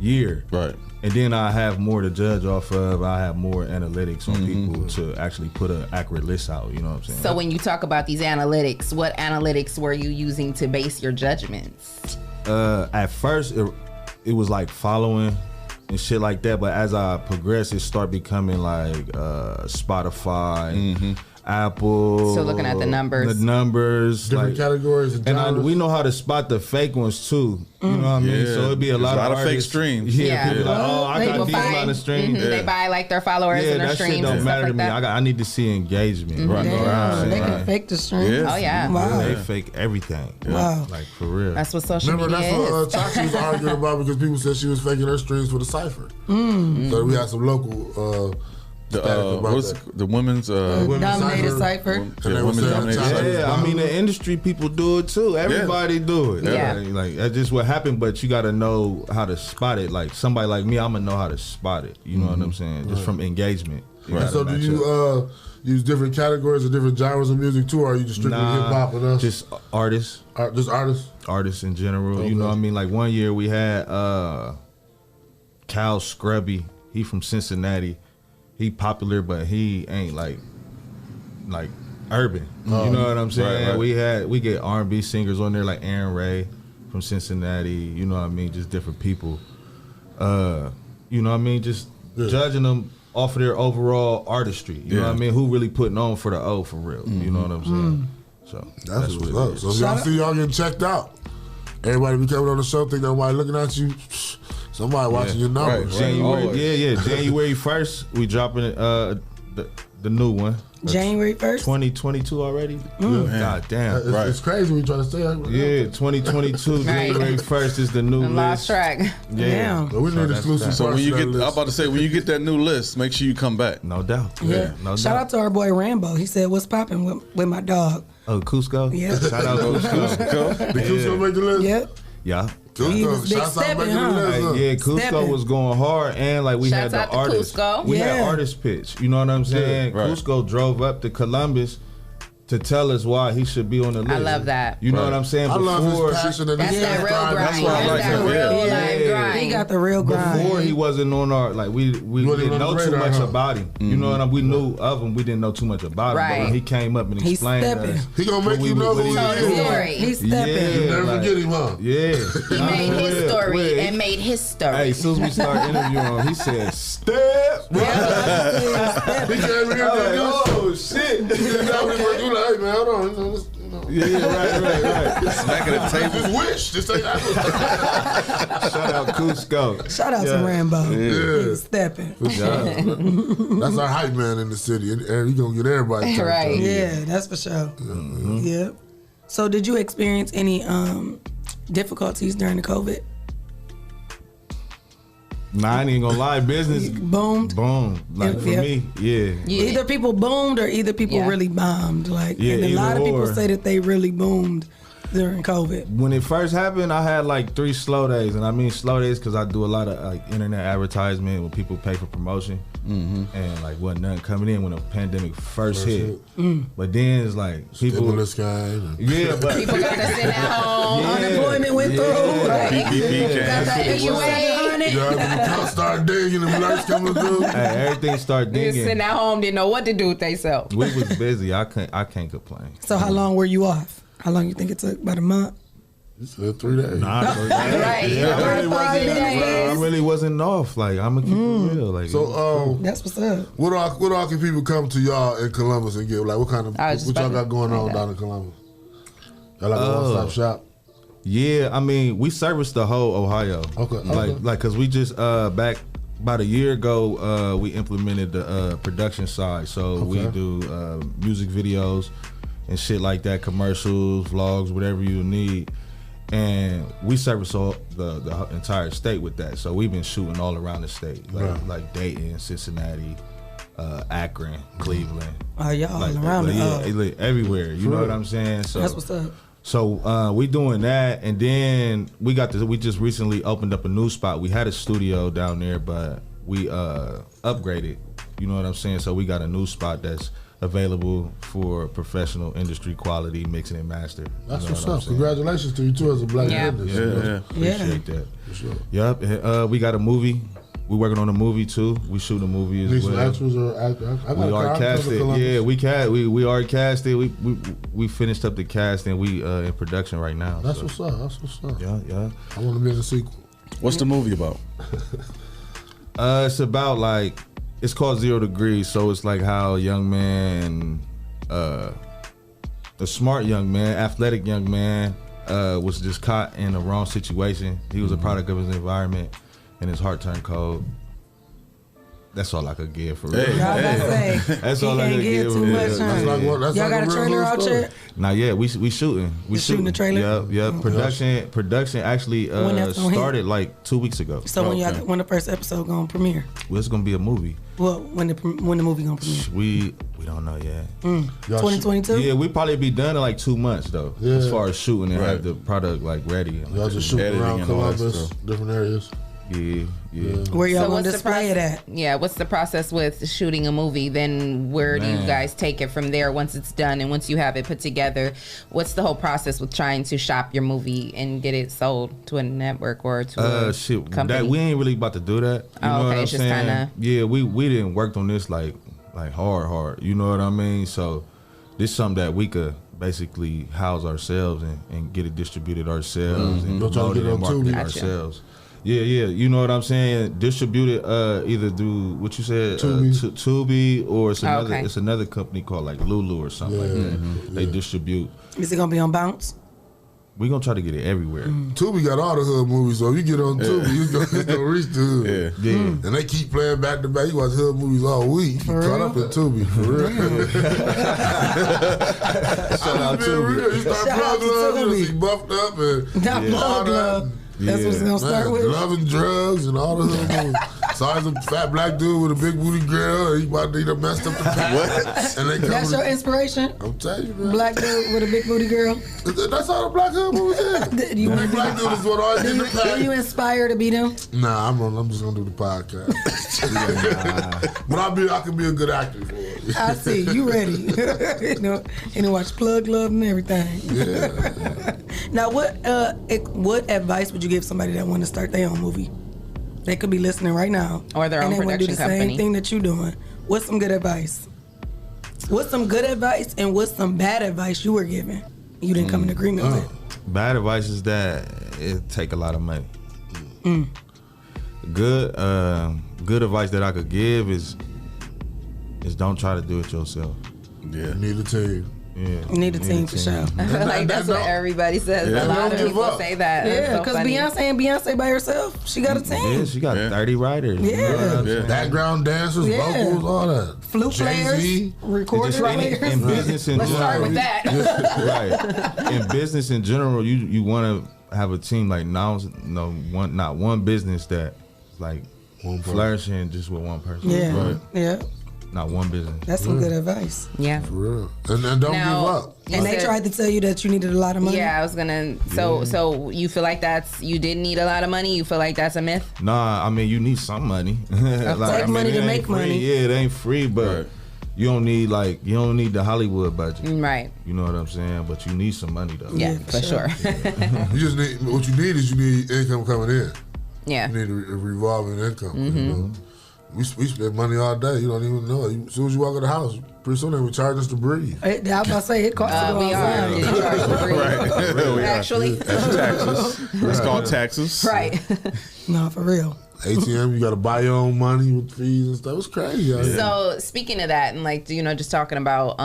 year. Right. And then I have more to judge off of. I have more analytics on people to actually put an accurate list out. You know what I'm saying? So when you talk about these analytics, what analytics were you using to base your judgments? At first, it was like following and shit like that. But as I progressed, it started becoming like Spotify. Apple. So looking at the numbers. Different categories and genres. we know how to spot the fake ones too. You know what I mean? So it'd be a lot of fake artists- streams. Yeah, people like, oh, I got People these amount of streams. They buy like their followers and their that streams shit don't and matter stuff to me. like that. I need to see engagement. Right, Damn, they can fake the stream. Oh, yeah. Wow. They fake everything. Wow. Like for real. That's what social Remember, media that's what is. Toxic was arguing about because people said she was faking her streams for the cipher. So we had some local the women's dominated cipher. And they were saying I mean the industry people do it too. Everybody do it. Yeah. Like that's just what happened. But you got to know how to spot it. Like somebody like me, I'm gonna know how to spot it. You know what I'm saying? Just from engagement. And so do you use different categories or different genres of music too, or are you just strictly hip hop and us? Just artists. Just artists? Artists in general. You know what I mean? Like one year we had Cal Scrubby. He from Cincinnati. He popular, but he ain't like urban. You know what I'm saying? Right. We get R&B singers on there like Aaron Ray from Cincinnati. You know what I mean? Just different people. You know what I mean? Just judging them off of their overall artistry. You know what I mean? Who really putting on for the O for real? You know what I'm saying? So That's what's up. So if y'all see y'all getting checked out, everybody be coming on the show, think nobody looking at you. Somebody watching your numbers. January 1st, we dropping the new one. January 1st? 2022 already? God damn. It's crazy when you try to say that. Yeah, 2022, January 1st is the new list. Lost track. Yeah. But we need exclusive So when parts you of that get, list. I'm about to say, when you get that new list, make sure you come back. No doubt. Yeah. Shout out to our boy Rambo. He said, "What's popping with my dog?" Oh, Cusco? Yeah. Shout out Cusco. Did Cusco make the list? Yep. Yeah. He was big stepping, huh? Yeah, Cusco Stepping. was going hard, and like we Shouts had out the to artists. Cusco. We had Yeah. artist pitch. You know what I'm saying? right. Cusco drove up to Columbus to tell us why he should be on the list. I love that. You know what I'm saying? I love his Before, passion and That's his that real drive. grind. That's why I like That's that him. real Yeah. life grind. He got the real grind. before he wasn't on our we wasn't didn't on know the too radar, much huh? about him. You know what I mean? We knew of him. We didn't know too much about him. But Right. when he came up and He's explained stepping. us, He gonna make what you we- know what who he he Told is. his story. He's stepping. Yeah. Never like- forget him, huh? Yeah. He made his story and made his story. Hey, as soon as we started interviewing him, he said, "Step." He came here and Oh shit! he said, "Now we work." You like, hey man, hold on. You know, this, you know. Yeah, right. Smacking the table. Just wish. Just say that. Shout out Cusco. Shout out to Rambo. Yeah. He's stepping. That's our hype man in the city, and he gonna get everybody turned Right. up. Yeah, that's for sure. Yeah. So, did you experience any difficulties during the COVID? Nah, I ain't gonna lie. Business Boomed. boom. Like for Yeah. me, yeah. Either people boomed or either people Yeah. really bombed. Like, Yeah, and a lot of either people or. say that they really boomed during COVID. When it first happened, I had like 3 slow days, and I mean slow days because I do a lot of like internet advertisement when people pay for promotion, and like wasn't nothing coming in when the pandemic first hit. But then it's like people, Stimulus guy. yeah, but People got to sit at home. Yeah. Unemployment went through. Right. PPP Got that cash. HUA. Yeah, when the cops start digging and the lights coming through. hey, everything started They just dinging. sitting at home, didn't know what to do with themselves. We was busy. I can't complain. So, how long were you off? How long you think it took? About a month? You said 3 days. Nah, Right. yeah, I Days. really wasn't off. Like I'm gonna keep it real. Like So, That's what's up. what all can people come to y'all in Columbus and get? Like, what kind of I was just what y'all about got going to on say down in Columbus? Y'all like a one-stop shop? yeah, I mean we service the whole Ohio. Okay, Like cause we just back about a year ago we implemented the production side. So we do music videos and shit like that, commercials, vlogs, whatever you need. And we service all the entire state with that. So we've been shooting all around the state, like Dayton, Cincinnati, Akron, Cleveland. Oh, y'all Like, all around like, it. yeah, everywhere. You know what I'm saying? So That's what's up. So we doing that, and then we just recently opened up a new spot. We had a studio down there, but we upgraded. You know what I'm saying? So we got a new spot that's available for professional industry quality mixing and master. That's You know what's what I'm up. saying? Congratulations to you too as a black business. Appreciate that. For sure. Yep. We got a movie. We working on a movie too. We shoot a movie as Need some well. extras or actors? We are casted. Yeah, we are casted. We finished up the cast and we in production right now. That's so. what's up. That's what's up. Yeah. I want to be in the sequel. What's the movie about? It's about like it's called 0 Degrees, so it's like how a young man a smart young man, athletic young man, was just caught in the wrong situation. He was a product of his environment, and his heart turned cold. That's all I could give for real. That's all I could give for real. Y'all got a trailer out yet? Not yet. We shooting. We shooting the trailer. Yep. Production actually started like 2 weeks ago. So when the first episode gonna premiere? Well, it's gonna be a movie. Well, when the movie gonna premiere? We don't know yet. 2022. Yeah, we probably be done in like 2 months though, as far as shooting and have the product like ready. Y'all just shooting around Columbus, different areas. Yeah. Where y'all gonna display it at? Yeah, what's the process with shooting a movie? Then where do you guys take it from there once it's done and once you have it put together? What's the whole process with trying to shop your movie and get it sold to a network or to a company? That we ain't really about to do that. You know what I'm it's just saying? kind of. Yeah, we didn't work on this like hard. You know what I mean? So this is something that we could basically house ourselves and get it distributed ourselves and promote it and market it ourselves. Yeah, you know what I'm saying? Distributed either through what you said, Tueday, or it's another company called like Lulu or something like that. They distribute. Is it gonna be on Bounce? We gonna try to get it everywhere. Tueday got all the hood movies, so if you get on Tueday, it's gonna reach the hood. Yeah. And they keep playing back to back. You watch hood movies all week. You caught up in Tueday, for real. Shout out Tueday. You start Plug Love, you see buffed up and Plug Love. That's what it's gonna start with. Love and drugs and all the hood movies. So I was a fat black dude with a big booty girl. And he about to messed up the pack. And they That's your inspiration? I'm telling you, man. Black dude with a big booty girl? That's how the black hood movies is. Black dude is what always in the pack. Are you inspired to be them? Nah, I'm just gonna do the podcast. But I can be a good actor for it. I see. You ready. And watch Plug Love and everything. Yeah. Now, what advice would you give somebody that want to start their own movie? They could be listening right now. Or their own production company. And they want to do the same thing that you're doing. What's some good advice? What's some good advice and what's some bad advice you were given? You didn't come in agreement with. Bad advice is that it take a lot of money. Good advice that I could give is don't try to do it yourself. Yeah, need a team. Yeah, you need a team for sure. Like that's what everyody says. A lot of people say that. Yeah, because Beyonce by herself, she got a team. Yeah, she got 30 writers. Yeah. Background dancers, vocals, all that. Flute players, recording players. In business in Let's general, start with that. right. In business in general, you want to have a team like not one business that like flourishing just with one person. Yeah, right? Yeah. Not one business. That's some good advice. Yeah. For real. And don't give up. And they tried to tell you that you needed a lot of money. Yeah, I was gonna. So you feel like you didn't need a lot of money? You feel like that's a myth? Nah, I mean you need some money. Take money to make money. Yeah, it ain't free, but you don't need the Hollywood budget. Right. You know what I'm saying? But you need some money though. Yeah, for sure. You just need what you need income coming in. Yeah. You need a revolving income. You know? We spend money all day. You don't even know it. As soon as you walk in the house, pretty soon they would charge us to breathe. I was about to say, it costs to go we outside. are getting charged to breathe. Right. Actually. Taxes. It's called taxes. Right. No, for real. ATM, you got to buy your own money with fees and stuff. It's crazy. So speaking of that, and like, just talking about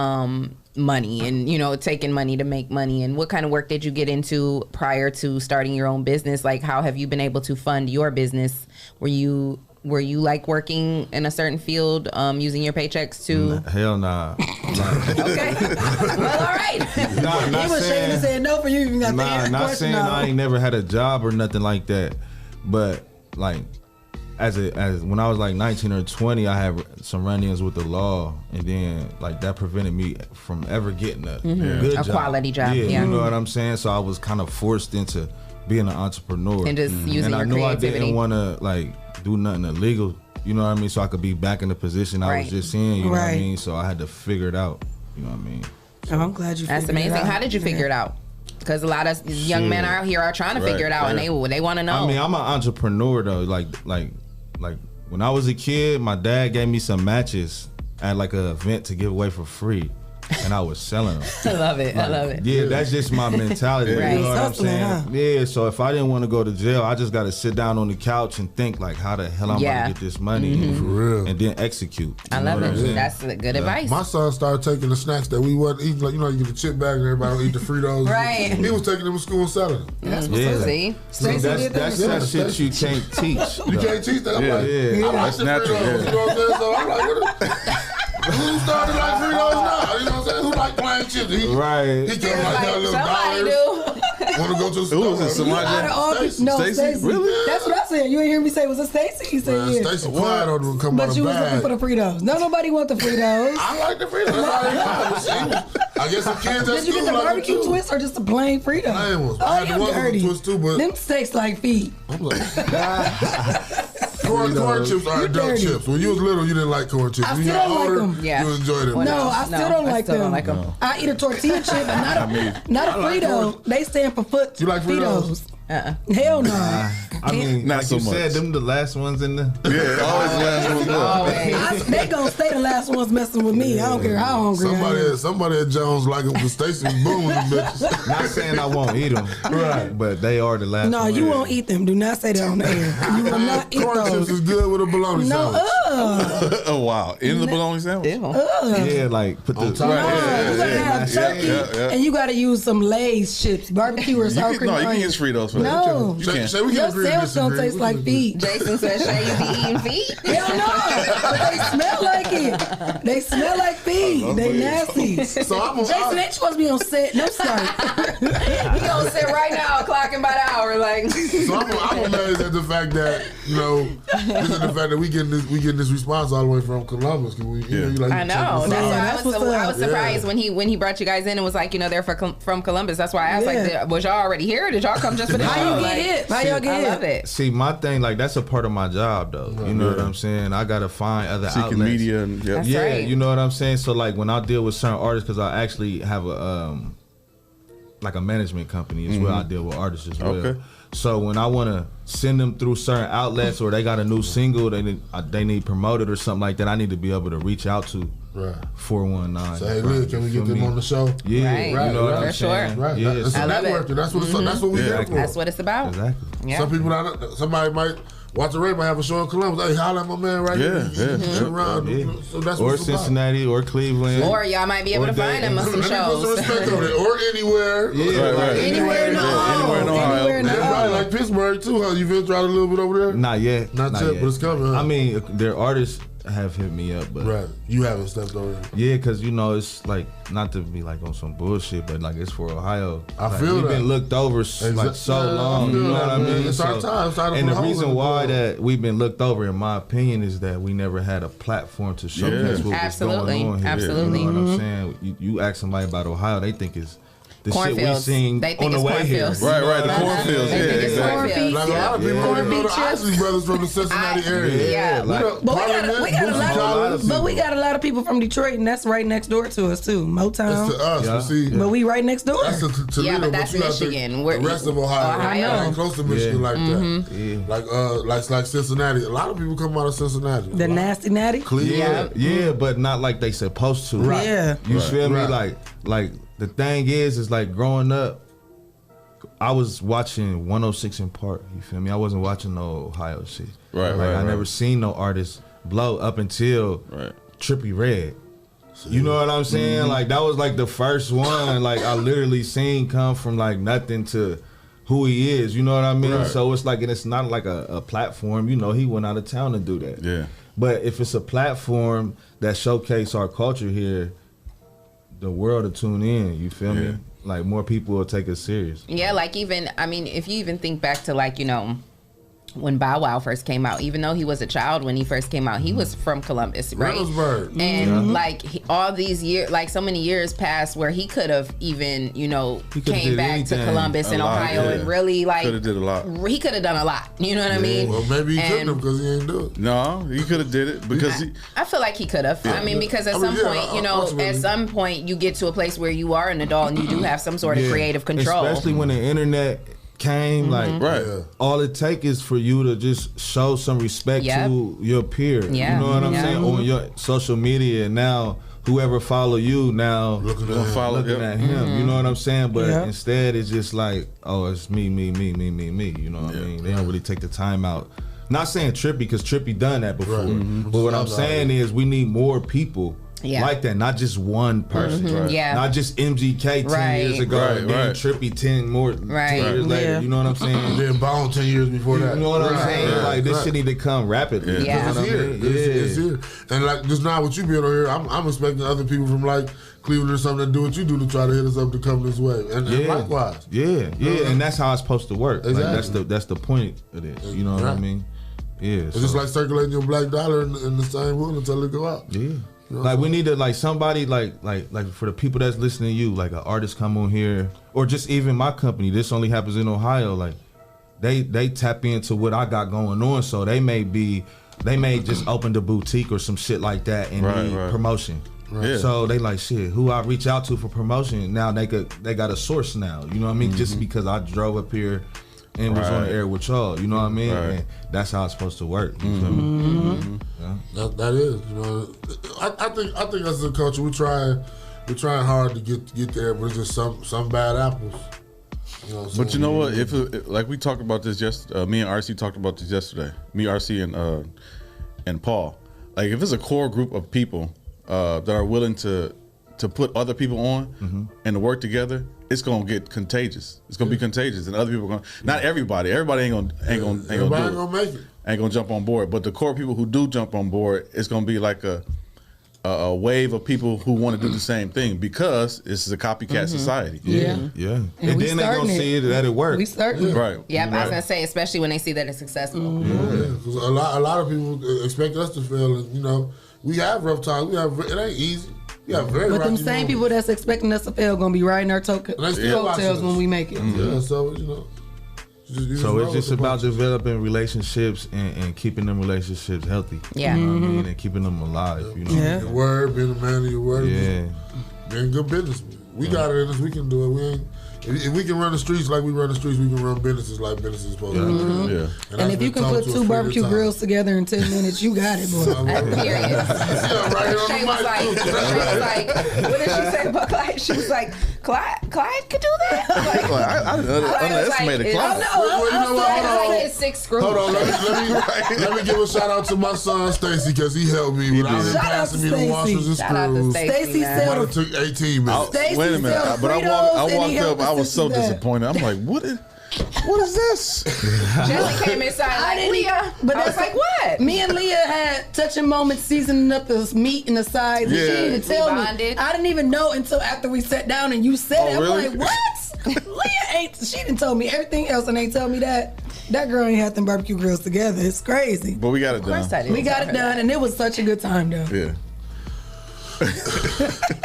money and, taking money to make money, and what kind of work did you get into prior to starting your own business? Like, how have you been able to fund your business? Were you like working in a certain field, using your paychecks to? Hell nah. Okay. Well, all right. He was shaking his head no for you. Even got the answer. Not saying I ain't never had a job or nothing like that, but like as when I was like 19 or 20, I had some run-ins with the law, and then like that prevented me from ever getting a good job. Quality job. Yeah, you know what I'm saying. So I was kind of forced into being an entrepreneur and just using your creativity. I didn't want to like do nothing illegal, you know what I mean, so I could be back in the position I was just in, you know what I mean, so I had to figure it out, you know what I mean. So, I'm glad you figured it out. That's amazing. How did you figure it out? Because a lot of young men out here are trying to figure it out, and they want to know. I mean, I'm an entrepreneur though. Like when I was a kid, my dad gave me some matches at like an event to give away for free. and I was selling them. I love it. I love it. Yeah, that's just my mentality. Right. You know what I'm Hustling, saying? huh? Yeah, so if I didn't want to go to jail, I just got to sit down on the couch and think like, how the hell I'm Yeah. going to get this money For real. and then execute. I You know love what I'm it. saying? That's good advice. My son started taking the snacks that we wasn't eating. Like, you know, you get the chip bag and everybody don't eat the Fritos. Right. He was taking them to school and selling them. That's what's up. See? That's that shit you can't teach. You can't teach that. I'm Yeah. like, Yeah. I like the natural, Fritos. yeah. You know what I'm saying? So I'm like, who started like Fritos now? You know what I'm saying? Who like plain chips? Right. He came like that little Somebody dollars. do. Want to go to the Who was store? it? Somebody? Out of all Stacey. no, Stacey? Stacey. Really? That's what I said. You ain't hear me say, was it Stacey? He said, Man, yeah. Stacey Clyde on them come out But of you was looking bag. for the Fritos. No, nobody want the Fritos. I like the Fritos. That's all they got. I guess some kids at Did you school get the like them barbecue too. twist or just the plain Frito? Plain ones. Oh, I had the you ones with the dirty. twist too, but Them steaks like feet. I'm like, corn chips are adult dirty. chips. When you was little, you didn't like corn chips. I When you still got don't like older, them. Yeah. you enjoyed them. No, I still don't like them. No. I eat a tortilla chip, but not a Frito. They stand for foot. You like Fritos? Hell no. I mean, Not like so you much. said, them the last ones in the. Yeah, always the last one. Always. They gonna stay the last ones messing with me. I don't care how hungry I am. Somebody at Jones like them because Stacey was booming them bitches. Not saying I won't eat them, Right. but they are the last. No, ones. you won't eat them. Do not say that on the air. You will not eat Corn chips those. is good with a bologna No, sandwich. Oh wow! In the bologna sandwich. Yeah, like put the. On top. No, Yeah, you gotta yeah, have yeah, turkey, yeah. and you gotta use some Lay's chips, barbecue or sour cream. No, you can onion. use Fritos for that. No. You can. Say we Your can agree to sandwich don't disagree. taste like feet. Jason says, Shae, you be eating feet? Hell no, but they smell like it. They smell like feet. They nasty. So I'm Jason ain't supposed to be on set. No start. He gonna sit right now, clocking by the hour, like. So I'm amazed at the fact that, you know, this is the fact that we getting this response all the way from Columbus. Can we, you know, you like, I know. check That's this why out. That's I was what's up. surprised when he brought you guys in and was like, you know, they're from Columbus. That's why I was Yeah. like, was y'all already here? Did y'all come just for the How show? you Like, get hit? How y'all I get love hit? it. See, my thing, like that's a part of my job, though. You know what I'm saying? I gotta find other Seeking outlets. media and That's Yeah, right. you know what I'm saying. So like when I deal with certain artists, because I actually have a like a management company as well. I deal with artists as well. Okay. So when I want to send them through certain outlets or they got a new single they need promoted or something like that, I need to be able to reach out to Right. 419. So, hey, Leah, can we get them on the show? Yeah, Right. you know what For I'm sure. saying. Right. Yeah, It's I love it. networking. That's what that's what we here for. That's what it's about. exactly. Yeah. Some people, somebody might watch the race, might have a show in Columbus. Hey, holla at my man right Yeah, here. yeah. Shoot around. Yeah. So that's Or what it's about. Cincinnati or Cleveland. Or y'all might be able Or to find them on some Let me put some shows. respect on it. Or anywhere. Yeah, Right. Anywhere in Ohio. Anywhere in Ohio. Anywhere in And Ohio. probably like Pittsburgh too, huh? You venture out a little bit over there? Not yet. Not yet, but it's coming, huh? I mean, their artists have hit me up, but Right. You haven't stepped over there. yeah, because you know it's like not to be like on some bullshit, but like it's for Ohio. I Like, feel we've that. been looked over like so long. I feel You know that, what I man. mean? It's our time. It's time to and put the a hole reason in the why wall. that we've been looked over, in my opinion, is that we never had a platform to showcase what was Absolutely. going on here. Absolutely. You know what I'm saying? You ask somebody about Ohio, they think it's the shit we Cornfields. seen They think on the it's way here. cornfields. Right, the cornfields. They Yeah, think it's exactly. cornfields. Like a lot of people don't even know the Corned beef Isley brothers from the Cincinnati area. Yeah. like- But we got a lot of, people. but we got a lot of people from Detroit, and that's right next door to us too. Motown. It's to us. Yeah. You see, But we right next door. that's to Toledo, Yeah, but that's you gotta think Michigan. We're- the rest of Ohio, Ohio. ain't close to Michigan Yeah. like that. Yeah. Like Cincinnati. A lot of people come out of Cincinnati. The nasty natty. Cleveland. Yeah, but not like they supposed to. Right. Yeah. You feel me? Right. Like the thing is like growing up, I was watching 106 in Park. You feel me? I wasn't watching no Ohio shit. Right, Like I right. never seen no artist blow up until Trippie Redd. You know what I'm saying? Like that was like the first one. Like I literally seen come from like nothing to who he is. You know what I mean? Right. So it's like, and it's not like a platform. You know, he went out of town to do that. Yeah. But if it's a platform that showcase our culture here, the world will tune in. You feel Yeah. me? Like more people will take us serious. Yeah, like even, I mean, if you even think back to like, you know, when Bow Wow first came out, even though he was a child when he first came out, he was from Columbus, right? Reynoldsburg. And like all these years, like so many years passed where he could have even, you know, He coulda came did back anything. to Columbus A and lot, Ohio yeah. and really like Coulda did a lot. He could have done a lot. You know what I mean? Well, maybe he couldn't And have because he ain't do it. No, he could have did it because he. I feel like he could have. I mean, because at I mean, some yeah, point, you know, ultimately. at some point you get to a place where you are an adult and you do have some sort of Yeah. creative control. Especially when the internet came, like Right. Yeah. all it take is for you to just show some respect Yep. to your peer. Yeah. You know what I'm Yeah. saying? On your social media, and now whoever follow you now looking at him. You know what I'm saying? But instead, it's just like, oh, it's me. You know what I mean? They don't really take the time out. Not saying Trippy, because Trippy done that before. But what I'm saying is we need more people like that, not just one person. Not just MGK 10 years ago, and then Trippy 10 years later. You know what I'm saying? And then Bone 10 years before that. You know what I'm saying? Like this shit need to come rapidly. It's here. It's here. And like just now with you being on here, I'm expecting other people from like Cleveland or something to do what you do to try to hit us up to come this way. And likewise. And that's how it's supposed to work. Exactly. Like, that's the point of this. You know what I mean? Yeah. It's just like circulating your black dollar in the same wood until it go out. Yeah. You know like we need to like somebody like for the people that's listening to you, like an artist come on here, or just even my company. This only happens in Ohio. Like they tap into what I got going on, so they may just open the boutique or some shit like that and need promotion. Yeah. So they like shit. Who I reach out to for promotion? Now they got a source now. You know what I mean? Just because I drove up here and was on the air with y'all, you know what I mean? And that's how it's supposed to work. You feel me? Yeah. That is, you know. I think as a culture we're trying hard to get there, but it's just some bad apples. You know, but you know what? If like we talked about this me and RC talked about this yesterday. Me, RC, and Paul. Like if it's a core group of people that are willing to put other people on and to work together, it's gonna get contagious. It's gonna be contagious, and other people are gonna. Not everybody. Everybody ain't gonna make it. Ain't gonna jump on board. But the core people who do jump on board, it's gonna be like a wave of people who want to do the same thing because this is a copycat society. Yeah. And then they gonna see that it works. We starting. Right. Yeah, I was gonna say, especially when they see that it's successful. Because a lot of people expect us to fail, and you know we have rough times. It ain't easy. Yeah, but them same people that's expecting us to fail gonna be riding our coattails when we make it. Yeah, so you know. So it's just about developing relationships and keeping them relationships healthy. Yeah. You know what I mean? And keeping them alive. You know. Your word, being a man of your word. Yeah. Being good businessmen. We got it in us. We can do it. We ain't. If we can run the streets like we run the streets, we can run businesses like businesses supposed to run. Yeah. And if you can put 2 barbecue grills together in 10 minutes, you got it, boy. Period. Shae was like, what did she say about Clyde? She was like, Clyde could do that? I underestimated Clyde. I like his 6 screws. Hold on, let me give a shout out to my son Stacy because he helped me without him passing me the washers and screws. Stacy said it took 18 minutes. Wait a minute, but I walked up. I was so disappointed. I'm like, what is this? Jesse came inside like, Leah. But I was like, what? Me and Leah had touching moments seasoning up the meat and the sides. And she didn't even tell me. I didn't even know until after we sat down and you said it. I'm like, what? Leah she didn't tell me everything else and ain't tell me that. That girl ain't had them barbecue grills together. It's crazy. But we got it done. We got it done and it was such a good time though. Yeah.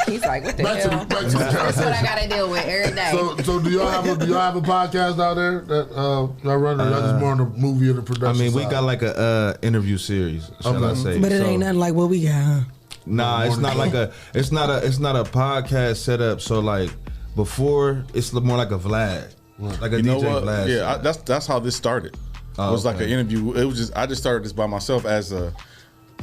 He's like, what the hell? That's what I gotta deal with every day. So do y'all have a podcast out there that y'all run, or y'all just more on the movie and the production? I mean, we side? got like a interview series, shall I say? But it ain't nothing like what we got, huh? Nah, it's not like it's not a podcast setup. So like before, it's more like a Vlad, like a DJ Vlad. Yeah, that's how this started. It was like an interview. It was I just started this by myself as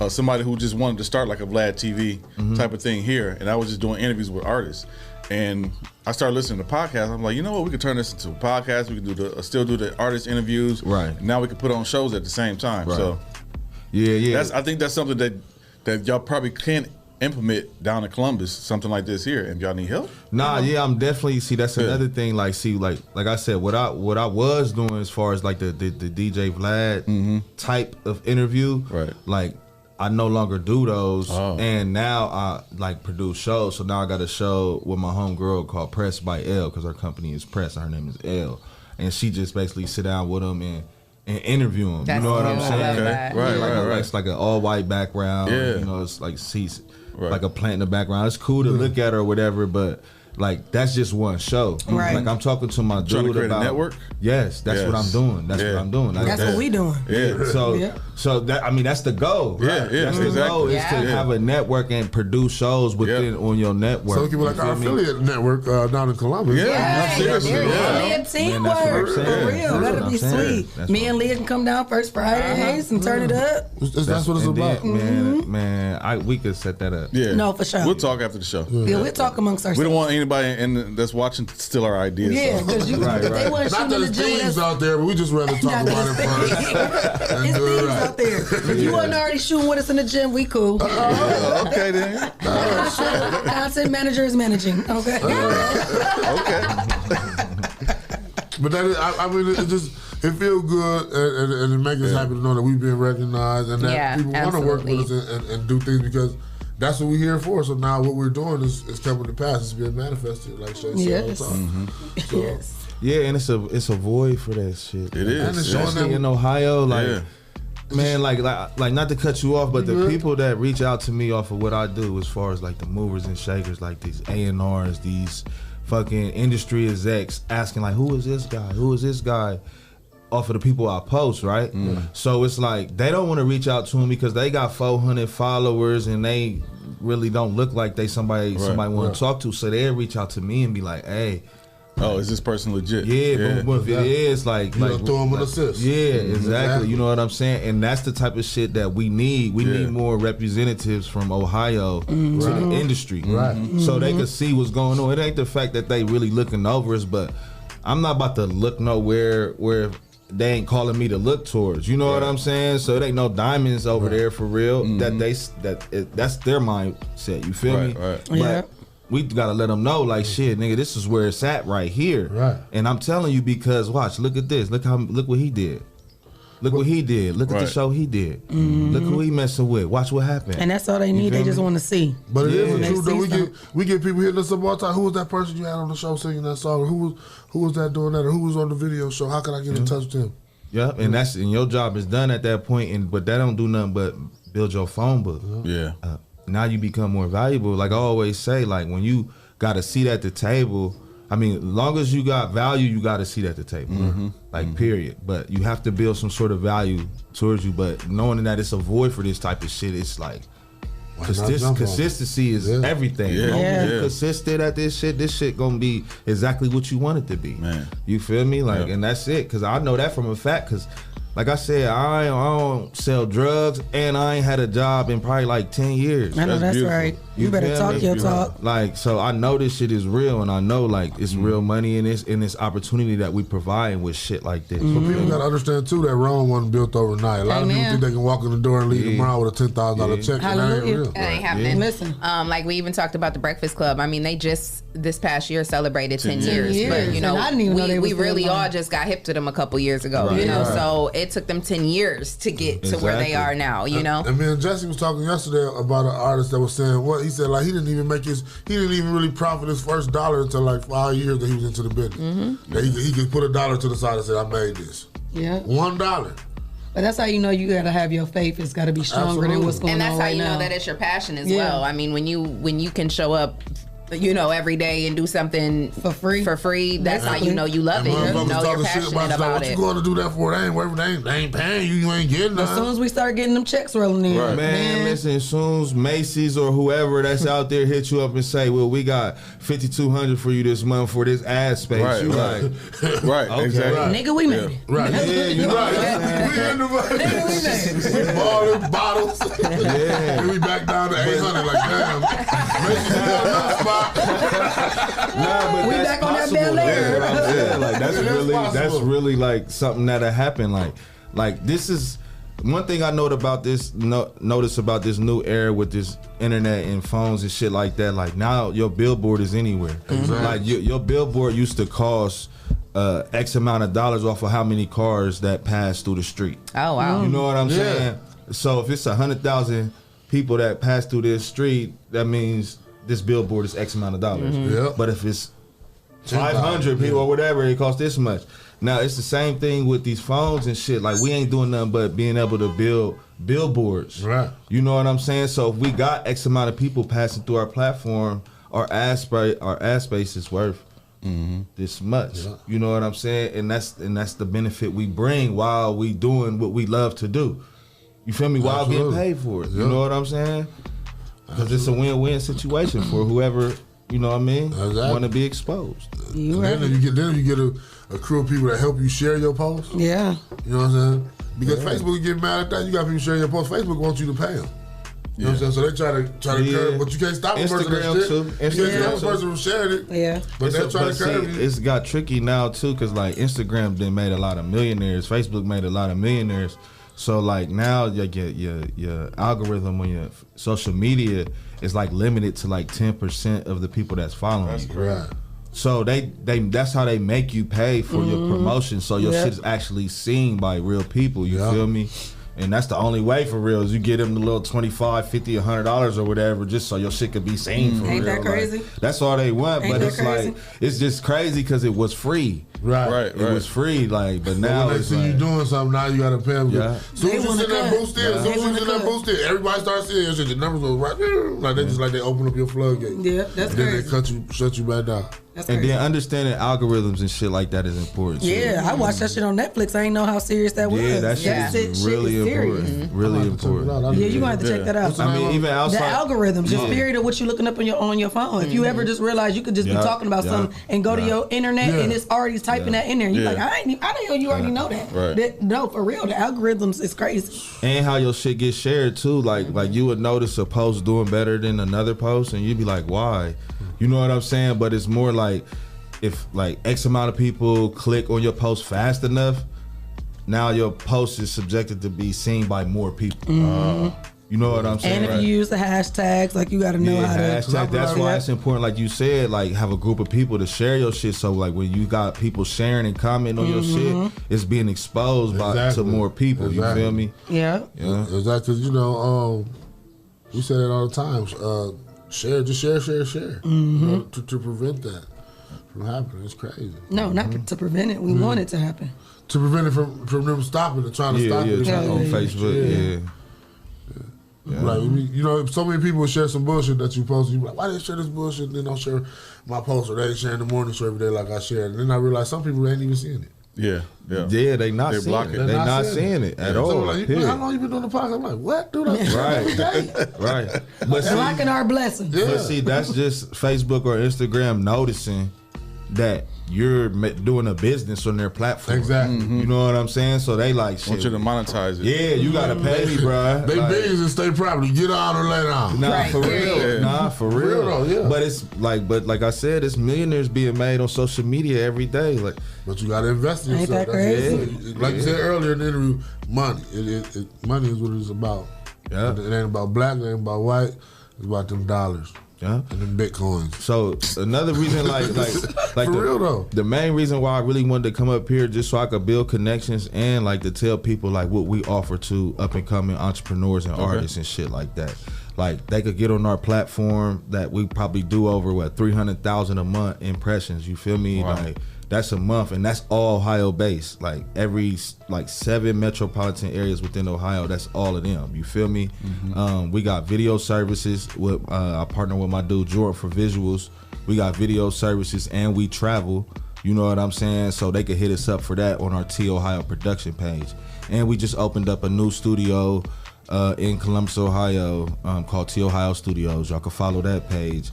somebody who just wanted to start like a Vlad TV type of thing here, and I was just doing interviews with artists. And I started listening to podcasts. I'm like, you know what? We could turn this into a podcast. We could still do the artist interviews. Right. Now we could put on shows at the same time. Right. So, yeah. I think that's something that y'all probably can't implement down in Columbus. Something like this here. And y'all need help? Nah, yeah, I'm definitely that's another thing. Like, like I said, what I was doing as far as like the DJ Vlad type of interview, right? Like, I no longer do those, and now I like produce shows. So now I got a show with my homegirl called Press by L, because her company is Press and her name is L, and she just basically sit down with them and interview them. That's you know what I'm saying? Okay. Right. It's like an all white background. Yeah. You know, it's like seats, like a plant in the background. It's cool to look at or whatever, but like that's just one show. Right. Like I'm talking to my Trying to dude create a about network? Yes, that's what I'm doing. That's what I'm doing. That's what we doing. Yeah. So that, I mean, that's the goal. Yeah, right? yeah, That's the goal is to Yeah. have a network and produce shows within on your network. So it can be like our affiliate network down in Columbus. Leah teamwork. For real. That'll be sweet. Me and Leah can come down first Fridays and turn it up. That's what it's about. Man, we could set that up. Yeah. No, for sure. We'll talk after the show. Yeah, we'll talk amongst ourselves. We don't want anybody that's watching to steal our ideas. Yeah, so. because they weren't Not shooting that in the it's gym with thieves us. out there, but we just rather talk about it first. And It's do it thieves right. out there. If you wasn't already shooting with us in the gym, we cool. Okay then. Content manager is managing. Okay. But that is, I mean, it feels good and it makes us happy to know that we've been recognized and that people want to work with us and do things because that's what we're here for. So now what we're doing is coming to pass. It's being manifested, like Shae said all the time. So, Yes. Yeah, and it's a void for that shit. It is. And it's showing Especially that in Ohio, like. Man, like not to cut you off, but the people that reach out to me off of what I do, as far as like the movers and shakers, like these A&Rs, these fucking industry execs, asking like, who is this guy? Who is this guy? Off of the people I post, right? So it's like they don't want to reach out to them because they got 400 followers and they really don't look like they somebody want to talk to. So they reach out to me and be like, hey. Oh, is this person legit? Yeah, but if it is like throw them an assist. Yeah, exactly. You know what I'm saying? And that's the type of shit that we need. We need more representatives from Ohio to the industry. Right. So they can see what's going on. It ain't the fact that they really looking over us, but I'm not about to look nowhere where they ain't calling me to look towards. You know what I'm saying? So it ain't no diamonds over there for real. That's their mindset. You feel me? Right. But we gotta let them know, like, shit, nigga, this is where it's at right here. Right. And I'm telling you because, watch, look at this. Look what he did. Look what he did. Look at the show he did. Look who he messing with. Watch what happened. And that's all they need. They just want to see. But it is the truth They though. see We get people hitting us up all the time. Who was that person you had on the show singing that song? Who was that doing that? Or who was on the video show? How can I get in touch with him? Yeah, and your job is done at that point, but that don't do nothing but build your phone book. Yeah. Now you become more valuable. Like I always say, like when you got a seat at the table, I mean, as long as you got value, you got a seat at the table. Like period. But you have to build some sort of value towards you. But knowing that it's a void for this type of shit, it's like consistency is everything. You consistent at this shit gonna be exactly what you want it to be. Man. You feel me? Like, and that's it. Cause I know that from a fact. Cause like I said, I don't sell drugs, and I ain't had a job in probably like 10 years. I know that's right. You better feel talk me? your talk. Like, so I know this shit is real, and I know like it's real money in this opportunity that we provide with shit like this. But people gotta understand too that Rome wasn't built overnight. A lot of people think they can walk in the door and leave tomorrow with a $10,000 check, and that ain't real. It ain't happening. Listen. Like we even talked about the Breakfast Club. I mean, they just this past year celebrated 10 years. 10 But you years. know, And I didn't even know they we was still really alive. all just got hip to them a couple years ago. Right. You know, Right. so it took them 10 years to get to where they are now. You know. And me and Jesse was talking yesterday about an artist that was saying what he said. Like he didn't even really profit his first dollar until like 5 years that he was into the business. That he could put $1 to the side and say, "I made this." Yeah. $1. But that's how you know you gotta have your faith. It's gotta be stronger than what's going on And that's how right you now. know that it's your passion as Yeah. well. I mean, when you can show up, you know, every day and do something for free. That's how you know you love it. You Motherfuckers know you're talking shit passionate stuff. about What it. you going to do that for? They ain't paying you. You ain't getting As soon nothing. as we start getting them checks rolling in, Man, listen, as soon as Macy's or whoever that's out there hit you up and say, well, we got $5,200 for you this month for this ad space. Right, you right. like, Right, okay. exactly. nigga, we made it. Right. Yeah, you right. We in the money. We balling bottles. Yeah. And we back down to 800. Like, damn. Macy's got another spot. Nah, but We that's back on that possible. Bel Air. Yeah, I'm saying, like that's It is really possible. like something that'll happen. Like this is one thing I notice about this new era with this internet and phones and shit like that. Like now your billboard is anywhere. Exactly. Like your billboard used to cost X amount of dollars off of how many cars that pass through the street. Oh wow. You know what I'm saying? So if it's 100,000 people that pass through this street, that means this billboard is X amount of dollars. Yep. But if it's 500 people or whatever, it costs this much. Now it's the same thing with these phones and shit. Like we ain't doing nothing but being able to build billboards. Right. You know what I'm saying? So if we got X amount of people passing through our platform our ad space is worth this much. Yeah. You know what I'm saying? And that's the benefit we bring while we doing what we love to do. You feel me? While getting paid for it. You know what I'm saying? Because it's a win-win situation for whoever, you know what I mean, want to be exposed. Then you get a crew of people that help you share your post. Yeah. You know what I'm saying? Because Facebook get mad at that. You got people sharing your post. Facebook wants you to pay them. You know what I'm saying? So they try to curb, but you can't stop a person Instagram from too. You can't stop a person from sharing it. Yeah. But they try to curb you. It's got tricky now too, because like Instagram then made a lot of millionaires. Facebook made a lot of millionaires. So like now your algorithm on your social media is like limited to like 10% of the people that's following you. Right. So they that's how they make you pay for your promotion. So your shit is actually seen by real people. You feel me? And that's the only way for real is you get them the little $25, $50, $100 or whatever, just so your shit could be seen for real. Ain't that crazy? Like, that's all they want, but it's like it's just crazy because it was free. Right. It was free, like, but now when they it's see like, you doing something, now you gotta pay them. Yeah. Soon as you send that boost in, everybody starts seeing your shit. The numbers go right, like they just like they open up your floodgate. Yeah, that's and then crazy. they shut you back down. That's and crazy. then understanding algorithms and shit like that is important. Yeah, I watched that shit on Netflix. I didn't know how serious that was. Yeah, that shit is really important. Really important. Yeah, you gonna have to check that out. I mean, even outside the algorithms, just period of what you're looking up on your phone. If you ever just realize you could just be talking about something and go to your internet and it's already typing that in there, and you're like, I didn't know you already know that. Right. No, for real, the algorithms is crazy. And how your shit gets shared too. Like you would notice a post doing better than another post, and you'd be like, why? You know what I'm saying? But it's more like if like X amount of people click on your post fast enough, now your post is subjected to be seen by more people. You know what I'm saying? And if you use the hashtags, like you got to know how to. Hashtag, that's why it's important, like you said, like have a group of people to share your shit. So like when you got people sharing and commenting on your shit, it's being exposed to more people. You feel me? Yeah. Exactly. You know, we say that all the time. Share. You know, to prevent that from happening. It's crazy. No, not to prevent it. We want it to happen. To prevent it from them stopping it, trying to stop it. On Facebook, Like, you know, so many people share some bullshit that you post. You be like, why they share this bullshit? And then don't share my post, or they ain't sharing the morning show every day like I shared. And then I realize some people ain't even seeing it. Yeah, they not seeing it. They're not seeing it at all. So like, how long you been doing the podcast? I'm like, what, dude? Right. But see, blocking our blessings. But see, that's just Facebook or Instagram noticing that you're doing a business on their platform. Exactly. You know what I'm saying? So they like, shit. Want you to monetize it. Yeah, you gotta pay me, bro. They bigs and stay property. Get on or let on. Nah, for real. Nah, for real. though, yeah. But it's like I said, it's millionaires being made on social media every day. Like, but you gotta invest in Ain't yourself. that crazy? Like you said earlier in the interview, money. Money is what it's about. Yeah. It ain't about black. It ain't about white. It's about them dollars. Yeah. And them bitcoins. So another reason, like For real though. The main reason why I really wanted to come up here just so I could build connections and like to tell people like what we offer to up and coming entrepreneurs and artists and shit like that. Like they could get on our platform that we probably do over 300,000 a month impressions. You feel me? Wow. Like that's a month, and that's all Ohio based. Like every 7 metropolitan areas within Ohio, that's all of them. You feel me? We got video services. I partner with my dude Jordan for visuals. We got video services, and we travel. You know what I'm saying? So they could hit us up for that on our T Ohio production page. And we just opened up a new studio in Columbus, Ohio, called T Ohio Studios. Y'all can follow that page.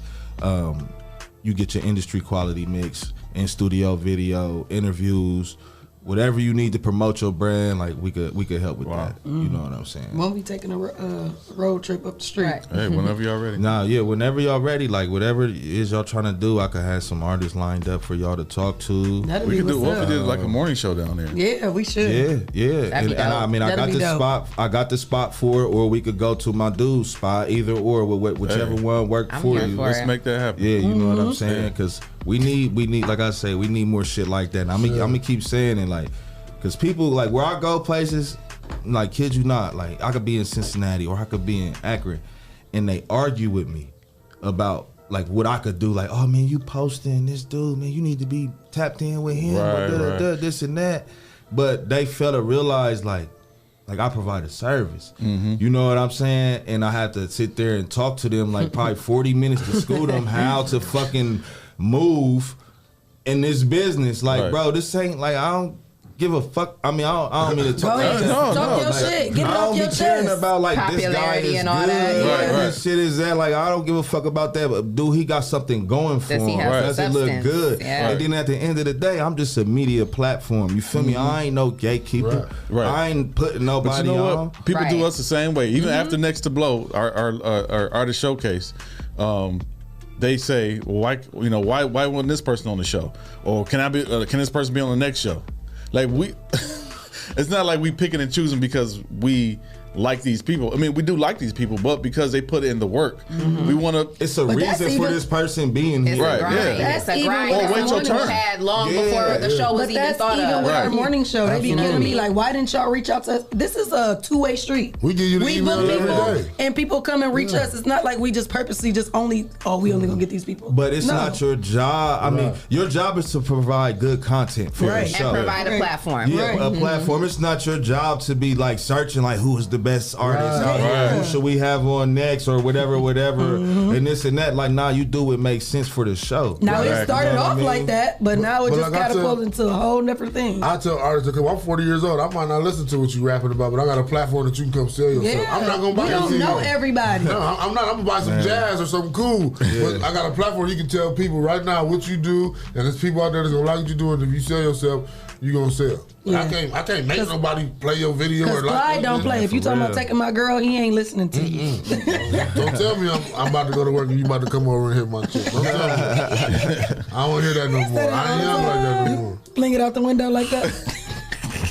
You get your industry quality mix, in studio video, interviews, whatever you need to promote your brand. Like we could help with that. You know what I'm saying? Won't be taking a road trip up the street. Hey, whenever y'all ready. Nah, yeah, whenever y'all ready. Like whatever it is y'all trying to do, I could have some artists lined up for y'all to talk to. That'd We be could do what's what up. we did like a morning show down there. Yeah, we should. Yeah. That'd be And I mean, I That'd got be the dope. spot. I got the spot for it, or we could go to my dude's spot. Either or, whichever one worked I'm for here you. for Let's it. make that happen. Yeah, you know what I'm saying? Because we need, like I say, we need more shit like that. And I'm gonna keep saying it, like, because people, like, where I go places, like, kid you not, like, I could be in Cincinnati or I could be in Akron, and they argue with me about, like, what I could do. Like, oh, man, you posting this dude, man, you need to be tapped in with him, Right. this and that. But they fail to realize, like, like I provide a service. You know what I'm saying? And I have to sit there and talk to them like probably 40 minutes to school them how to fucking move in this business. Like, bro, this ain't like I don't give a fuck. I mean, I don't mean to talk. Talk your shit. Get it off your chest. I don't be caring about like popularity this guy is and all good. that. This shit is that. Like, I don't give a fuck about that. But dude, he got something going for Does he him. have Does it look substance? good? Yeah. And then at the end of the day, I'm just a media platform. You feel me? I ain't no gatekeeper. I ain't putting But nobody you know on. what? People do us the same way. Even after Next to Blow, our artist showcase, they say, well, why wasn't this person on the show? Or can this person be on the next show? Like it's not like we picking and choosing because we like these people. I mean, we do like these people, but because they put in the work, we want to. It's a reason for this person being here. Right? Yeah. That's It's a grind. even Or wait your turn. had long before the show was even thought even of. with our Right. morning show, they be Absolutely. giving me like, why didn't y'all reach out to us? This is a two-way street. We give you the email book every people, day. and people come and reach us. It's not like we just purposely we only gonna get these people. But it's No. not your job. I mean, your job is to provide good content for Right. the show. And provide a platform. Yeah, Right. a platform. It's not your job to be like searching like who is the best artist out here, who should we have on next or whatever, and this and that. Like, nah, you do what makes sense for the show. Now it started off like that, but now it But just like I catapulted into a whole different thing. I tell artists, I'm 40 years old. I might not listen to what you rapping about, but I got a platform that you can come sell yourself. Yeah. I'm not gonna buy We your don't CD. know everybody. No, I'm not. I'm gonna buy some jazz or something cool. But I got a platform you can tell people right now what you do, and there's people out there that's gonna like what you do, and if you sell yourself, you gonna sell. Yeah. I can't make nobody play your video or Because like. Clyde don't play. If you talking about taking my girl, he ain't listening to you. Don't tell me I'm about to go to work and you about to come over and hit my chick. Don't tell me. I don't want to hear that no more. I ain't young like that no more. Fling it out the window like that.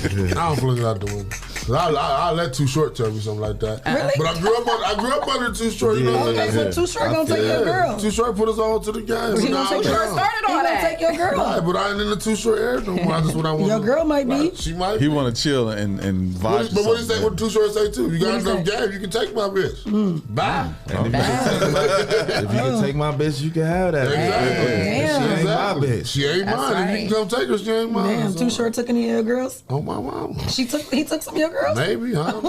I don't fling it out the window. I'll let Too Short tell me something like that. Really? But I grew up under Too Short. You know what I'm saying? So Too Short gonna take your girl. Too Short put us all to the game. He gonna take your started all He gonna that. take your girl. Right, but I ain't in the Too Short era no more. That's what I want. Your girl might be. She might. He want to chill and vibe. But what do you say? What Too Short say too? You got enough game, you can take my bitch. Bye. If you can take my bitch, you can have that. Exactly. She ain't my bitch. She ain't That's mine. If right. you can come take her, she ain't mine. Damn, So- Too Short took any of your girls? Oh my mama. He took some of your girls? Maybe, huh?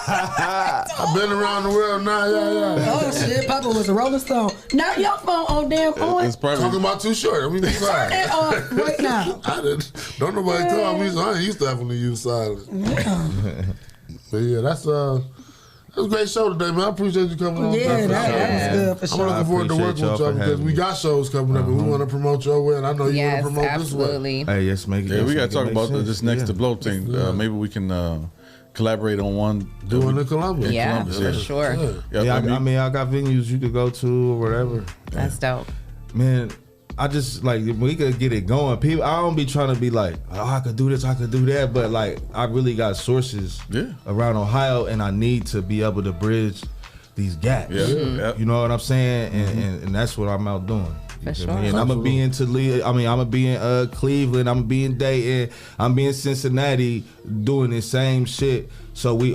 I've been around the world now, yeah. Oh shit, Papa was a Rolling Stone. Not your phone on damn point. It's probably Talking about Too Short. I mean, Turn it off right now. I didn't. Don't nobody call me, so I ain't used to having to use silence. But yeah, that's a great show today, man. I appreciate you coming on. Yeah, man, that was good for I'm sure. looking forward to I working appreciate with y'all y'all for because having we me. got shows coming up and we want to promote your way, and I know you want to promote absolutely. this way. Hey, yes, make it. Yeah, we got to talk make about sense. this Next Yeah. to Blow thing. Maybe we can collaborate on one. Doing in Columbus. Yeah, Columbus, for sure. Yeah, I mean, I got venues you could go to or whatever. That's dope. Man, I just like we could get it going. People, I don't be trying to be like, oh, I could do this, I could do that, but like I really got sources around Ohio, and I need to be able to bridge these gaps. Yeah. You know what I'm saying? And that's what I'm out doing. You For feel sure. me? And I'm gonna be into Leah. I mean, I'm gonna be in Cleveland. I'm gonna be in Dayton. I'm be in Cincinnati doing the same shit. So we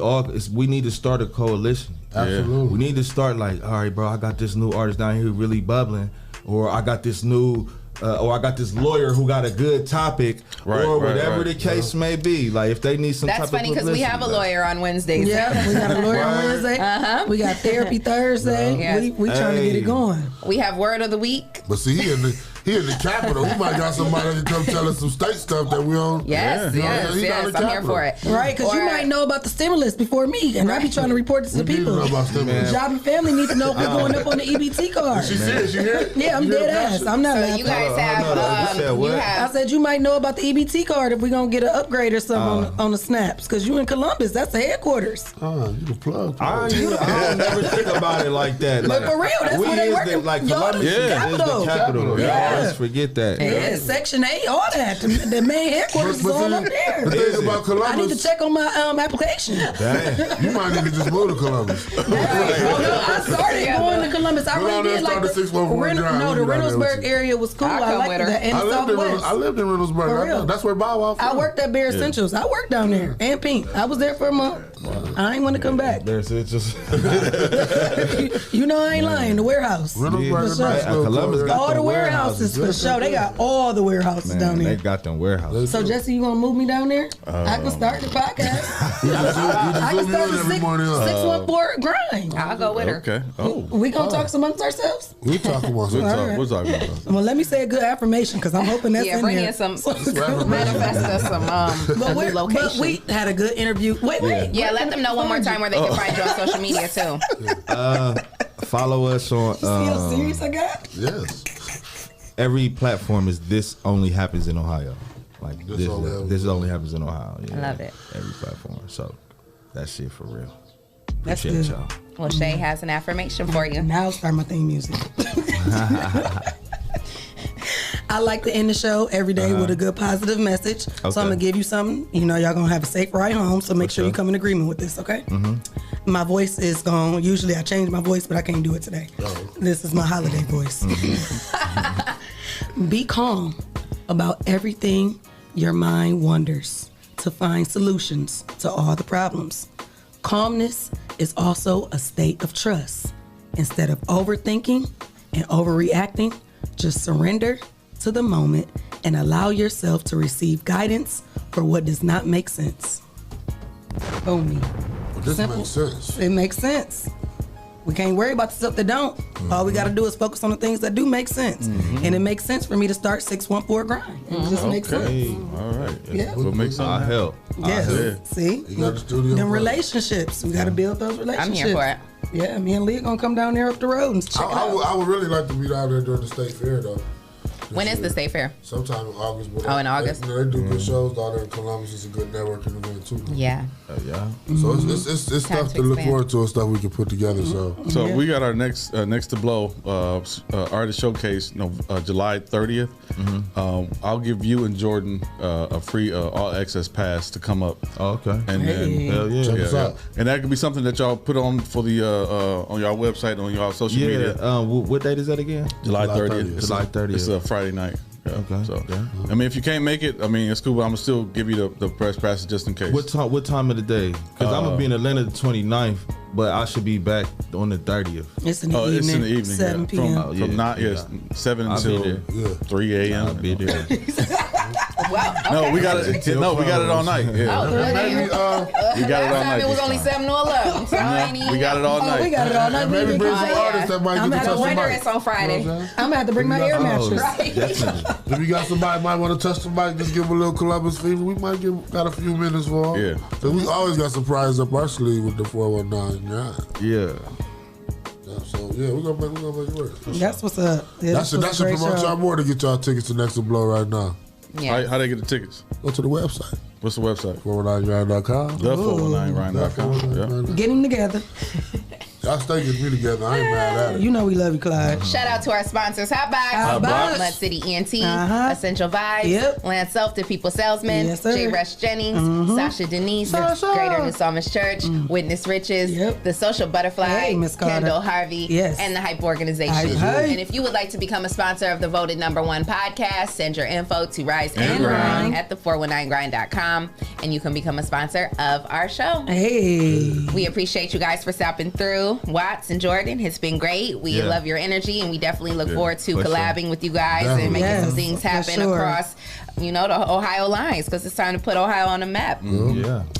need to start a coalition. Absolutely. We need to start like, all right, bro, I got this new artist down here really bubbling, or I got this new, or I got this lawyer who got a good topic, or whatever the case may be. Like if they need some That's type funny of because we publicity, have a like- lawyer on Wednesdays. Yeah, we got a lawyer on Wednesday. We got therapy Thursday. Yes. We trying to get it going. We have word of the week. But see, he in the Capitol. He might got somebody that can come tell us some state stuff that we don't. Yes, You know what I'm saying? He down yes. in I'm here Capitol. for it. Right, because you Or- might know about the stimulus before me, and I be trying to report this to We need to people. know about stimulus. Job and family need to know if they're going up on the EBT card. She serious? You hear it? Yeah, I'm You hear dead the ass. passion? I'm not So laughing. you guys have, I said you might know about the EBT card if we're gonna get an upgrade or something on the snaps, because you in Columbus, that's the headquarters. Oh, you the plug. I don't never think about it like that. But Like, for real, that's we where they is working. Like Y'all Columbus the is the capital. capital. Yeah. Yeah, always forget that. Yeah, Section 8, all that. The main headquarters is But all see, up there. the thing about Columbus, I need to check on my application. Damn. You might need to just move to Columbus. I started going to Columbus. I Go down really there did and like start the 614 drive. No, We'll the be down there with Reynoldsburg you. area was cool. I'll I come liked with her. that. And I lived in Southwest. Reynoldsburg. For real. That's where Bow Wow from. I worked at Bear Essentials. I worked down there. And Pink. I was there for a month. I ain't want to come back. There's it just. You know I ain't lying. The warehouse. Columbus got all the them warehouses for sure. They got all the warehouses down there. They got them warehouses. So Jesse, you gonna move me down there? I can start the podcast. I can start the 614 grind. I'll go with her. Okay. Oh. We gonna talk amongst ourselves? We talk amongst ourselves. We'll talk about it. Well, let me say a good affirmation because I'm hoping that's in bring there. in some manifest us some new location. But we had a good interview. Wait. Yeah, let them know one more time where they can find you on social media too. Follow us on. See how serious I got? Yes. Every platform is This Only Happens in Ohio. Like this only happens in Ohio. Yeah. I love it. Every platform. So that shit for real. That's Appreciate good. y'all. Well, Shae has an affirmation for you. Now I'll start my theme music. I like to end the show every day with a good positive message. So I'm gonna give you something. You know, y'all gonna have a safe ride home. So make sure you come in agreement with this, okay? My voice is gone. Usually I change my voice, but I can't do it today. This is my holiday voice. Be calm about everything your mind wonders to find solutions to all the problems. Calmness is also a state of trust. Instead of overthinking and overreacting, just surrender to the moment and allow yourself to receive guidance for what does not make sense. Boom. This makes sense. It makes sense. We can't worry about the stuff that don't. All we got to do is focus on the things that do make sense. And it makes sense for me to start 614 grind. It just makes sense. All right. Yeah. What makes sense? I help. Yes. See? You got the studio. Them relationships. We got to build those relationships. I'm here for it. Yeah, me and Leah gonna come down there up the road and check it out. I would really like to be down there during the state fair though. When is the state fair? Sometime in August. Oh, in August. They do good shows down there in Columbus. It's a good networking event too. Yeah. So it's stuff to look forward to and stuff we can put together. So we got our next to blow artist showcase July 30th. I'll give you and Jordan a free all access pass to come up. Oh, okay. And then Check us out. and that could be something that y'all put on for the on your website, on your social media. What date is that again? July 30th. July 30th. It's a Friday night. Yeah. Okay. So I mean, if you can't make it, I mean, it's cool, but I'm gonna still give you the press passes just in case. What time of the day? Because I'm gonna be in Atlanta the 29th, but I should be back on the 30th. It's in the evening. It's in the evening. 7 p.m. From 7 until 3 a.m. I'll be there. No, we got it. No, we got it all night. Yeah. We got it all night. It was only 7 to 11. So I ain't even. We got it all night. We got it all night. Maybe bring some artists that might get to touch No the wonder mic. it's on Friday. I'm gonna have to bring my air mattress. If you got somebody might want to touch the mic, just give them a little Columbus fever. We might got a few minutes for them. Yeah. So we always got surprises up our sleeve with the 419 grind. Yeah. So yeah, we're gonna make it work. That's what's up. Yeah, That should promote y'all more to get y'all tickets to Next to Blow right now. Yeah. How they get the tickets? Go to the website. What's the website? 419grind.com. The 419grind.com. Get them together. Y'all stay get me together. I ain't mad at it. You know we love you, Clyde. Shout out to our sponsors: Hot Box. Mud City ENT, Essential Vibes, Land Self, The People Salesman, Yes, sir. J. Rush Jennings, Sasha Denise, Greater New Psalmist Church, Witness Riches, The Social Butterfly, Hey, Miss Carter. Kendall Harvey, and the Hype Organization. Hype. And if you would like to become a sponsor of the voted #1 podcast, send your info to Rise and Grind at the419grind.com, and you can become a sponsor of our show. Hey. We appreciate you guys for stopping through. Watts and Jordan, it's been great. We love your energy, and we definitely look forward to collabing with you guys and making some things happen across, the Ohio lines, because it's time to put Ohio on the map.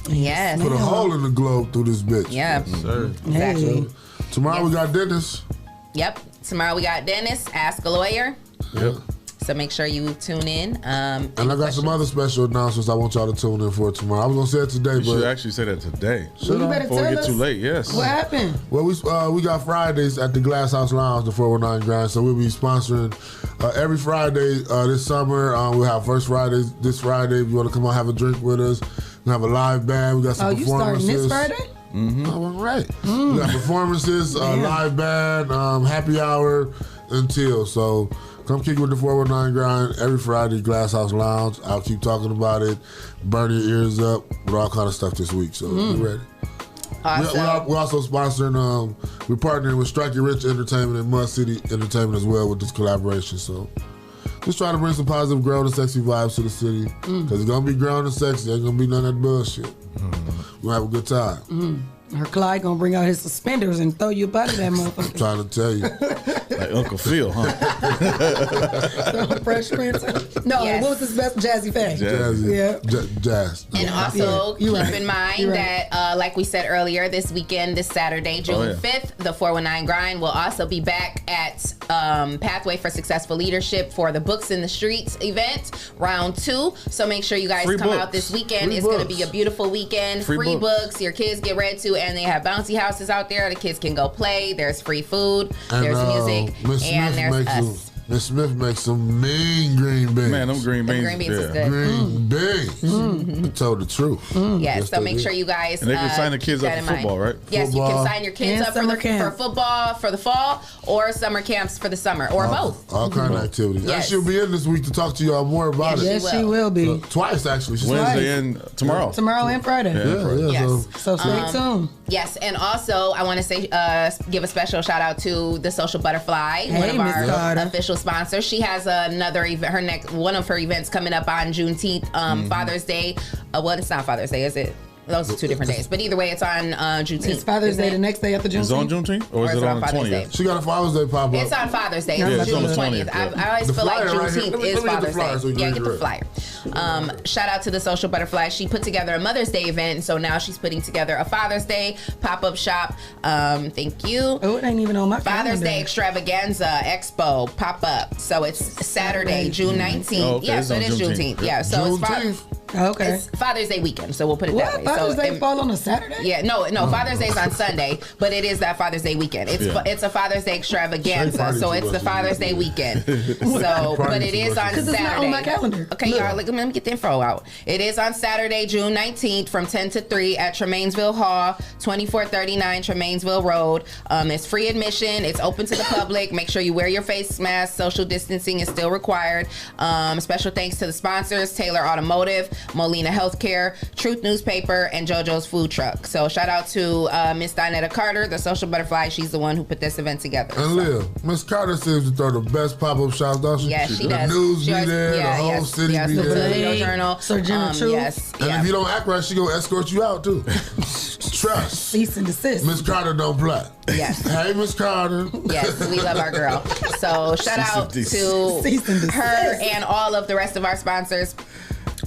Yes. Put a hole in the globe through this bitch. Yeah. Sir. Exactly. Tomorrow we got Dennis. Yep. Tomorrow we got Dennis, Ask a Lawyer. Yep. So make sure you tune in. And I got some other special announcements I want y'all to tune in for tomorrow. I was gonna say it today, You but should actually say that today. You better Before tell we get us. too late. Yes. What happened? well, we got Fridays at the Glass House Lounge, the 419 Grind. So we'll be sponsoring every Friday this summer. We'll have First Fridays this Friday. If you want to come out, have a drink with us. We have a live band. We got some You starting performances. this Friday? All right. We got performances, live band, happy hour until. So come kick it with the 419 Grind every Friday, Glass House Lounge. I'll keep talking about it, burn your ears up with all kind of stuff this week. So you ready? Awesome. We're also sponsoring, we're partnering with Strike Your Rich Entertainment and Mud City Entertainment as well with this collaboration. So Just try to bring some positive, grown and sexy vibes to the city. Because it's going to be grown and sexy. Ain't going to be none of that bullshit. We'll have a good time. Her Clyde gonna bring out his suspenders and throw you up out of that motherfucker. I'm trying to tell you. Like Uncle Phil, huh? Fresh Prince. No, Yes. what was his best? Jazzy Faye. Jazzy. Yeah. Jazz. And also You're keep right. in mind You're right. that, like we said earlier, this weekend, this Saturday, June 5th, the 419 Grind will also be back at Pathway for Successful Leadership for the Books in the Streets event, round 2. So make sure you guys Free come books. out this weekend. Free It's going to books. be a beautiful weekend. Free books. Your kids get read to, and they have bouncy houses out there. The kids can go play. There's free food. And, there's music. Miss And Smith there's makes us. Miss Smith makes some mean green beans. Man, them green beans. green beans is good. Green beans. I told the truth. Yes, so make sure you guys. And they can sign the kids keep up that for in mind. football, right? Yes, you Football. can sign your kids And up for summer camp. for football for the fall or summer camps for the summer or both. All kind of activities. Yes. And she'll be in this week to talk to y'all more about it. Yes, she will be. Twice, actually. She's Wednesday and tomorrow. Tomorrow and Friday. Yeah. Yes. So stay tuned. Yes, and also I want to say, give a special shout out to the Social Butterfly, one Hey, of Miss our Carter. official sponsors. She has another event. One of her events coming up on Juneteenth, Father's Day. Well, it's not Father's Day, is it? Those are 2 different days. But either way, it's on Juneteenth. It's Father's isn't Day it? the next day after Juneteenth. Is it on Juneteenth? Or is it on the Father's 20th? Day? She got a Father's Day pop up. It's on Father's Day. Yeah, It's it's June on the 20th. 20th, I always The feel like flyer right here. Juneteenth Let me is get the Father's flyer Day. so you Yeah, can get read the it. flyer. Shout out to the Social Butterfly. She put together a Mother's Day event, and so now she's putting together a Father's Day pop-up shop. Thank you. Oh, it ain't even on my Father's calendar. Day Extravaganza Expo pop-up. So it's Saturday, June 19th. Oh, okay, Yeah, it's so on it is Juneteenth. Juneteenth. Yeah, so Juneteenth. Okay. it's Father's Day weekend, so we'll put it that way. What? Father's so Day fall on a Saturday? yeah, no, Father's Day's on Sunday, but it is that Father's Day weekend. It's Yeah. it's a Father's Day extravaganza, Party so too it's the much. Father's Day weekend. So, but it is on Because Saturday. it's not on my calendar. Okay, y'all, let me get the info out. It is on Saturday, June 19th from 10 to 3 at Tremainsville Hall, 2439 Tremainsville Road. It's free admission. It's open to the public. Make sure you wear your face mask. Social distancing is still required. Special thanks to the sponsors, Taylor Automotive, Molina Healthcare, Truth Newspaper, and JoJo's Food Truck. So shout out to Miss Dinetta Carter, the Social Butterfly. She's the one who put this event together. And Leah, Miss Carter seems to throw the best pop-up shops, don't she? Yes, she the does. news She be always- there, the whole city yes, be the there. Toledo Journal. Sir Jenna Truth. Yes, And yeah. if you don't act right, she gonna escort you out too. Trust. Cease and desist. Miss Carter don't play. Yes. Hey, Miss Carter. Yes, we love our girl. So shout out to Cease and desist. her and all of the rest of our sponsors.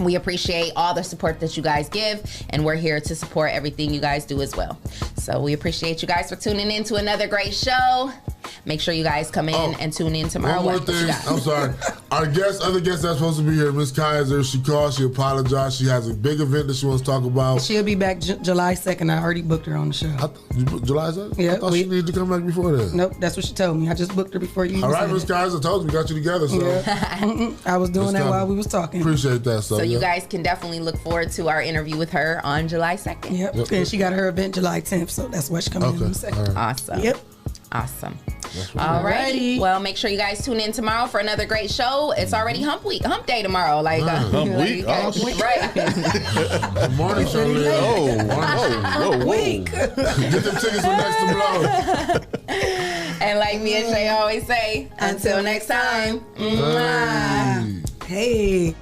We appreciate all the support that you guys give, and we're here to support everything you guys do as well. So we appreciate you guys for tuning in to another great show. Make sure you guys come in and tune in tomorrow. One more What you thing. got? I'm sorry. Our other guest that's supposed to be here, Miss Kaiser, she called, she apologized. She has a big event that she wants to talk about. She'll be back July 2nd. I already booked her on the show. July 2nd? Yeah, I thought she needed to come back before that. Nope, that's what she told me. I just booked her before you. All right, said Miss it. Kaiser, told you we got you together, so Yeah. I was doing It's that coming. while we was talking. appreciate that. So, So you yeah. guys can definitely look forward to our interview with her on July 2nd. Yep. And she got her event July 10th, so that's why she coming in on the 2nd. Awesome. Yep. Awesome. right. All righty. Alrighty. Well, make sure you guys tune in tomorrow for another great show. It's already Hump Day tomorrow. Like Hump Week? Oh. right? Good morning, show. Whoa. Get them tickets for next to blow. And like me and Shae always say, until next time. Mwah. Hey.